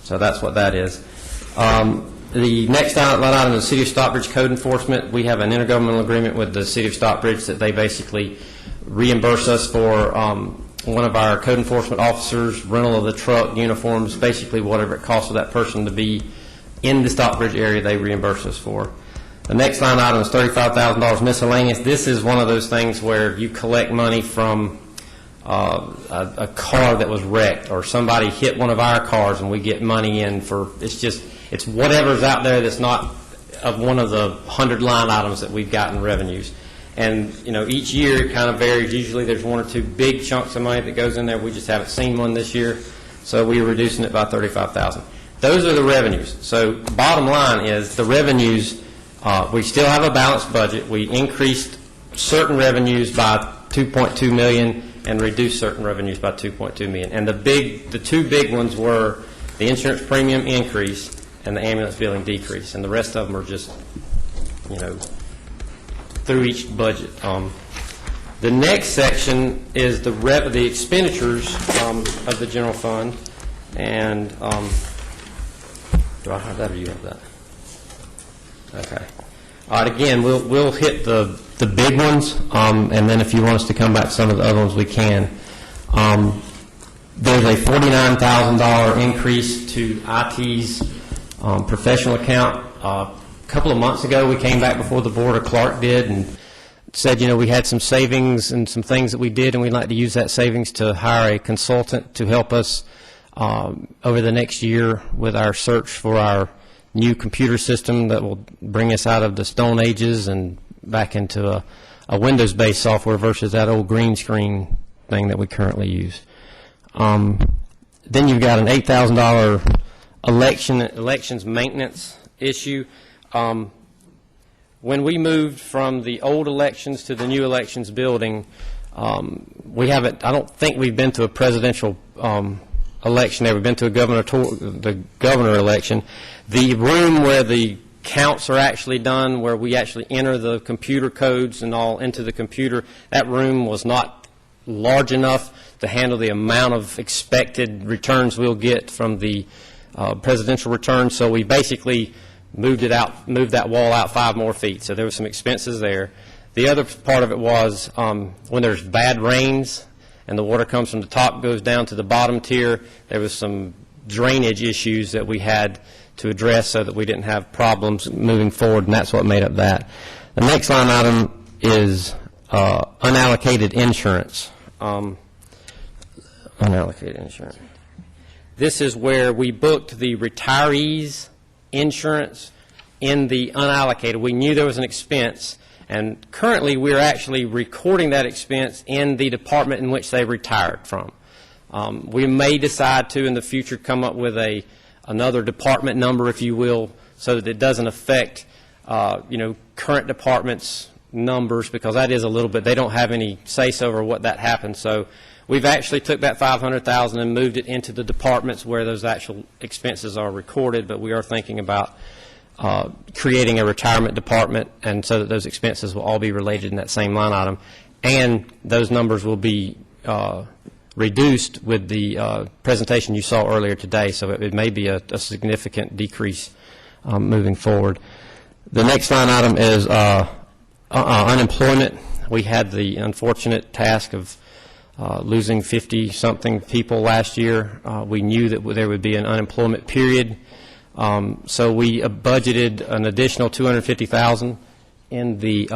So that's what that is. The next line item is the City of Stockbridge Code Enforcement. We have an intergovernmental agreement with the City of Stockbridge that they basically reimburse us for one of our code enforcement officers, rental of the truck, uniforms, basically whatever it costs for that person to be in the Stockbridge area, they reimburse us for. The next line item is $35,000 miscellaneous. This is one of those things where you collect money from a car that was wrecked, or somebody hit one of our cars and we get money in for, it's whatever's out there that's not of one of the 100 line items that we've got in revenues. And, each year it kind of varies. Usually there's 1 or 2 big chunks of money that goes in there. We just haven't seen one this year, so we're reducing it by $35,000. Those are the revenues. So bottom line is the revenues, we still have a balanced budget. We increased certain revenues by $2.2 million and reduced certain revenues by $2.2 million. And the 2 big ones were the insurance premium increase and the ambulance billing decrease, and the rest of them are just, through each budget. The next section is the expenditures of the general fund, and do I have that or you have that? Okay. All right. Again, we'll hit the big ones, and then if you want us to come back to some of the other ones, we can. There's a $49,000 increase to IT's professional account. A couple of months ago, we came back before the board, or Clark did, and said, we had some savings and some things that we did, and we'd like to use that savings to hire a consultant to help us over the next year with our search for our new computer system that will bring us out of the Stone Ages and back into a Windows-based software versus that old green screen thing that we currently use. Then you've got an $8,000 elections maintenance issue. When we moved from the old elections to the new elections building, I don't think we've been to a presidential election there. We've been to the governor election. The room where the counts are actually done, where we actually enter the computer codes and all into the computer, that room was not large enough to handle the amount of expected returns we'll get from the presidential return. So we basically moved that wall out 5 more feet. So there were some expenses there. The other part of it was when there's bad rains and the water comes from the top, goes down to the bottom tier, there was some drainage issues that we had to address so that we didn't have problems moving forward, and that's what made up that. The next line item is unallocated insurance. Unallocated insurance. This is where we booked the retirees' insurance in the unallocated. We knew there was an expense, and currently we're actually recording that expense in the department in which they retired from. We may decide to, in the future, come up with another department number, if you will, so that it doesn't affect, current departments' numbers, because that is a little bit, they don't have any say-so over what that happens. So we've actually took that $500,000 and moved it into the departments where those actual expenses are recorded, but we are thinking about creating a retirement department, and so that those expenses will all be related in that same line item, and those numbers will be reduced with the presentation you saw earlier today, so it may be a significant decrease moving forward. The next line item is unemployment. We had the unfortunate task of losing 50-something people last year. We knew that there would be an unemployment period, so we budgeted an additional $250,000 in the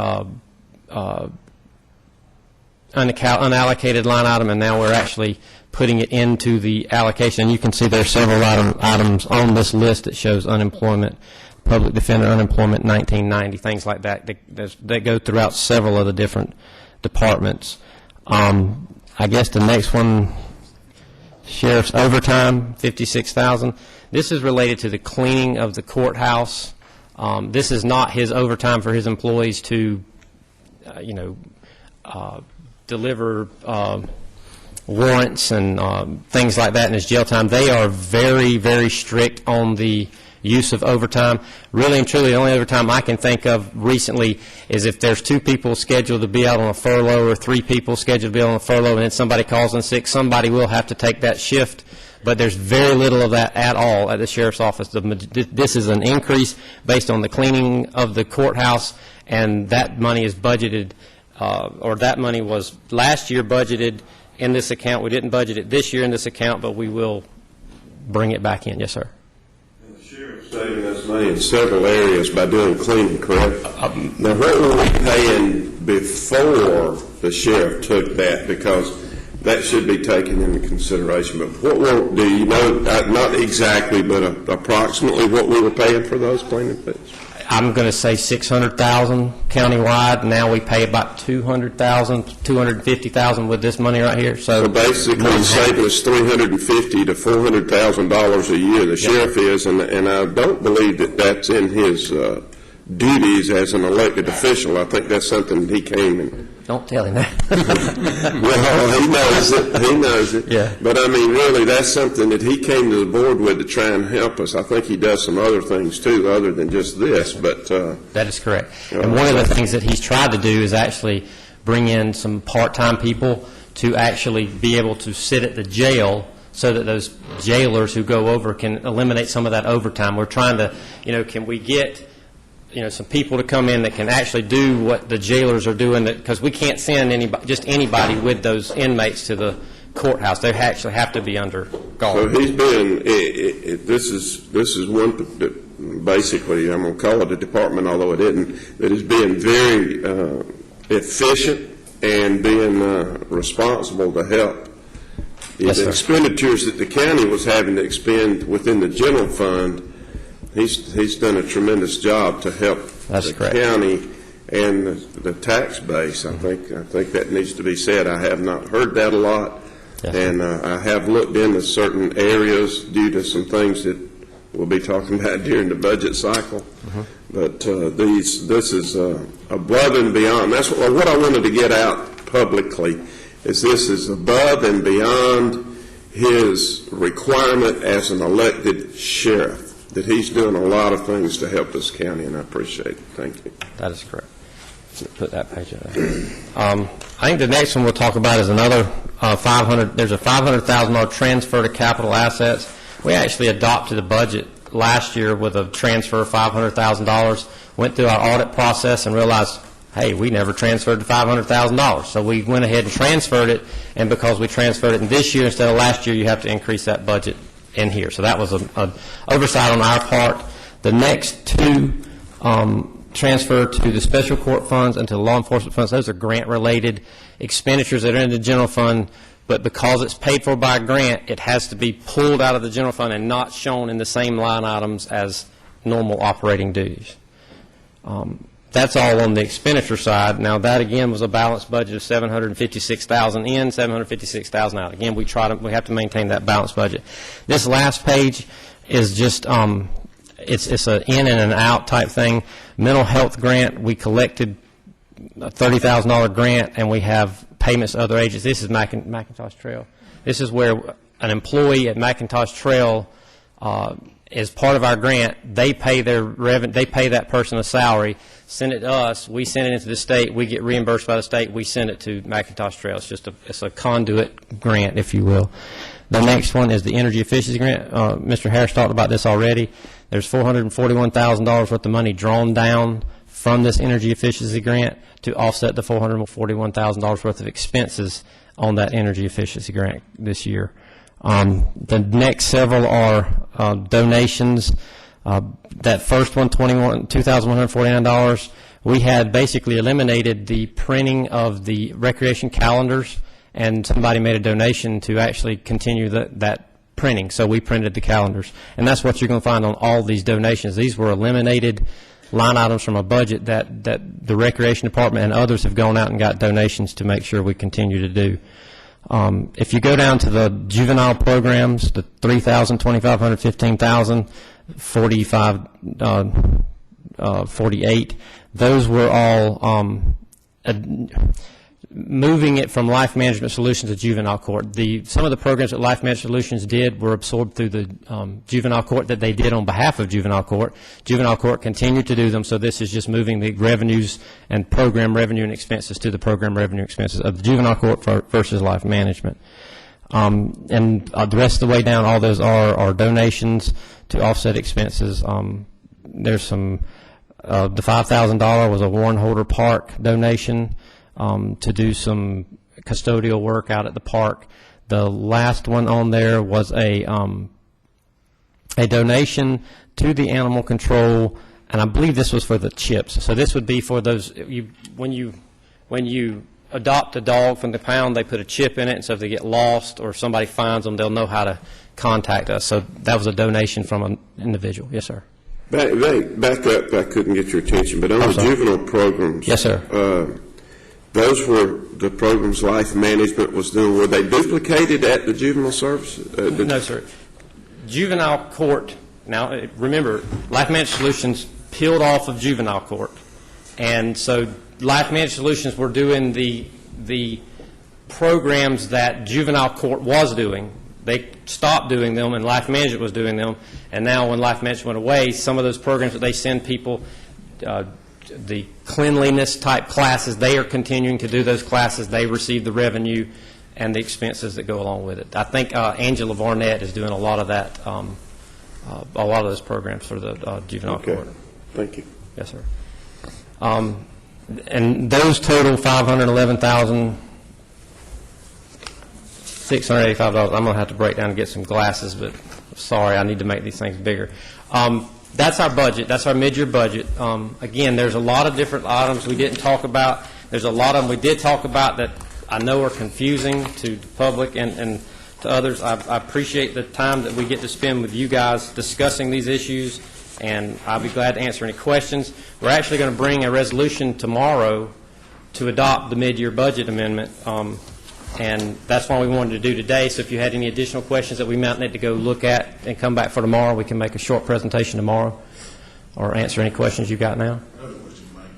unallocated line item, and now we're actually putting it into the allocation. And you can see there are several items on this list that shows unemployment, public defender unemployment, 1990, things like that that go throughout several of the different departments. I guess the next one, sheriff's overtime, $56,000. This is related to the cleaning of the courthouse. This is not his overtime for his employees to, deliver warrants and things like that in his jail time. They are very, very strict on the use of overtime. Really and truly, the only overtime I can think of recently is if there's 2 people scheduled to be out on a furlough or 3 people scheduled to be on a furlough and then somebody calls in sick, somebody will have to take that shift. But there's very little of that at all at the sheriff's office. This is an increase based on the cleaning of the courthouse, and that money is budgeted, or that money was last year budgeted in this account. We didn't budget it this year in this account, but we will bring it back in. Yes, sir. And the sheriff's saving us money in several areas by doing cleaning, correct? Now, what were we paying before the sheriff took that? Because that should be taken into consideration. But do you know, not exactly, but approximately what we were paying for those cleaning fees? I'm going to say $600,000 countywide. Now we pay about $200,000, $250,000 with this money right here. So basically, saving us $350,000 to $400,000 a year. The sheriff is, and I don't believe that that's in his duties as an elected official. I think that's something he came and. Don't tell him that. Well, he knows it. He knows it. Yeah. But, I mean, really, that's something that he came to the board with to try and help us. I think he does some other things, too, other than just this. But that is correct. And one of the things that he's tried to do is actually bring in some part-time people to actually be able to sit at the jail so that those jailers who go over can eliminate some of that overtime. We're trying to, can we get some people to come in that can actually do what the jailers are doing, because we can't send anybody with those inmates to the courthouse. They actually have to be under guard. So he's been, this is one that basically, I'm going to call it a department, although it isn't, that is being very efficient and being responsible to help. Yes, the expenditures that the county was having to expend within the general fund, he's done a tremendous job to help the county and the tax base. I think that needs to be said. I have not heard that a lot, and I have looked into certain areas due to some things that we'll be talking about during the budget cycle. But this is above and beyond. That's what I wanted to get out publicly. This is above and beyond his requirement as an elected sheriff. That he's doing a lot of things to help this county, and I appreciate it. Thank you. That is correct. Put that page in there. I think the next one we'll talk about is another there's a $500,000 transfer to capital assets. We actually adopted a budget last year with a transfer of $500,000, went through our audit process and realized, hey, we never transferred the $500,000. So we went ahead and transferred it, and because we transferred it in this year instead of last year, you have to increase that budget in here. So that was an oversight on our part. The next two transfer to the special court funds and to the law enforcement funds. Those are grant-related expenditures that are in the general fund, but because it's paid for by a grant, it has to be pulled out of the general fund and not shown in the same line items as normal operating duties. That's all on the expenditure side. Now, that, again, was a balanced budget of $756,000 in, $756,000 out. Again, we have to maintain that balanced budget. This last page is just it's an in and an out type thing. Mental health grant, we collected a $30,000 grant, and we have payments to other agencies. This is McIntosh Trail. This is where an employee at McIntosh Trail as part of our grant, they pay they pay that person a salary, send it to us, we send it into the state, we get reimbursed by the state, we send it to McIntosh Trail. It's a conduit grant, if you will. The next one is the energy efficiency grant. Mr. Harris talked about this already. There's $441,000 worth of money drawn down from this energy efficiency grant to offset the $441,000 worth of expenses on that energy efficiency grant this year. The next several are donations. That first one, $2,149, we had basically eliminated the printing of the recreation calendars, and somebody made a donation to actually continue that printing. So we printed the calendars. And that's what you're going to find on all these donations. These were eliminated line items from a budget that the Recreation Department and others have gone out and got donations to make sure we continue to do. If you go down to the juvenile programs, the $3,000, $2,500, $15,000, $48, those were all moving it from Life Management Solutions to Juvenile Court. Some of the programs that Life Management Solutions did were absorbed through the Juvenile Court that they did on behalf of Juvenile Court. Juvenile Court continued to do them, so this is just moving the revenues and program revenue and expenses to the program revenue expenses of the Juvenile Court versus Life Management. And the rest of the way down, all those are donations to offset expenses. There's some, the $5,000 was a Warren Holder Park donation to do some custodial work out at the park. The last one on there was a donation to the animal control, and I believe this was for the chips. So this would be for those, when you adopt a dog from the pound, they put a chip in it, and so if they get lost or somebody finds them, they'll know how to contact us. So that was a donation from an individual. Yes, sir. Back up, I couldn't get your attention, but on the juvenile programs. Yes, sir. Those were the programs Life Management was doing. Were they duplicated at the juvenile services? No, sir. Juvenile court, now remember, Life Management Solutions peeled off of juvenile court. And so Life Management Solutions were doing the programs that juvenile court was doing. They stopped doing them, and Life Management was doing them. And now when Life Management went away, some of those programs that they send people, the cleanliness type classes, they are continuing to do those classes. They receive the revenue and the expenses that go along with it. I think Angela Varnett is doing a lot of that, a lot of those programs for the juvenile court. Thank you. Yes, sir. And those total $511,685. I'm going to have to break down and get some glasses, but sorry, I need to make these things bigger. That's our budget. That's our mid-year budget. Again, there's a lot of different items we didn't talk about. There's a lot of them we did talk about that I know are confusing to the public and to others. I appreciate the time that we get to spend with you guys discussing these issues, and I'll be glad to answer any questions. We're actually going to bring a resolution tomorrow to adopt the mid-year budget amendment, and that's what we wanted to do today. So if you had any additional questions that we might need to go look at and come back for tomorrow, we can make a short presentation tomorrow or answer any questions you've got now.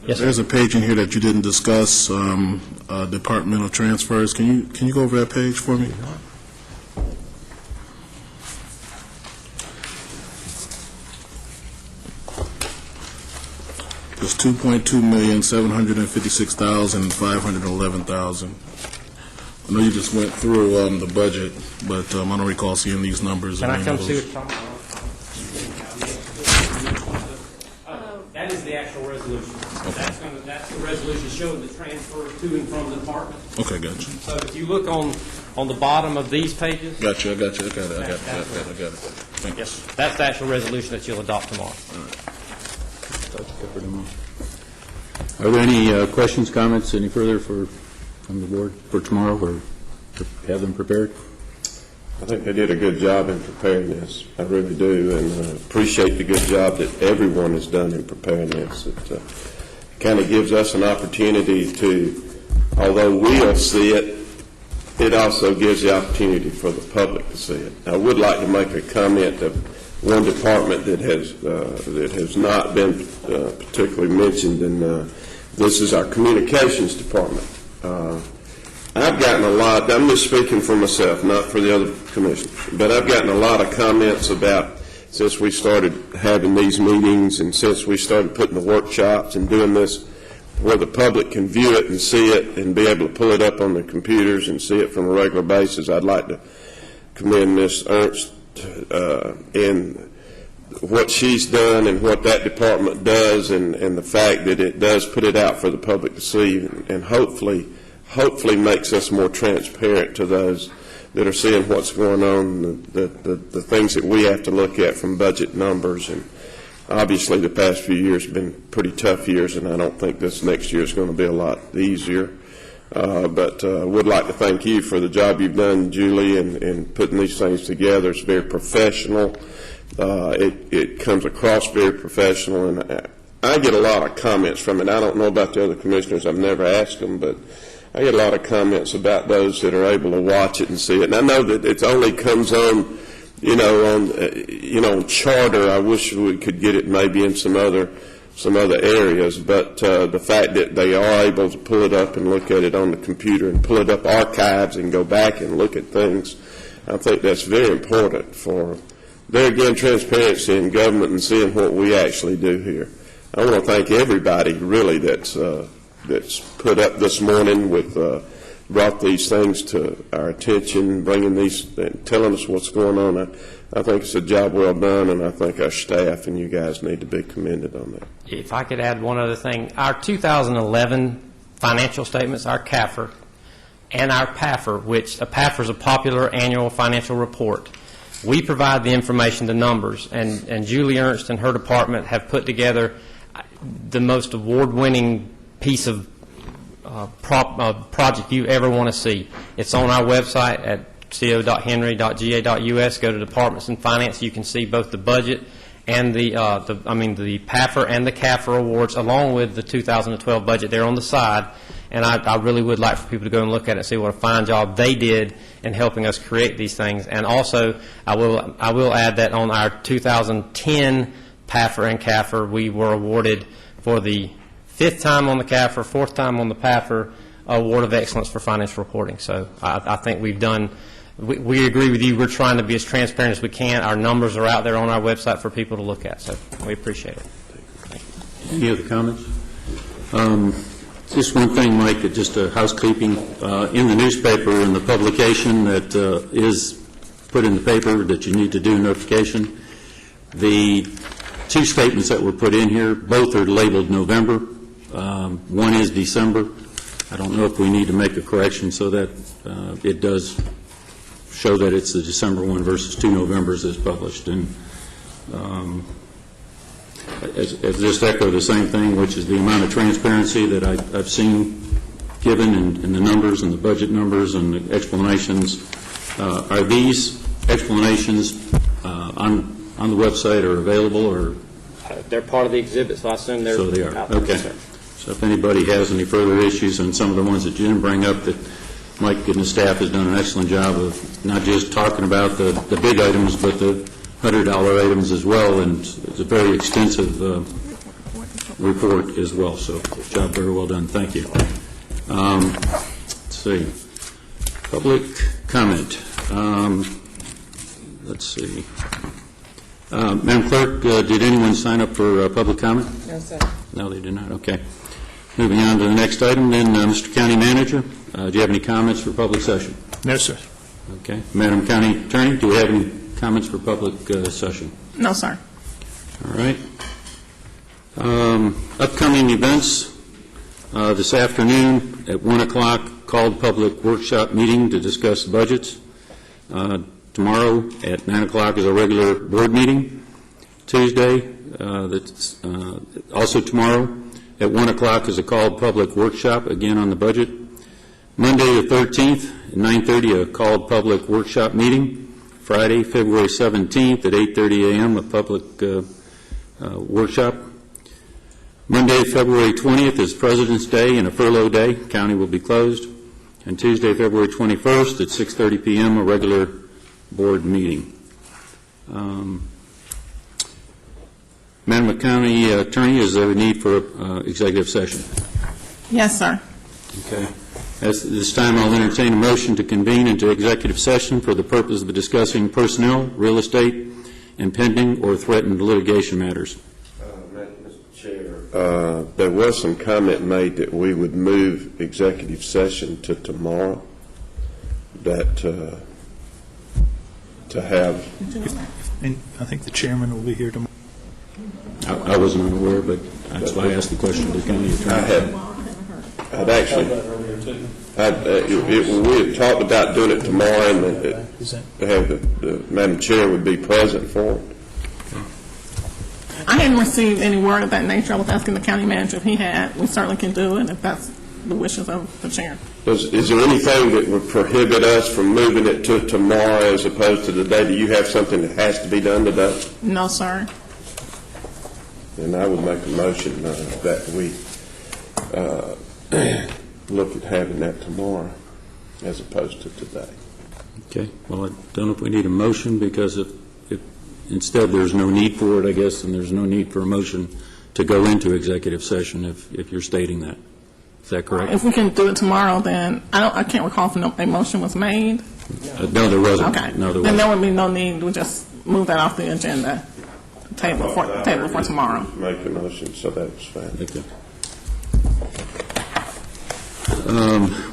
Yes, sir. There's a page in here that you didn't discuss, departmental transfers. Can you go over that page for me? There's $2.2,756,511,000. I know you just went through the budget, but I don't recall seeing these numbers. Can I come see what you're talking about? That is the actual resolution. Okay. That's the resolution showing the transfer to and from the department. Okay, gotcha. So if you look on the bottom of these pages. Gotcha, I got it. Thank you. Yes, that's the actual resolution that you'll adopt tomorrow. All right. Are there any questions, comments, any further from the board for tomorrow, or have them prepared? I think they did a good job in preparing this. I really do, and appreciate the good job that everyone has done in preparing this. It kind of gives us an opportunity to, although we'll see it, it also gives the opportunity for the public to see it. I would like to make a comment of one department that has not been particularly mentioned, and this is our communications department. I've gotten a lot, I'm just speaking for myself, not for the other commissioners, but I've gotten a lot of comments about since we started having these meetings and since we started putting the workshops and doing this where the public can view it and see it and be able to pull it up on their computers and see it from a regular basis, I'd like to commend Ms. Ernst in what she's done and what that department does, and the fact that it does put it out for the public to see, and hopefully makes us more transparent to those that are seeing what's going on, the things that we have to look at from budget numbers. And obviously the past few years have been pretty tough years, and I don't think this next year is going to be a lot easier. But would like to thank you for the job you've done, Julie, in putting these things together. It's very professional. It comes across very professional, and I get a lot of comments from it. I don't know about the other commissioners. I've never asked them, but I get a lot of comments about those that are able to watch it and see it. And I know that it only comes on, on Charter. I wish we could get it maybe in some other areas, but the fact that they are able to pull it up and look at it on the computer and pull it up archives and go back and look at things, I think that's very important for, there again, transparency in government and seeing what we actually do here. I want to thank everybody really that's put up this morning with brought these things to our attention, bringing these, telling us what's going on. I think it's a job well done, and I think our staff and you guys need to be commended on that. If I could add one other thing, our 2011 financial statements, our CAFR, and our PAFR, which a PAFR is a popular annual financial report. We provide the information, the numbers, and Julie Ernst and her department have put together the most award-winning piece of project you ever want to see. It's on our website at co.henry.ga.us. Go to Departments and Finance. You can see both the budget and the PAFR and the CAFR awards, along with the 2012 budget there on the side. And I really would like for people to go and look at it and see what a fine job they did in helping us create these things. And also, I will add that on our 2010 PAFR and CAFR, we were awarded for the 5th time on the CAFR, 4th time on the PAFR, Award of Excellence for Financial Reporting. So I think we've done, we agree with you. We're trying to be as transparent as we can. Our numbers are out there on our website for people to look at, so we appreciate it. Any other comments? Just one thing, Mike, just a housekeeping. In the newspaper, in the publication that is put in the paper that you need to do notification, the 2 statements that were put in here, both are labeled November. One is December. I don't know if we need to make a correction so that it does show that it's the December one versus 2 Novembers as published. And as just echo the same thing, which is the amount of transparency that I've seen given in the numbers and the budget numbers and the explanations. Are these explanations on the website or available, or? They're part of the exhibit, so I assume they're So they are. out there. Okay. So if anybody has any further issues on some of the ones that you didn't bring up, that Mike and the staff has done an excellent job of not just talking about the big items, but the $100 items as well, and it's a very extensive report as well. So job very well done. Thank you. Let's see. Public comment. Let's see. Madam Clerk, did anyone sign up for public comment? No, sir. No, they did not. Okay. Moving on to the next item, then, Mr. County Manager, do you have any comments for public session? No, sir. Okay. Madam County Attorney, do we have any comments for public session? No, sir. All right. Upcoming events this afternoon at 1 o'clock, called public workshop meeting to discuss budgets. Tomorrow at 9 o'clock is a regular board meeting. Tuesday, that's also tomorrow at 1 o'clock is a called public workshop, again on the budget. Monday the 13th at 9:30, a called public workshop meeting. Friday, February 17th at 8:30 a.m., a public workshop. Monday, February 20th is President's Day and a furlough day. County will be closed. And Tuesday, February 21st at 6:30 p.m., a regular board meeting. Madam County Attorney, is there a need for executive session? Yes, sir. Okay. At this time, I'll entertain a motion to convene into executive session for the purpose of discussing personnel, real estate, impending or threatened litigation matters. Mr. Chair, there was some comment made that we would move executive session to tomorrow, that to have. And I think the chairman will be here tomorrow. I wasn't aware, but that's why I asked the question to the county attorney. I'd actually, we had talked about doing it tomorrow, and to have the Madam Chair would be present for it. I hadn't received any word of that nature. I was asking the county manager if he had. We certainly can do it if that's the wishes of the chair. Is there anything that would prohibit us from moving it to tomorrow as opposed to today? Do you have something that has to be done today? No, sir. And I would make a motion that we look at having that tomorrow as opposed to today. Okay. Well, I don't know if we need a motion, because if instead there's no need for it, I guess, and there's no need for a motion to go into executive session if you're stating that. Is that correct? If we can do it tomorrow, then I can't recall if a motion was made. No, there wasn't. Okay. No, there then wasn't. there would be no need. We'll just move that off the agenda. Table for tomorrow. Make a motion, so that's fine. Okay.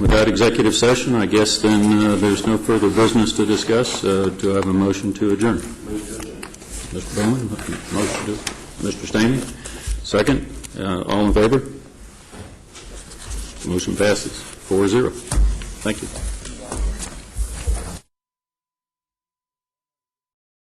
Without executive session, I guess then there's no further business to discuss. Do I have a motion to adjourn? Mr. Bowman, motion to. Mr. Stanley, second. All in favor? Motion passes 4-0. Thank you.